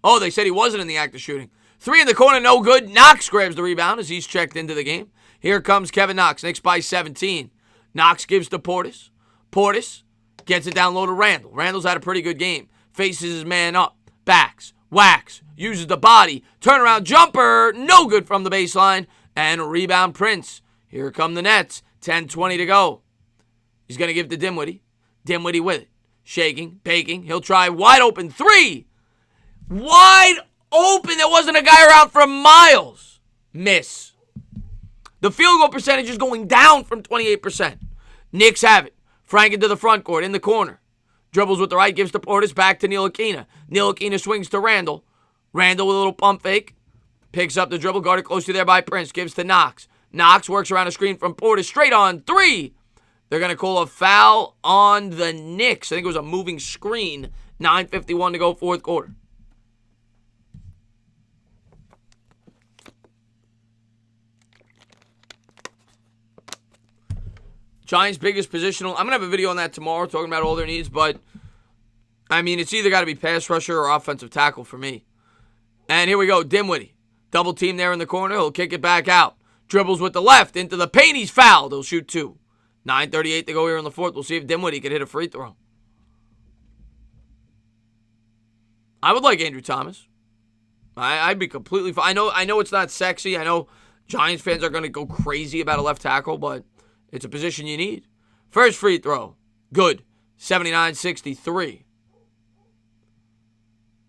Oh, they said he wasn't in the act of shooting. 3 in the corner, no good. Knox grabs the rebound as he's checked into the game. Here comes Kevin Knox. Knicks by 17. Knox gives to Portis. Portis gets it down low to Randall. Randall's had a pretty good game. Faces his man up. Backs. Whacks. Uses the body. Turnaround jumper. No good from the baseline. And a rebound Prince. Here come the Nets. 10:20 to go. He's going to give to Dinwiddie. Dinwiddie with it. Shaking. Baking. He'll try wide open 3. Wide open. There wasn't a guy around for miles. Miss. The field goal percentage is going down from 28%. Knicks have it. Frank into the front court, in the corner. Dribbles with the right, gives to Portis, back to Neil Aquina. Neil Aquina swings to Randall. Randall with a little pump fake. Picks up the dribble, guarded closely there by Prince. Gives to Knox. Knox works around a screen from Portis, straight on 3. They're going to call a foul on the Knicks. I think it was a moving screen. 9:51 to go, 4th quarter. Giants' biggest positional. I'm going to have a video on that tomorrow talking about all their needs, but, I mean, it's either got to be pass rusher or offensive tackle for me. And here we go, Dinwiddie. Double team there in the corner. He'll kick it back out. Dribbles with the left into the paint. He's fouled. He'll shoot 2. 9:38 to go here in the 4th. We'll see if Dinwiddie can hit a free throw. I would like Andrew Thomas. I'd be completely fine. I know it's not sexy. I know Giants fans are going to go crazy about a left tackle, but it's a position you need. First free throw. Good. 79-63.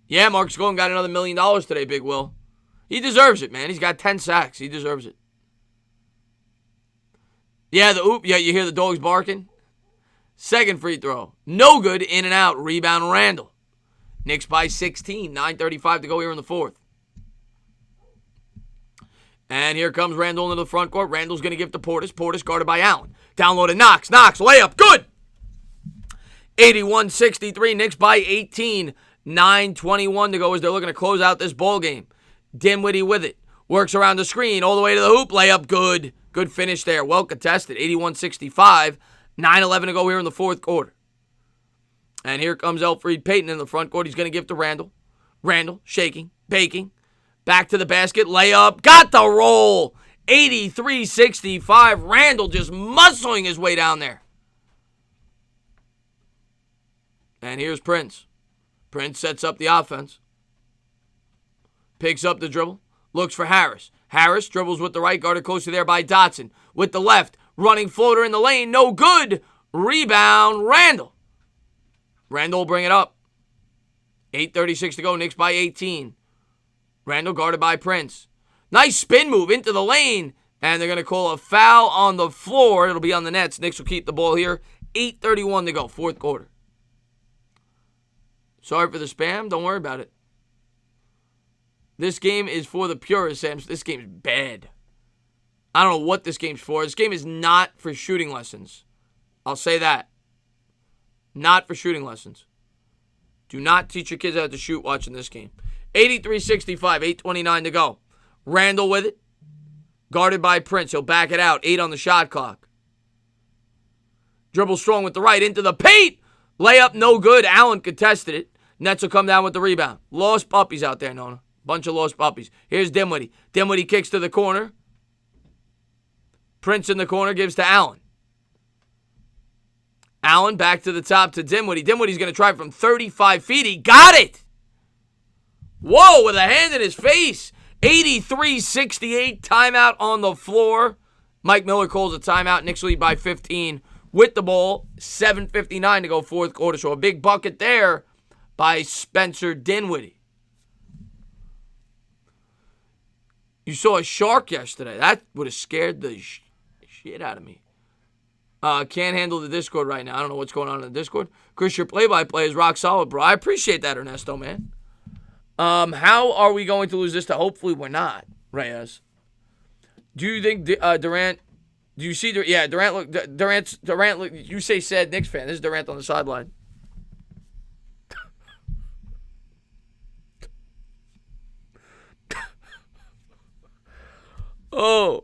Yeah, Marcus Golden got another $1 million today, Big Will. He deserves it, man. He's got 10 sacks. He deserves it. Yeah, yeah, you hear the dogs barking? Second free throw. No good. In and out. Rebound Randall. Knicks by 16. 9:35 to go here in the fourth. And here comes Randall into the front court. Randall's going to give to Portis. Portis guarded by Allen. Down low to Knox. Knox, layup, good! 81-63, Knicks by 18. 9:21 to go as they're looking to close out this ball game. Dinwiddie with it. Works around the screen, all the way to the hoop. Layup, good. Good finish there. Well contested. 81-65. 9:11 to go here in the fourth quarter. And here comes Elfrid Payton in the front court. He's going to give to Randall. Randall, shaking, baking. Back to the basket. Layup. Got the roll. 83-65. Randall just muscling his way down there. And here's Prince. Prince sets up the offense. Picks up the dribble. Looks for Harris. Harris dribbles with the right, guarded closely there by Dotson. With the left. Running floater in the lane. No good. Rebound. Randall. Randall will bring it up. 8:36 to go. Knicks by 18. Randall guarded by Prince. Nice spin move into the lane. And they're going to call a foul on the floor. It'll be on the Nets. Knicks will keep the ball here. 8:31 to go. Fourth quarter. Sorry for the spam. Don't worry about it. This game is for the purists, Sam. This game's bad. I don't know what this game's for. This game is not for shooting lessons. I'll say that. Not for shooting lessons. Do not teach your kids how to shoot watching this game. 83-65, 8:29 to go. Randall with it. Guarded by Prince. He'll back it out. 8 on the shot clock. Dribble strong with the right into the paint. Layup no good. Allen contested it. Nets will come down with the rebound. Lost puppies out there, Nona. Bunch of lost puppies. Here's Dinwiddie. Dinwiddie kicks to the corner. Prince in the corner gives to Allen. Allen back to the top to Dinwiddie. Dinwiddie's going to try from 35 feet. He got it. Whoa, with a hand in his face. 83-68, timeout on the floor. Mike Miller calls a timeout. Knicks lead by 15 with the ball. 7:59 to go fourth quarter. So a big bucket there by Spencer Dinwiddie. You saw a shark yesterday. That would have scared the shit out of me. Can't handle the Discord right now. I don't know what's going on in the Discord. Chris, your play-by-play is rock solid, bro. I appreciate that, Ernesto, man. How are we going to lose this? Hopefully we're not, Reyes. Do you think Durant? Do you see? Yeah, Durant. Look, Durant. Look, you say sad Knicks fan. This is Durant on the sideline. Oh,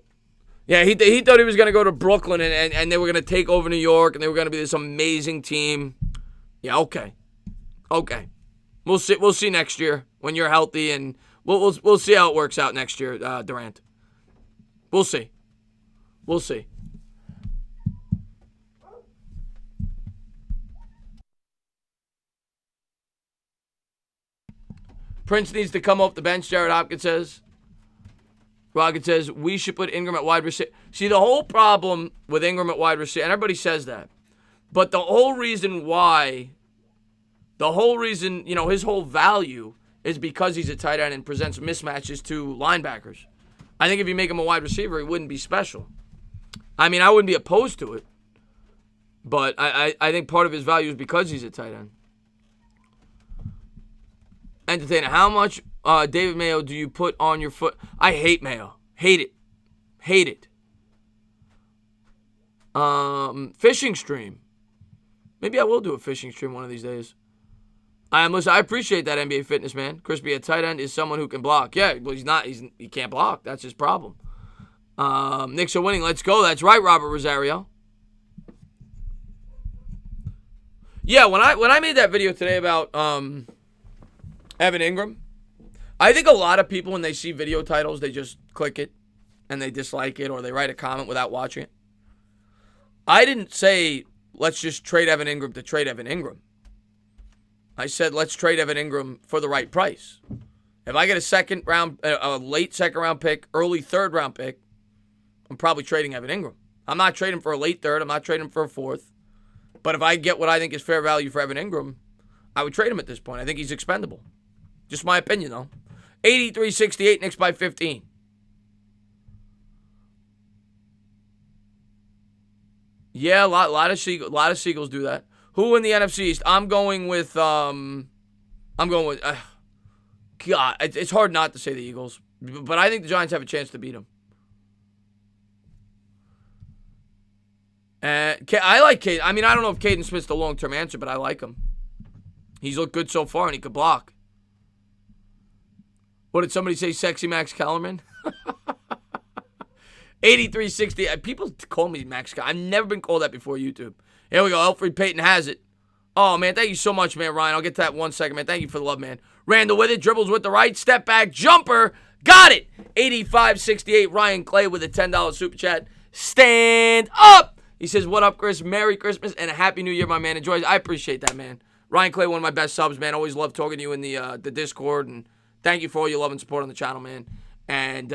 yeah. He thought he was gonna go to Brooklyn and they were gonna take over New York and they were gonna be this amazing team. Yeah. Okay. We'll see next year when you're healthy, and we'll see how it works out next year, Durant. We'll see. Prince needs to come off the bench, Jared Hopkins says. Rocket says, we should put Ingram at wide receiver. See, the whole problem with Ingram at wide receiver, and everybody says that, but the whole reason, his whole value is because he's a tight end and presents mismatches to linebackers. I think if you make him a wide receiver, he wouldn't be special. I mean, I wouldn't be opposed to it, but I think part of his value is because he's a tight end. Entertainer, how much David Mayo do you put on your foot? I hate Mayo. Hate it. Fishing stream. Maybe I will do a fishing stream one of these days. I appreciate that, NBA Fitness, man. Crispy, a tight end is someone who can block. Yeah, well, he can't block. That's his problem. Knicks are winning. Let's go. That's right, Robert Rosario. Yeah, when I made that video today about Evan Ingram, I think a lot of people, when they see video titles, they just click it and they dislike it or they write a comment without watching it. I didn't say, let's just trade Evan Ingram to trade Evan Ingram. I said, let's trade Evan Ingram for the right price. If I get a late second round pick, early third round pick, I'm probably trading Evan Ingram. I'm not trading for a late third. I'm not trading for a fourth. But if I get what I think is fair value for Evan Ingram, I would trade him at this point. I think he's expendable. Just my opinion, though. 83-68, Knicks by 15. Yeah, a lot of Seagulls do that. Who in the NFC East? I'm going with I'm going with, God, it's hard not to say the Eagles. But I think the Giants have a chance to beat them. I like Caden. I mean, I don't know if Caden Smith's the long-term answer, but I like him. He's looked good so far, and he could block. What did somebody say? Sexy Max Kellerman? 8360. People call me Max. I've never been called that before YouTube. Here we go. Alfred Payton has it. Oh, man, thank you so much, man, Ryan. I'll get to that 1 second, man. Thank you for the love, man. Randall with it. Dribbles with the right. Step back. Jumper. Got it. 8568. Ryan Clay with a $10 super chat. Stand up. He says, what up, Chris? Merry Christmas and a Happy New Year, my man. Enjoy. I appreciate that, man. Ryan Clay, one of my best subs, man. Always love talking to you in the Discord. And thank you for all your love and support on the channel, man. And,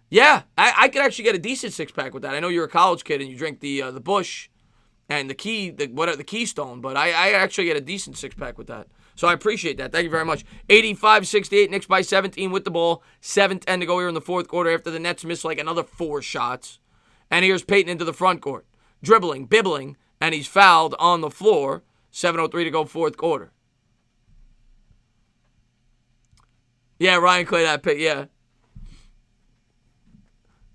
yeah, I could actually get a decent six-pack with that. I know you're a college kid and you drink the Busch and the Keystone, but I actually get a decent six-pack with that. So I appreciate that. Thank you very much. 85-68, Knicks by 17 with the ball. 7:10 to go here in the fourth quarter after the Nets miss like another 4 shots. And here's Payton into the front court. Dribbling, bibbling, and he's fouled on the floor. 7:03 to go fourth quarter. Yeah, Ryan Clay, that pick, yeah.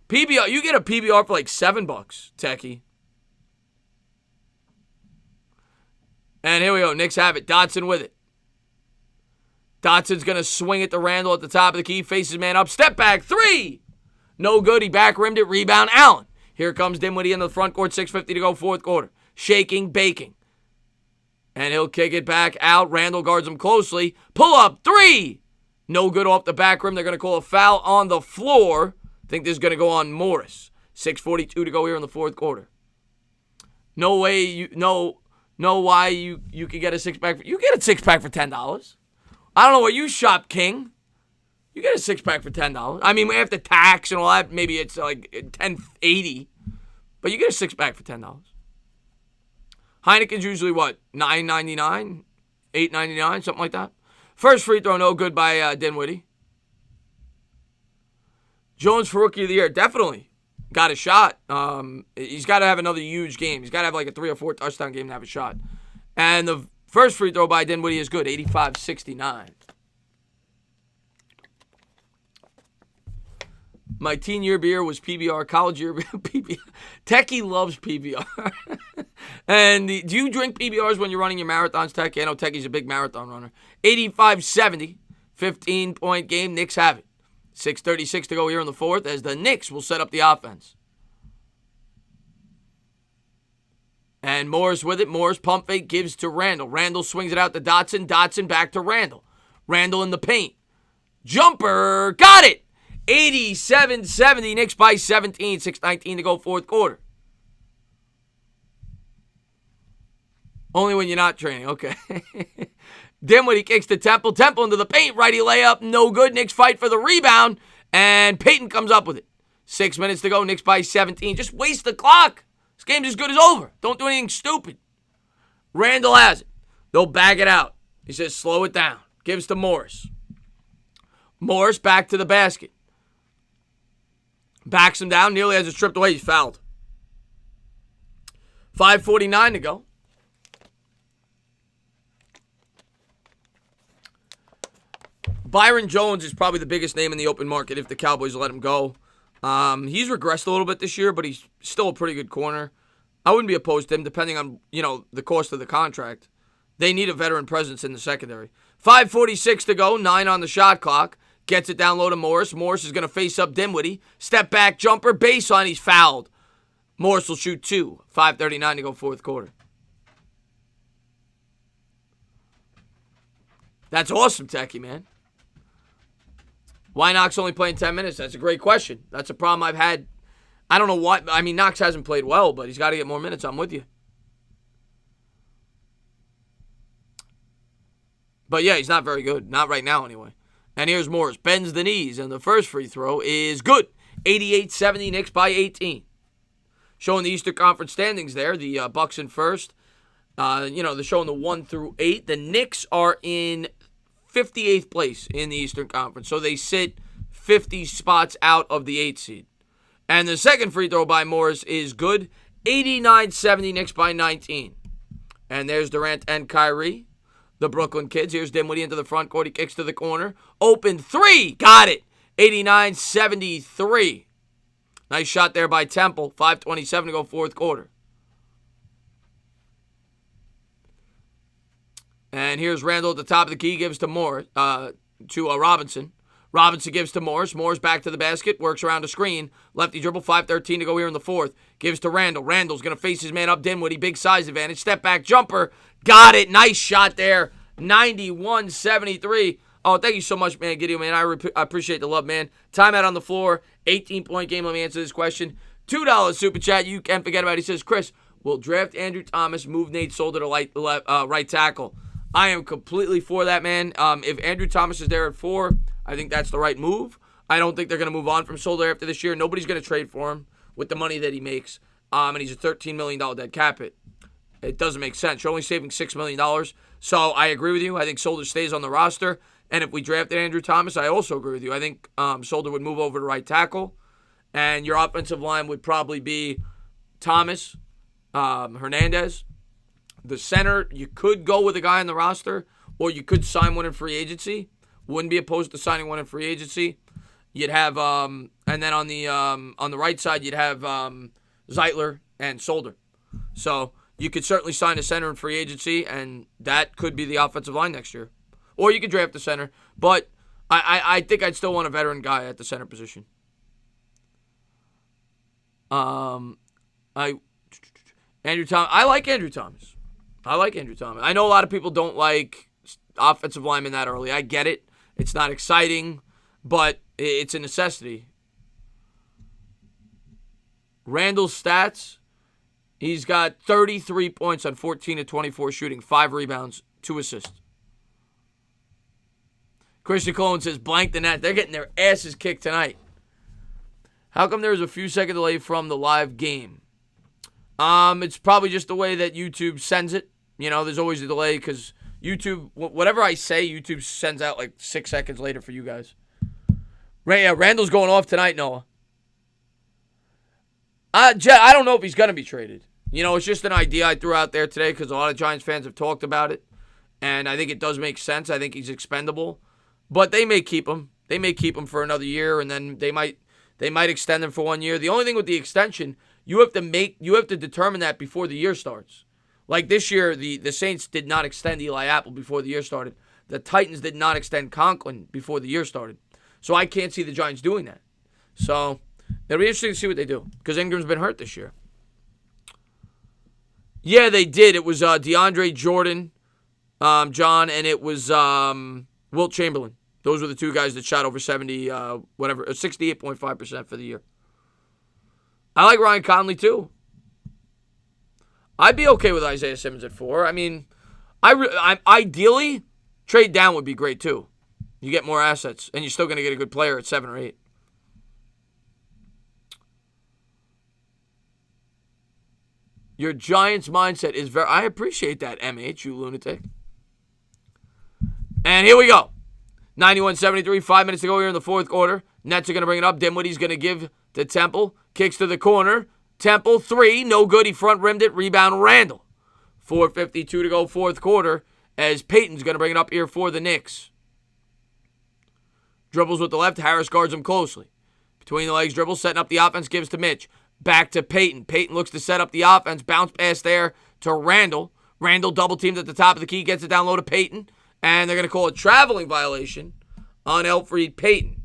PBR, you get a PBR for like $7, Techie. And here we go. Knicks have it. Dotson with it. Dotson's going to swing it to Randall at the top of the key. Faces man up. Step back. 3. No good. He back rimmed it. Rebound. Allen. Here comes Dinwiddie in the front court. 6:50 to go fourth quarter. Shaking. Baking. And he'll kick it back out. Randall guards him closely. Pull up. 3. No good off the back rim. They're going to call a foul on the floor. I think this is going to go on Morris. 6:42 to go here in the fourth quarter. No way you why you could get a six-pack. You get a six-pack for $10. I don't know where you shop, King. You get a six-pack for $10. I mean, after tax and all that, maybe it's like $10.80. But you get a six-pack for $10. Heineken's usually what? $9.99? $8.99? Something like that. First free throw, no good by Dinwiddie. Jones for Rookie of the Year, definitely got a shot. He's got to have another huge game. He's got to have like a 3 or 4 touchdown game to have a shot. And the first free throw by Dinwiddie is good, 85-69. My teen year beer was PBR. College year beer, PBR. Techie loves PBR. And do you drink PBRs when you're running your marathons, Techie? I know Techie's a big marathon runner. 85-70, 15-point game. Knicks have it. 6:36 to go here in the fourth as the Knicks will set up the offense. And Morris with it. Morris pump fake gives to Randall. Randall swings it out to Dotson. Dotson back to Randall. Randall in the paint. Jumper. Got it. 87-70. Knicks by 17. 6:19 to go fourth quarter. Only when you're not training. Okay. Dinwiddie kicks to Temple. Temple into the paint. Righty layup. No good. Knicks fight for the rebound. And Payton comes up with it. 6 minutes to go. Knicks by 17. Just waste the clock. This game's as good as over. Don't do anything stupid. Randall has it. They'll bag it out. He says, slow it down. Gives to Morris. Morris back to the basket. Backs him down. Nearly has it stripped away. He's fouled. 5:49 to go. Byron Jones is probably the biggest name in the open market if the Cowboys let him go. He's regressed a little bit this year, but he's still a pretty good corner. I wouldn't be opposed to him, depending on, the cost of the contract. They need a veteran presence in the secondary. 5:46 to go, 9 on the shot clock. Gets it down low to Morris. Morris is going to face up Dinwiddie. Step back jumper, baseline, he's fouled. Morris will shoot 2. 5:39 to go fourth quarter. That's awesome, Techie, man. Why Knox only playing 10 minutes? That's a great question. That's a problem I've had. I don't know what. I mean, Knox hasn't played well, but he's got to get more minutes. I'm with you. But yeah, he's not very good. Not right now, anyway. And here's Morris. Bends the knees, and the first free throw is good. 88-70, Knicks by 18. Showing the Eastern Conference standings there. The Bucks in first. They're showing the 1 through 8. The Knicks are in 58th place in the Eastern Conference. So they sit 50 spots out of the 8th seed. And the second free throw by Morris is good. 89-70, Knicks by 19. And there's Durant and Kyrie. the Brooklyn kids. Here's Dinwiddie into the front court. He kicks to the corner. Open three. Got it. 89-73. Nice shot there by Temple. 5:27 to go fourth quarter. And here's Randall at the top of the key. Gives to Morris, to Robinson. Robinson gives to Morris. Morris back to the basket. Works around the screen. Lefty dribble. 5:13 to go here in the fourth. Gives to Randall. Randall's going to face his man up Dinwiddie. Big size advantage. Step back jumper. Got it. Nice shot there. 91-73. Oh, thank you so much, man, Gideon, man. I appreciate the love, man. Timeout on the floor. 18-point game. Let me answer this question. $2 super chat. You can't forget about it. He says, Chris, will draft Andrew Thomas, move Nate Solder to right tackle? I am completely for that, man. If Andrew Thomas is there at 4, I think that's the right move. I don't think they're going to move on from Solder after this year. Nobody's going to trade for him with the money that he makes. And he's a $13 million dead cap hit. It doesn't make sense. You're only saving $6 million. So I agree with you. I think Solder stays on the roster. And if we drafted Andrew Thomas, I also agree with you. I think Solder would move over to right tackle. And your offensive line would probably be Thomas, Hernandez. The center, you could go with a guy on the roster, or you could sign one in free agency. Wouldn't be opposed to signing one in free agency. You'd have, and then on the right side, you'd have Zeitler and Solder. So you could certainly sign a center in free agency, and that could be the offensive line next year. Or you could draft the center, but I think I'd still want a veteran guy at the center position. Andrew Thomas. I like Andrew Thomas. I know a lot of people don't like offensive linemen that early. I get it. It's not exciting, but it's a necessity. Randall's stats, he's got 33 points on 14 of 24 shooting, 5 rebounds, 2 assists. Christian Colon says, blank the net. They're getting their asses kicked tonight. How come there's a few second delay from the live game? It's probably just the way that YouTube sends it. You know, there's always a delay because YouTube, whatever I say, YouTube sends out like 6 seconds later for you guys. Randall's going off tonight, Noah. Jet, I don't know if he's going to be traded. You know, it's just an idea I threw out there today because a lot of Giants fans have talked about it. And I think it does make sense. I think he's expendable. But they may keep him. They may keep him for another year, and then they might extend him for 1 year. The only thing with the extension, you have to determine that before the year starts. Like this year, the Saints did not extend Eli Apple before the year started. The Titans did not extend Conklin before the year started. So I can't see the Giants doing that. So it'll be interesting to see what they do because Ingram's been hurt this year. Yeah, they did. It was DeAndre Jordan, John, and it was Wilt Chamberlain. Those were the two guys that shot over 68.5% for the year. I like Ryan Conley too. I'd be okay with Isaiah Simmons at 4. I mean, I ideally, trade down would be great too. You get more assets, and you're still going to get a good player at 7 or 8. Your Giants mindset is very... I appreciate that, MH, you lunatic. And here we go. 91-73, 5 minutes to go here in the fourth quarter. Nets are going to bring it up. Dinwiddie's going to give to Temple. Kicks to the corner. Temple, 3. No good. He front-rimmed it. Rebound, Randall. 4:52 to go fourth quarter as Payton's going to bring it up here for the Knicks. Dribbles with the left. Harris guards him closely. Between the legs dribble, setting up the offense, gives to Mitch. Back to Payton. Payton looks to set up the offense. Bounce pass there to Randall. Randall double-teamed at the top of the key. Gets it down low to Payton. And they're going to call a traveling violation on Elfrid Payton.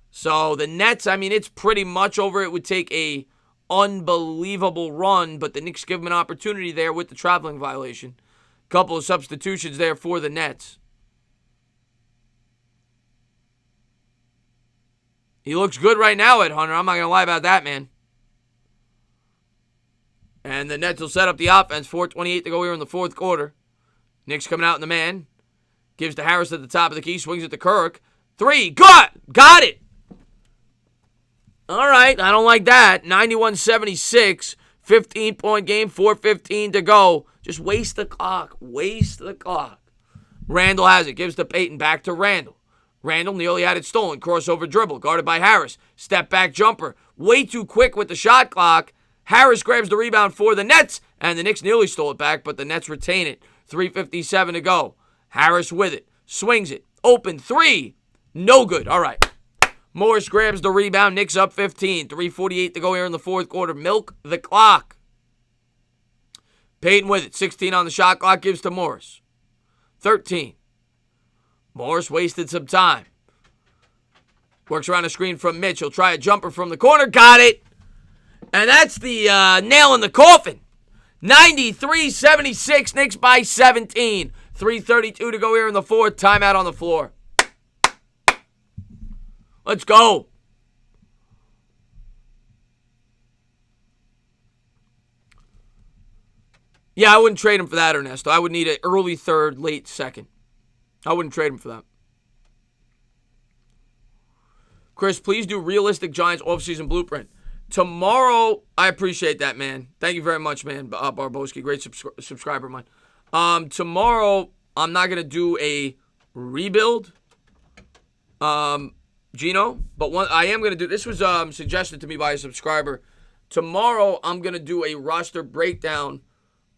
So the Nets, I mean, it's pretty much over. It would take a unbelievable run, but the Knicks give them an opportunity there with the traveling violation. Couple of substitutions there for the Nets. He looks good right now, Ed Hunter. I'm not going to lie about that, man. And the Nets will set up the offense. 4:28 to go here in the fourth quarter. Knicks coming out in the man. Gives to Harris at the top of the key. Swings it to Kirk. 3. Got it. All right. I don't like that. 91-76. 15-point game. 4:15 to go. Just waste the clock. Randall has it. Gives to Payton. Back to Randall. Randall nearly had it stolen. Crossover dribble. Guarded by Harris. Step back jumper. Way too quick with the shot clock. Harris grabs the rebound for the Nets. And the Knicks nearly stole it back, but the Nets retain it. 3:57 to go. Harris with it. Swings it. Open 3. No good. All right. Morris grabs the rebound. Knicks up 15. 3:48 to go here in the fourth quarter. Milk the clock. Payton with it. 16 on the shot clock. Gives to Morris. 13. Morris wasted some time. Works around the screen from Mitch. He'll try a jumper from the corner. Got it. And that's the nail in the coffin. 93-76. Knicks by 17. 3:32 to go here in the fourth. Timeout on the floor. Let's go. Yeah, I wouldn't trade him for that, Ernesto. I would need an early third, late second. I wouldn't trade him for that. Chris, please do realistic Giants offseason blueprint. Tomorrow, I appreciate that, man. Thank you very much, man, Barboski. Great subscriber of mine. Tomorrow, I'm not going to do a rebuild, Gino, but I am going to do, this was suggested to me by a subscriber. Tomorrow, I'm going to do a roster breakdown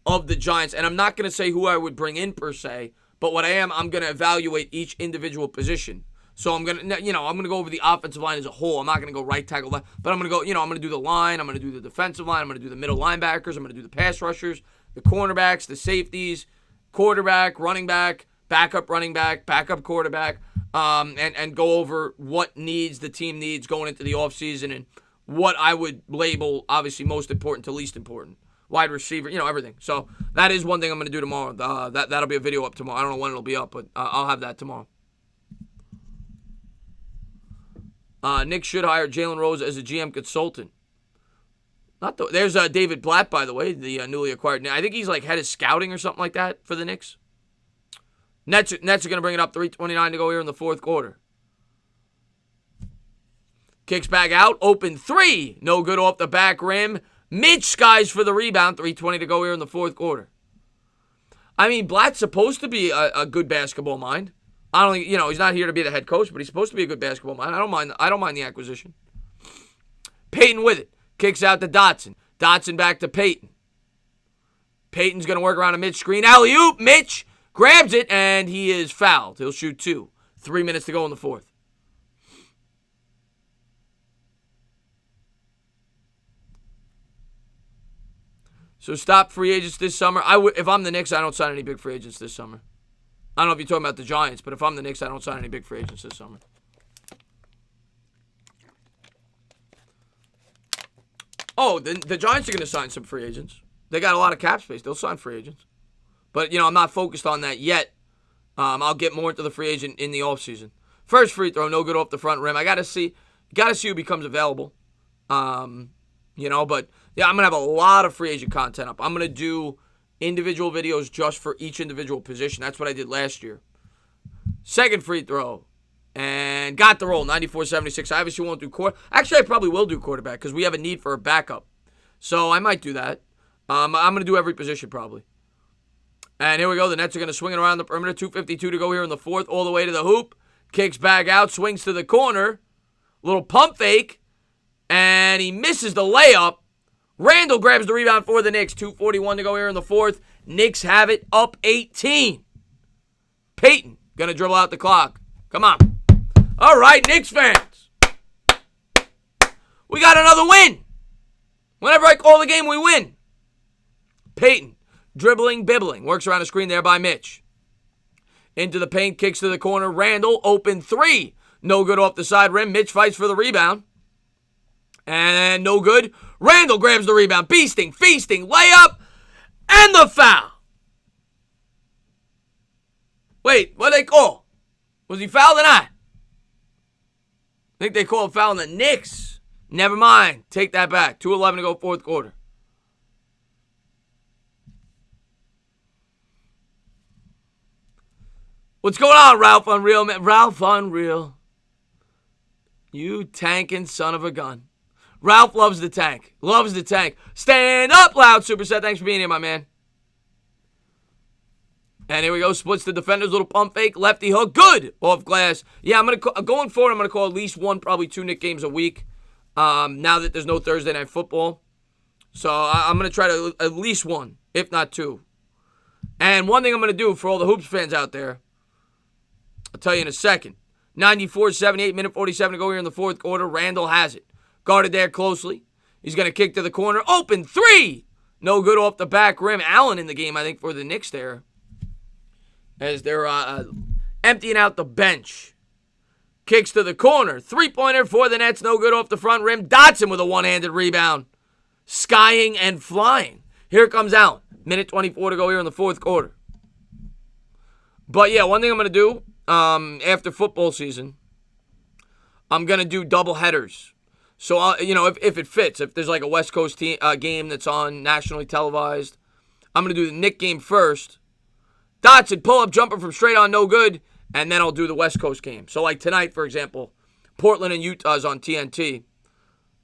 of the Giants, and I'm not going to say who I would bring in per se, but what I'm going to evaluate each individual position. So I'm going to, I'm going to go over the offensive line as a whole. I'm not going to go right tackle left, but I'm going to go, I'm going to do the line. I'm going to do the defensive line. I'm going to do the middle linebackers. I'm going to do the pass rushers, the cornerbacks, the safeties, quarterback, running back, backup running back, backup quarterback, and go over what needs the team needs going into the offseason and what I would label, obviously, most important to least important. Wide receiver, everything. So that is one thing I'm going to do tomorrow. That'll be a video up tomorrow. I don't know when it'll be up, but I'll have that tomorrow. Nick should hire Jalen Rose as a GM consultant. There's David Blatt, by the way, the newly acquired. I think he's like head of scouting or something like that for the Knicks. Nets are going to bring it up. 3:29 to go here in the fourth quarter. Kicks back out. Open 3. No good off the back rim. Mitch skies for the rebound. 3:20 to go here in the fourth quarter. I mean, Blatt's supposed to be a good basketball mind. I don't think, he's not here to be the head coach, but he's supposed to be a good basketball mind. I don't mind the acquisition. Payton with it. Kicks out to Dotson. Dotson back to Payton. Payton's going to work around a Mitch screen. Alley-oop. Mitch grabs it, and he is fouled. He'll shoot 2. 3 minutes to go in the fourth. So stop free agents this summer. If I'm the Knicks, I don't sign any big free agents this summer. I don't know if you're talking about the Giants, but if I'm the Knicks, I don't sign any big free agents this summer. Oh, the Giants are going to sign some free agents. They got a lot of cap space. They'll sign free agents. But, I'm not focused on that yet. I'll get more into the free agent in the offseason. First free throw, no good off the front rim. I got to see who becomes available. But, yeah, I'm going to have a lot of free agent content up. I'm going to do individual videos just for each individual position. That's what I did last year. Second free throw. And got the roll, 94-76. I obviously won't do Actually, I probably will do quarterback because we have a need for a backup. So I might do that. I'm going to do every position probably. And here we go. The Nets are going to swing it around the perimeter. 2:52 to go here in the fourth. All the way to the hoop. Kicks back out. Swings to the corner. Little pump fake. And he misses the layup. Randall grabs the rebound for the Knicks. 2:41 to go here in the fourth. Knicks have it up 18. Payton going to dribble out the clock. Come on. All right, Knicks fans. We got another win. Whenever I call the game, we win. Payton, dribbling, bibbling. Works around the screen there by Mitch. Into the paint, kicks to the corner. Randall, open 3. No good off the side rim. Mitch fights for the rebound. And no good. Randall grabs the rebound. Feasting, layup, and the foul. Wait, what did they call? Was he fouled or not? I think they called foul on the Knicks. Never mind. Take that back. 2:11 to go, fourth quarter. What's going on, Ralph Unreal? Ralph Unreal. You tanking son of a gun. Ralph loves the tank. Loves the tank. Stand up, loud superset. Thanks for being here, my man. And here we go. Splits the defenders. Little pump fake. Lefty hook. Good. Off glass. Yeah, going forward, I'm going to call at least 1, probably 2 Knick games a week. Now that there's no Thursday night football. So I'm going to try to at least 1, if not 2. And one thing I'm going to do for all the Hoops fans out there, I'll tell you in a second. 94-78, minute 47 to go here in the fourth quarter. Randall has it. Guarded there closely. He's going to kick to the corner. Open three! No good off the back rim. Allen in the game, I think, for the Knicks there. As they're emptying out the bench. Kicks to the corner. Three-pointer for the Nets. No good off the front rim. Dotson with a one-handed rebound. Skying and flying. Here comes Allen. Minute 24 to go here in the fourth quarter. But yeah, one thing I'm going to do after football season, I'm going to do double headers. So, if it fits, if there's like a West Coast game that's on nationally televised, I'm going to do the Knick game first. Dotson, pull-up jumper from straight on, no good, and then I'll do the West Coast game. So, like tonight, for example, Portland and Utah's on TNT.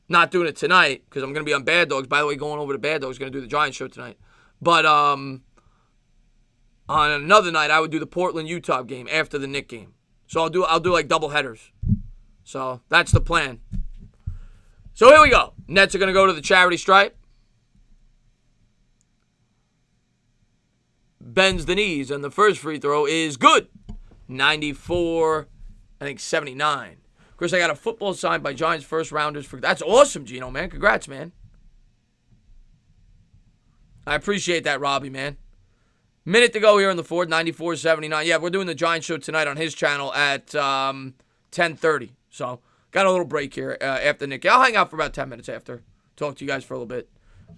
Not doing it tonight because I'm going to be on Bad Dogs. By the way, going over to Bad Dogs, going to do the Giants show tonight. But on another night, I would do the Portland-Utah game after the Knick game. So I'll do like double headers. So that's the plan. So here we go. Nets are going to go to the charity stripe. Bends the knees, and the first free throw is good. 94, I think 79. Of course, I got a football signed by Giants first rounders. That's awesome, Gino, man. Congrats, man. I appreciate that, Robbie, man. Minute to go here in the fourth, 94-79. Yeah, we're doing the Giants show tonight on his channel at 10:30. So, got a little break here after Nick. I'll hang out for about 10 minutes after. Talk to you guys for a little bit.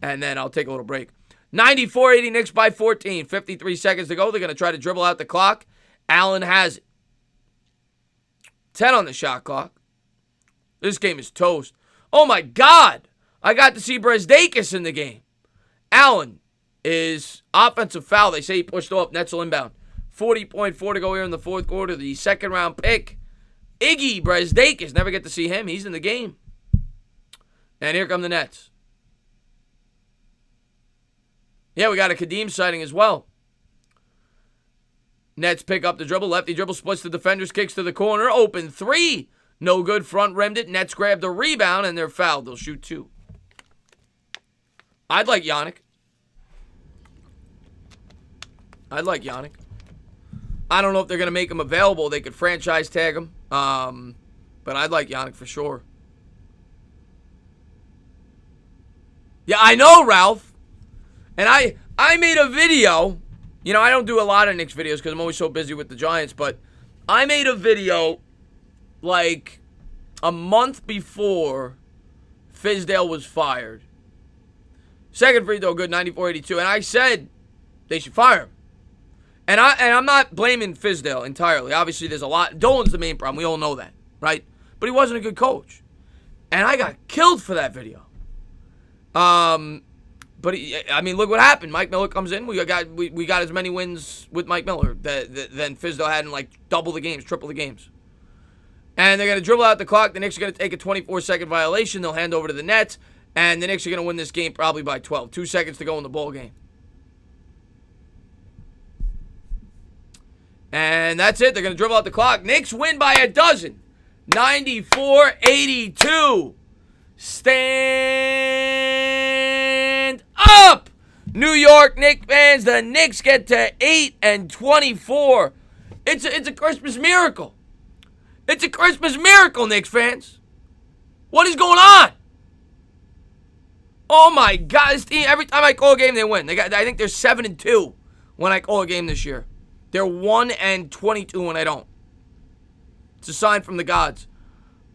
And then I'll take a little break. 94-80 Knicks by 14. 53 seconds to go. They're going to try to dribble out the clock. Allen has it. 10 on the shot clock. This game is toast. Oh, my God. I got to see Bresdakis in the game. Allen is offensive foul. They say he pushed off. Nets will inbound. 40.4 to go here in the fourth quarter. The second-round pick, Iggy Bresdakis. Never get to see him. He's in the game. And here come the Nets. Yeah, we got a Kadeem sighting as well. Nets pick up the dribble. Lefty dribble, splits the defenders, kicks to the corner. Open three. No good. Front rimmed it. Nets grab the rebound, and they're fouled. They'll shoot two. I'd like Yannick. I don't know if they're going to make him available. They could franchise tag him. But I'd like Yannick for sure. Yeah, I know, Ralph. And I made a video. You know, I don't do a lot of Knicks videos because I'm always so busy with the Giants. But I made a video like a month before Fizdale was fired. Second free throw, good, 94-82. And I said they should fire him. And I'm not blaming Fizdale entirely. Obviously, there's a lot. Dolan's the main problem. We all know that, right? But he wasn't a good coach. And I got killed for that video. But look what happened. Mike Miller comes in. We got as many wins with Mike Miller than Fizdale had in like double the games, triple the games. And they're going to dribble out the clock. The Knicks are going to take a 24-second violation. They'll hand over to the Nets. And the Knicks are going to win this game probably by 12. 2 seconds to go in the ball game. And that's it. They're going to dribble out the clock. Knicks win by a dozen. 94-82. Stand up, New York Knicks fans. The Knicks get to 8-24. It's a Christmas miracle. It's a Christmas miracle, Knicks fans. What is going on? Oh my God! This team, every time I call a game, they win. I think they're 7-2 when I call a game this year. They're 1-22 when I don't. It's a sign from the gods.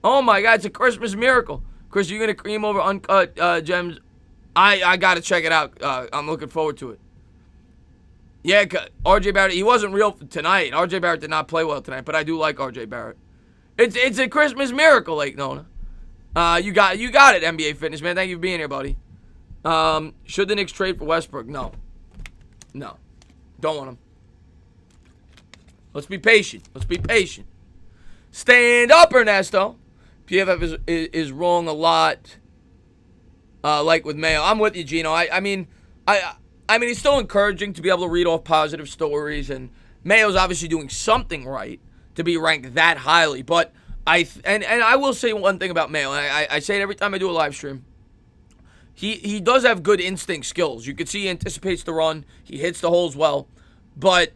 Oh my God! It's a Christmas miracle. Chris, you're gonna cream over Uncut Gems. I gotta check it out. I'm looking forward to it. Yeah, RJ Barrett. He wasn't real tonight. RJ Barrett did not play well tonight, but I do like RJ Barrett. It's a Christmas miracle, Lake Nona. You got it, NBA Fitness, man. Thank you for being here, buddy. Should the Knicks trade for Westbrook? No. Don't want him. Let's be patient. Stand up, Ernesto. PFF is wrong a lot. Like with Mayo. I'm with you, Gino. I mean, it's still encouraging to be able to read off positive stories, and Mayo's obviously doing something right to be ranked that highly. But I will say one thing about Mayo, and I say it every time I do a live stream. He does have good instinct skills. You can see he anticipates the run. He hits the holes well. But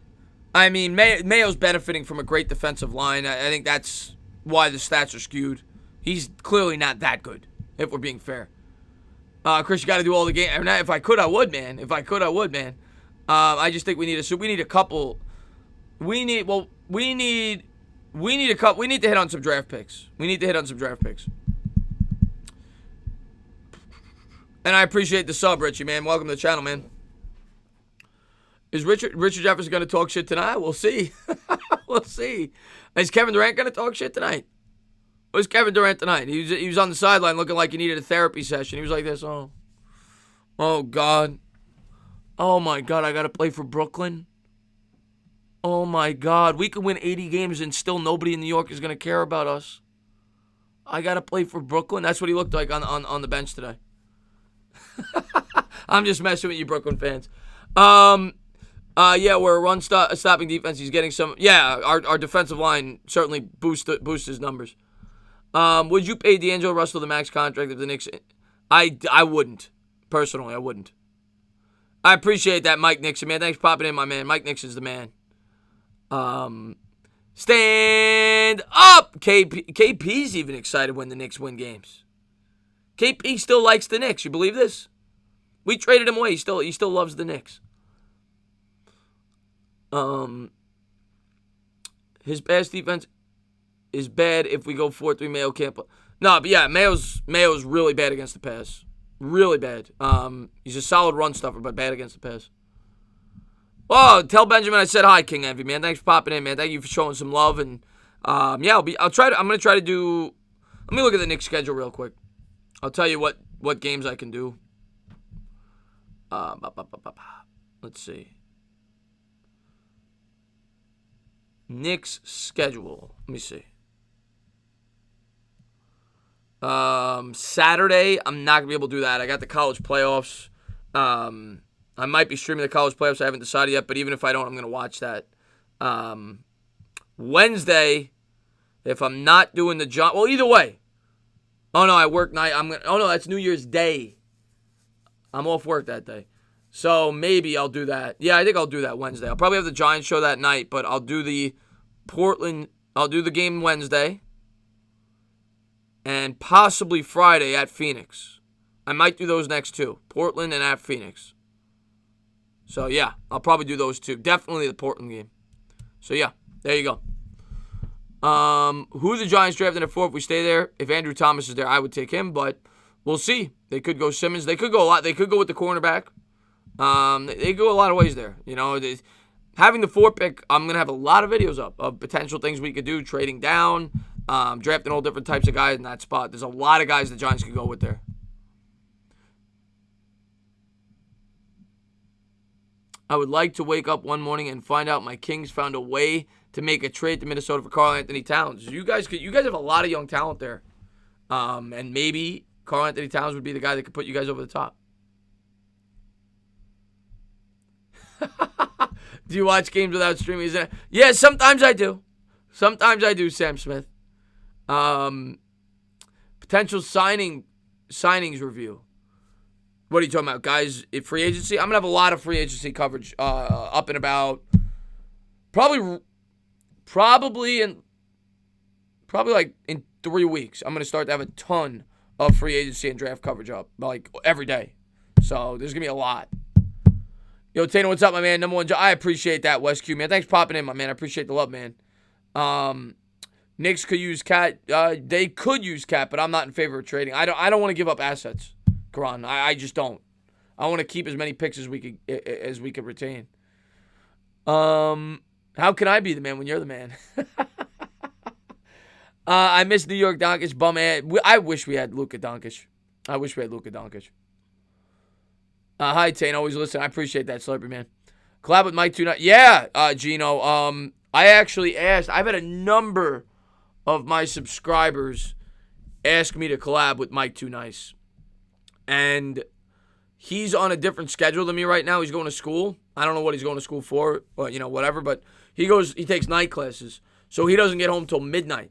I mean, Mayo's benefiting from a great defensive line. I think that's why the stats are skewed. He's clearly not that good, if we're being fair. Chris, you got to do all the game. If I could, I would, man. I just think we need a couple. We need to hit on some draft picks. And I appreciate the sub, Richie, man. Welcome to the channel, man. Is Richard Jefferson going to talk shit tonight? We'll see. We'll see. Is Kevin Durant going to talk shit tonight? Where's Kevin Durant tonight? He was on the sideline looking like he needed a therapy session. He was like this. Oh, God. Oh, my God. I got to play for Brooklyn. Oh, my God. We could win 80 games and still nobody in New York is going to care about us. I got to play for Brooklyn. That's what he looked like on the bench today. I'm just messing with you, Brooklyn fans. Yeah, we're a run-stopping defense. He's getting some. Yeah, our defensive line certainly boosts his numbers. Would you pay D'Angelo Russell the max contract of the Knicks? I wouldn't. Personally, I wouldn't. I appreciate that, Mike Nixon, man. Thanks for popping in, my man. Mike Nixon's the man. Stand up! KP's even excited when the Knicks win games. KP still likes the Knicks. You believe this? We traded him away. He still loves the Knicks. His pass defense is bad if we go 4-3. Mayo can't play. No, but yeah, Mayo's really bad against the pass. Really bad. He's a solid run stuffer, but bad against the pass. Oh, tell Benjamin I said hi, King Envy, man. Thanks for popping in, man. Thank you for showing some love. And yeah, I'm gonna try to do. Let me look at the Knicks schedule real quick. I'll tell you what games I can do. Let's see. Knicks schedule. Let me see. Saturday, I'm not going to be able to do that. I got the college playoffs. I might be streaming the college playoffs. I haven't decided yet, but even if I don't, I'm going to watch that. Wednesday, if I'm not doing the job. Well, either way. Oh, no, I work night. Oh, no, that's New Year's Day. I'm off work that day. So maybe I'll do that. Yeah, I think I'll do that Wednesday. I'll probably have the Giants show that night, but I'll do the I'll do the game Wednesday. And possibly Friday at Phoenix. I might do those next two. Portland and at Phoenix. So, yeah, I'll probably do those two. Definitely the Portland game. So, yeah, there you go. Who the Giants drafted at 4 if we stay there? If Andrew Thomas is there, I would take him, but we'll see. They could go Simmons. They could go a lot. They could go with the cornerback. They go a lot of ways there. You know, having the 4 pick, I'm going to have a lot of videos up of potential things we could do, trading down, drafting all different types of guys in that spot. There's a lot of guys the Giants could go with there. I would like to wake up one morning and find out my Kings found a way to make a trade to Minnesota for Karl Anthony Towns. You guys have a lot of young talent there. And maybe Karl Anthony Towns would be the guy that could put you guys over the top. Do you watch games without streaming? Yeah, sometimes I do. Sam Smith. Potential signings review. What are you talking about, guys? Free agency? I'm going to have a lot of free agency coverage up and about. Probably like in 3 weeks. I'm going to start to have a ton of free agency and draft coverage up, like every day. So there's going to be a lot. Yo, Tano, what's up, my man? Number one job. I appreciate that, West Q, man. Thanks for popping in, my man. I appreciate the love, man. Knicks could use Cat. They could use Cat, but I'm not in favor of trading. I don't want to give up assets, Karan. I just don't. I want to keep as many picks as we could retain. How can I be the man when you're the man? I miss New York Doncic, bum ass. I wish we had Luka Doncic. Hi, Tane. Always listen. I appreciate that, Slurpee, man. Collab with Mike 2. Yeah, Gino. I actually asked. I've had a number of my subscribers ask me to collab with Mike 2 Nice. And he's on a different schedule than me right now. He's going to school. I don't know what he's going to school for, but whatever. But he takes night classes. So he doesn't get home till midnight.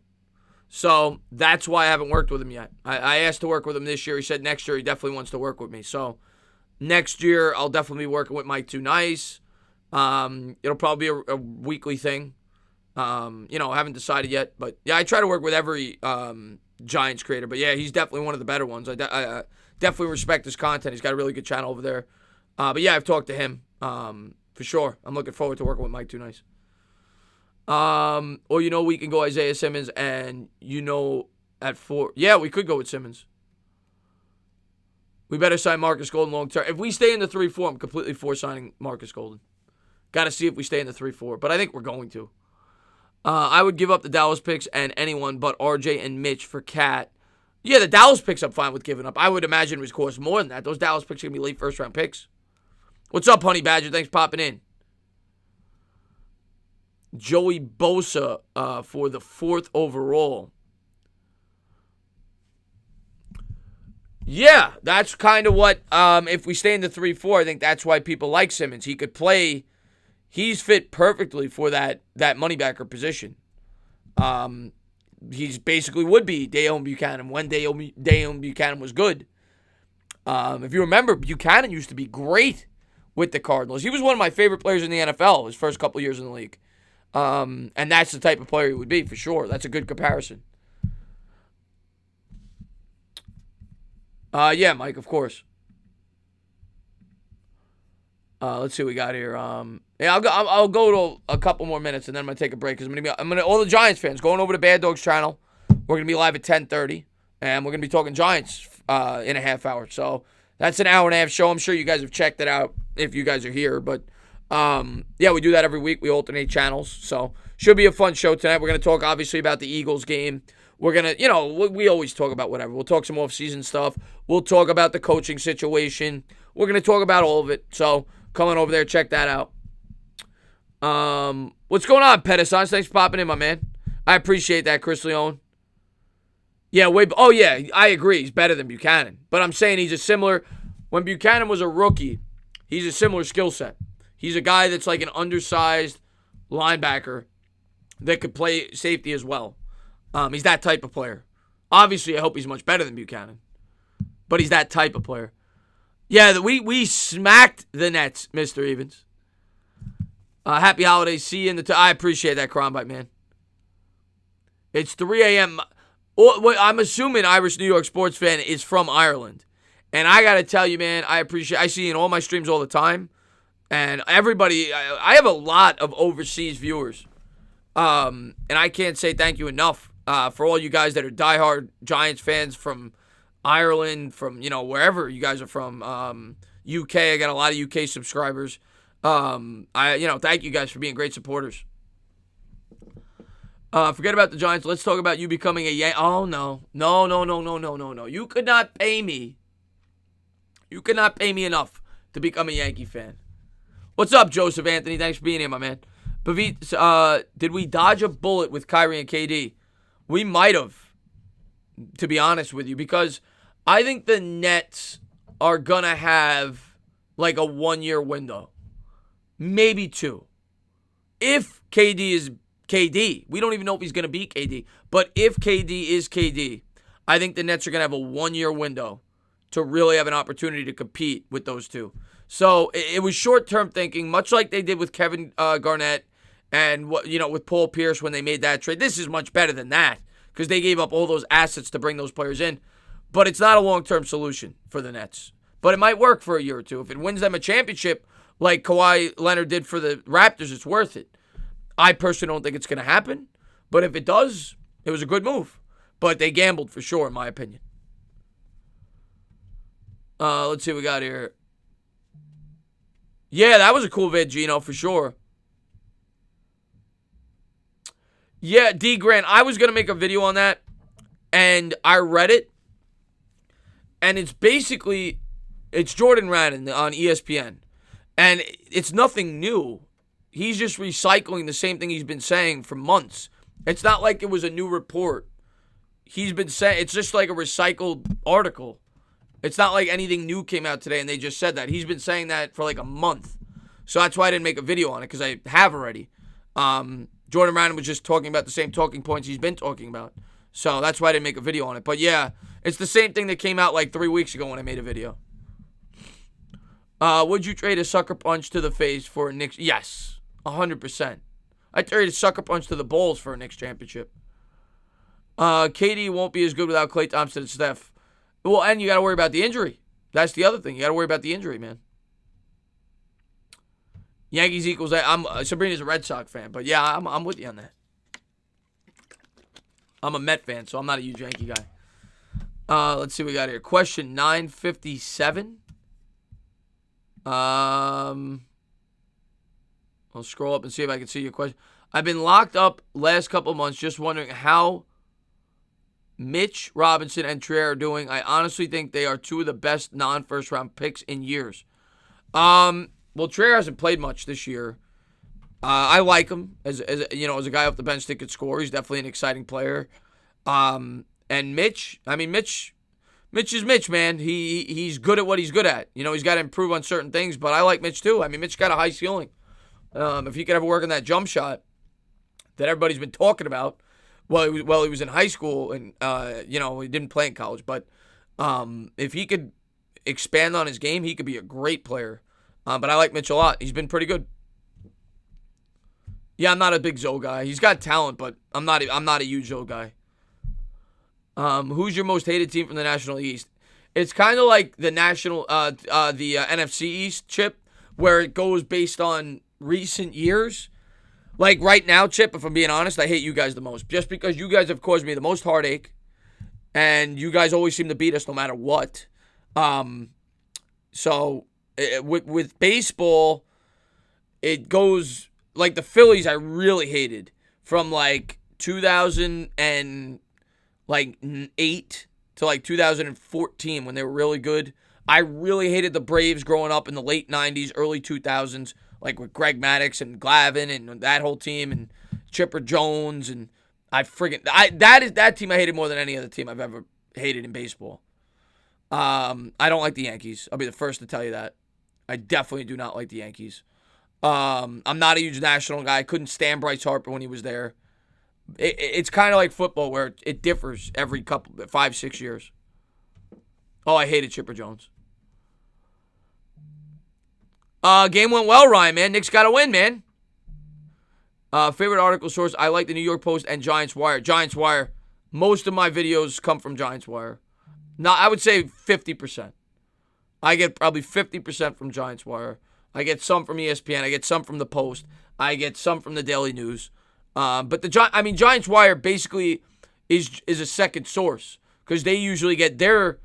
So that's why I haven't worked with him yet. I asked to work with him this year. He said next year he definitely wants to work with me. So next year I'll definitely be working with Mike 2 Nice. It'll probably be a weekly thing. Haven't decided yet, but yeah, I try to work with every Giants creator. But yeah, he's definitely one of the better ones. I definitely respect his content. He's got a really good channel over there. But yeah, I've talked to him for sure. I'm looking forward to working with Mike Too Nice. Or we can go Isaiah Simmons, and at 4. Yeah, we could go with Simmons. We better sign Marcus Golden long term. If we stay in the 3-4, I'm completely for signing Marcus Golden. Got to see if we stay in the 3-4, but I think we're going to. I would give up the Dallas picks and anyone but RJ and Mitch for Cat. Yeah, the Dallas picks I'm fine with giving up. I would imagine it would cost more than that. Those Dallas picks are going to be late first-round picks. What's up, Honey Badger? Thanks for popping in. Joey Bosa for the 4th overall. Yeah, that's kind of what, if we stay in the 3-4, I think that's why people like Simmons. He could play, he's fit perfectly for that moneybacker position. He's basically would be Dayon Buchanan when Dayon Buchanan was good. If you remember, Buchanan used to be great with the Cardinals. He was one of my favorite players in the NFL his first couple years in the league. And that's the type of player he would be, for sure. That's a good comparison. Yeah, Mike, of course. Let's see what we got here. Yeah, I'll go to a couple more minutes, and then I'm gonna take a break because I'm gonna all the Giants fans going over to Bad Dog's channel. We're gonna be live at 10:30, and we're gonna be talking Giants in a half hour. So that's an hour and a half show. I'm sure you guys have checked it out if you guys are here, but yeah, we do that every week. We alternate channels, so should be a fun show tonight. We're gonna talk obviously about the Eagles game. We're going to, we always talk about whatever. We'll talk some off-season stuff. We'll talk about the coaching situation. We're going to talk about all of it. So, come on over there. Check that out. What's going on, Pedicons? Thanks for popping in, my man. I appreciate that, Chris Leone. Yeah, I agree. He's better than Buchanan. But I'm saying he's a similar, when Buchanan was a rookie, he's a similar skill set. He's a guy that's like an undersized linebacker that could play safety as well. He's that type of player. Obviously, I hope he's much better than Buchanan. But he's that type of player. Yeah, we smacked the Nets, Mr. Evans. Happy holidays. See you in the... I appreciate that, Crombite, man. It's 3 a.m. I'm assuming Irish New York sports fan is from Ireland. And I got to tell you, man, I see you in all my streams all the time. And everybody... I have a lot of overseas viewers. And I can't say thank you enough. For all you guys that are diehard Giants fans from Ireland, from, wherever you guys are from, UK, I got a lot of UK subscribers. Thank you guys for being great supporters. Forget about the Giants. Let's talk about you becoming a Yankee. Oh, no. No. You could not pay me. You could not pay me enough to become a Yankee fan. What's up, Joseph Anthony? Thanks for being here, my man. Pavit, did we dodge a bullet with Kyrie and KD? We might have, to be honest with you, because I think the Nets are going to have like a 1-year window. Maybe 2. If KD is KD, we don't even know if he's going to be KD, but if KD is KD, I think the Nets are going to have a 1-year window to really have an opportunity to compete with those two. So it was short-term thinking, much like they did with Kevin Garnett and with Paul Pierce when they made that trade. This is much better than that because they gave up all those assets to bring those players in. But it's not a long-term solution for the Nets. But it might work for a year or two. If it wins them a championship like Kawhi Leonard did for the Raptors, it's worth it. I personally don't think it's going to happen. But if it does, it was a good move. But they gambled for sure, in my opinion. Let's see what we got here. Yeah, that was a cool vid, Gino, for sure. Yeah, D. Grant, I was going to make a video on that, and I read it, and it's basically, it's Jordan Rannon on ESPN, and it's nothing new. He's just recycling the same thing he's been saying for months. It's not like it was a new report. He's been saying, it's just like a recycled article. It's not like anything new came out today and they just said that. He's been saying that for like a month. So that's why I didn't make a video on it, because I have already. Jordan Rannon was just talking about the same talking points he's been talking about. So that's why I didn't make a video on it. But yeah, it's the same thing that came out like 3 weeks ago when I made a video. Would you trade a sucker punch to the face for a Knicks? Yes, 100%. I'd trade a sucker punch to the Bulls for a Knicks championship. KD won't be as good without Klay Thompson and Steph. Well, and you got to worry about the injury. That's the other thing. You got to worry about the injury, man. Yankees equals that. Sabrina's a Red Sox fan, but yeah, I'm with you on that. I'm a Met fan, so I'm not a huge Yankee guy. Let's see what we got here. Question 957. I'll scroll up and see if I can see your question. I've been locked up last couple months just wondering how Mitch Robinson and Trier are doing. I honestly think they are two of the best non-first round picks in years. Well, Trier hasn't played much this year. I like him as a guy off the bench that could score. He's definitely an exciting player. And Mitch is Mitch, man. He's good at what he's good at. He's got to improve on certain things, but I like Mitch too. Mitch got a high ceiling. If he could ever work on that jump shot that everybody's been talking about, he was in high school and he didn't play in college, but if he could expand on his game, he could be a great player. But I like Mitch a lot. He's been pretty good. Yeah, I'm not a big Zoe guy. He's got talent, but I'm not a huge Zoe guy. Who's your most hated team from the National East? It's kind of like the NFC East, Chip, where it goes based on recent years. Like right now, Chip, if I'm being honest, I hate you guys the most. Just because you guys have caused me the most heartache, and you guys always seem to beat us no matter what. So with baseball, it goes like the Phillies. I really hated from like 2008 to like 2014 when they were really good. I really hated the Braves growing up in the late 90s, early 2000s, like with Greg Maddux and Glavine and that whole team and Chipper Jones, and that team I hated more than any other team I've ever hated in baseball. I don't like the Yankees. I'll be the first to tell you that. I definitely do not like the Yankees. I'm not a huge national guy. I couldn't stand Bryce Harper when he was there. It's kind of like football where it differs every 5-6 years. Oh, I hated Chipper Jones. Game went well, Ryan, man. Knicks got to win, man. Favorite article source, I like the New York Post and Giants Wire. Giants Wire. Most of my videos come from Giants Wire. Now, I would say 50%. I get probably 50% from Giants Wire. I get some from ESPN. I get some from the Post. I get some from the Daily News. But Giants Wire basically is a second source because they usually get their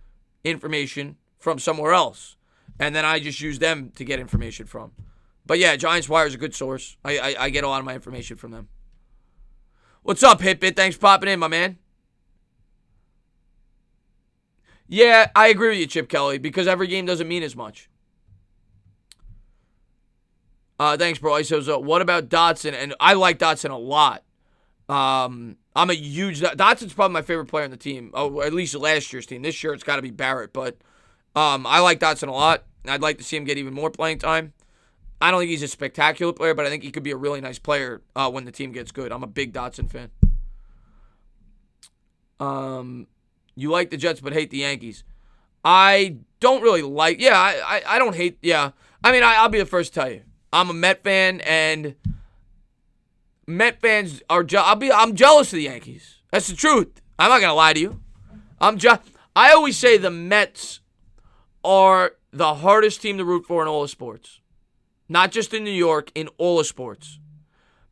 information from somewhere else, and then I just use them to get information from. But yeah, Giants Wire is a good source. I get a lot of my information from them. What's up, Hitbit? Thanks for popping in, my man. Yeah, I agree with you, Chip Kelly, because every game doesn't mean as much. Thanks, bro. He says, what about Dotson? And I like Dotson a lot. I'm a huge... Dotson's probably my favorite player on the team. Oh, at least last year's team. This year, it's got to be Barrett. But I like Dotson a lot. I'd like to see him get even more playing time. I don't think he's a spectacular player, but I think he could be a really nice player when the team gets good. I'm a big Dotson fan. You like the Jets but hate the Yankees. I don't really like... Yeah, I don't hate... Yeah. I'll be the first to tell you. I'm a Met fan, and Met fans are... I'm jealous of the Yankees. That's the truth. I'm not going to lie to you. I always say the Mets are the hardest team to root for in all of sports. Not just in New York, in all of sports.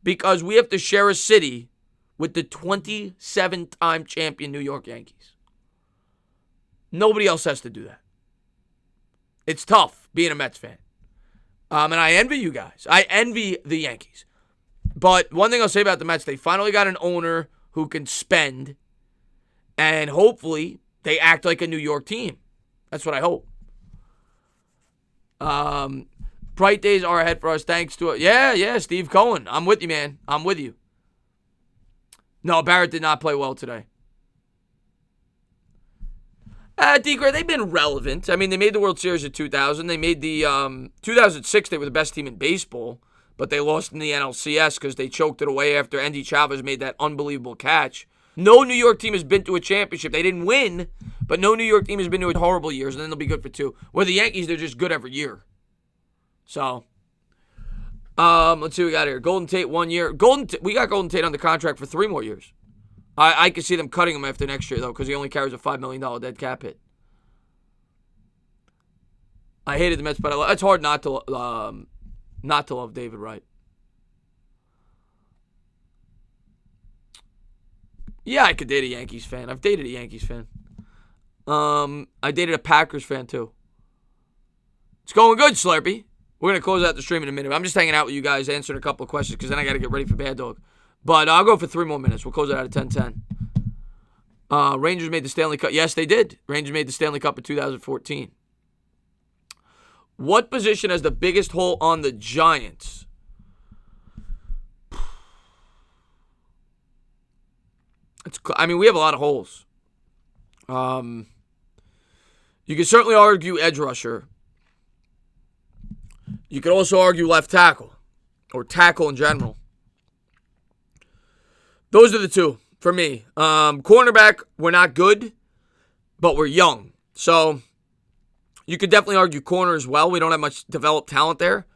Because we have to share a city with the 27-time champion New York Yankees. Nobody else has to do that. It's tough being a Mets fan. And I envy you guys. I envy the Yankees. But one thing I'll say about the Mets, they finally got an owner who can spend, and hopefully they act like a New York team. That's what I hope. Bright days are ahead for us thanks to... Yeah, Steve Cohen. I'm with you, man. I'm with you. No, Barrett did not play well today. D-Gray, they've been relevant. They made the World Series in 2000. They made the 2006. They were the best team in baseball, but they lost in the NLCS because they choked it away after Andy Chavez made that unbelievable catch. No New York team has been to a championship. They didn't win, but no New York team has been to horrible years, and then they'll be good for 2. Where the Yankees, they're just good every year. So, let's see what we got here. Golden Tate 1 year. We got Golden Tate on the contract for 3 more years. I could see them cutting him after next year, though, because he only carries a $5 million dead cap hit. I hated the Mets, but it's hard not to love David Wright. Yeah, I could date a Yankees fan. I've dated a Yankees fan. I dated a Packers fan, too. It's going good, Slurpee. We're going to close out the stream in a minute. I'm just hanging out with you guys, answering a couple of questions, because then I got to get ready for Bad Dog. But I'll go for 3 more minutes. We'll close it out at 10:10. Rangers made the Stanley Cup. Yes, they did. Rangers made the Stanley Cup in 2014. What position has the biggest hole on the Giants? We have a lot of holes. You can certainly argue edge rusher. You could also argue left tackle or tackle in general. Those are the 2 for me. Cornerback, we're not good, but we're young. So you could definitely argue corner as well. We don't have much developed talent there,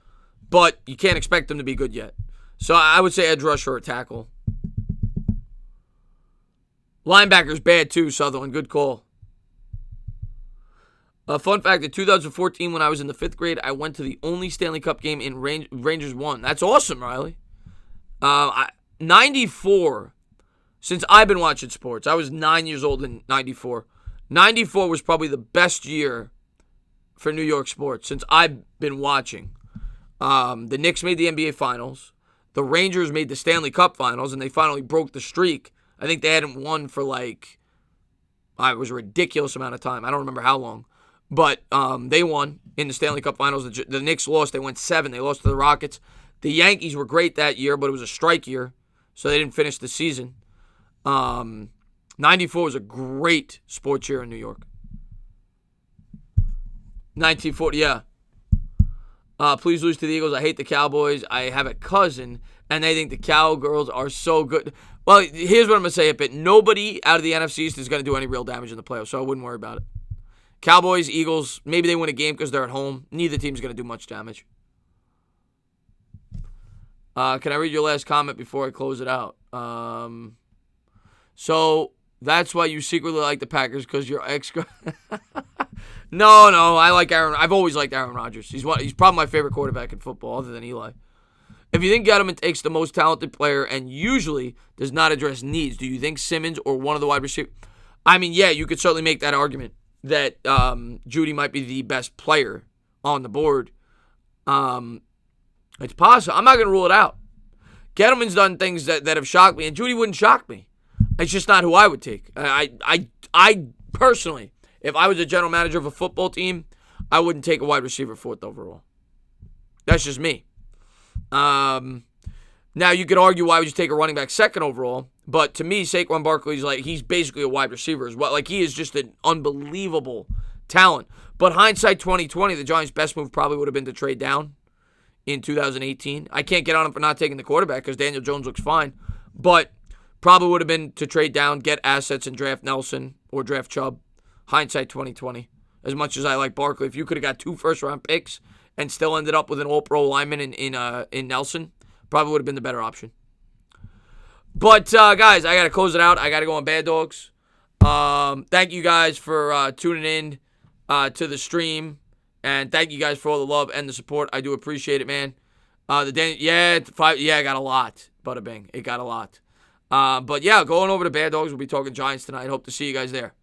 but you can't expect them to be good yet. So I would say edge rusher or tackle. Linebacker's bad too, Sutherland. Good call. Fun fact, in 2014, when I was in the 5th grade, I went to the only Stanley Cup game in Rangers won. That's awesome, Riley. 94, since I've been watching sports, I was 9 years old in 94. 94 was probably the best year for New York sports since I've been watching. The Knicks made the NBA Finals. The Rangers made the Stanley Cup Finals, and they finally broke the streak. I think they hadn't won for it was a ridiculous amount of time. I don't remember how long. But they won in the Stanley Cup Finals. The Knicks lost. They went 7. They lost to the Rockets. The Yankees were great that year, but it was a strike year, so they didn't finish the season. 94 was a great sports year in New York. 1940, yeah. Please lose to the Eagles. I hate the Cowboys. I have a cousin, and they think the Cowgirls are so good. Well, here's what I'm going to say, but nobody out of the NFC East is going to do any real damage in the playoffs, so I wouldn't worry about it. Cowboys, Eagles, maybe they win a game because they're at home. Neither team's going to do much damage. Can I read your last comment before I close it out? So that's why you secretly like the Packers, because your ex. No, I like Aaron. I've always liked Aaron Rodgers. He's probably my favorite quarterback in football, other than Eli. If you think Gettleman takes the most talented player and usually does not address needs, do you think Simmons or one of the wide receivers? Yeah, you could certainly make that argument that Judy might be the best player on the board. It's possible. I'm not going to rule it out. Gettleman's done things that have shocked me, and Judy wouldn't shock me. It's just not who I would take. I personally, if I was a general manager of a football team, I wouldn't take a wide receiver 4th overall. That's just me. Now, you could argue why would you take a running back 2nd overall, but to me, Saquon Barkley's he's basically a wide receiver as well. He is just an unbelievable talent. But hindsight 2020, the Giants' best move probably would have been to trade down in 2018. I can't get on him for not taking the quarterback because Daniel Jones looks fine, but probably would have been to trade down, get assets, and draft Nelson or draft Chubb. Hindsight 2020. As much as I like Barkley, if you could have got 2 first-round picks and still ended up with an all-pro lineman in Nelson, probably would have been the better option. But, guys, I got to close it out. I got to go on Bad Dogs. Thank you guys for tuning in to the stream. And thank you guys for all the love and the support. I do appreciate it, man. I got a lot. Bada bing. It got a lot. But, yeah, going over to Bad Dogs. We'll be talking Giants tonight. Hope to see you guys there.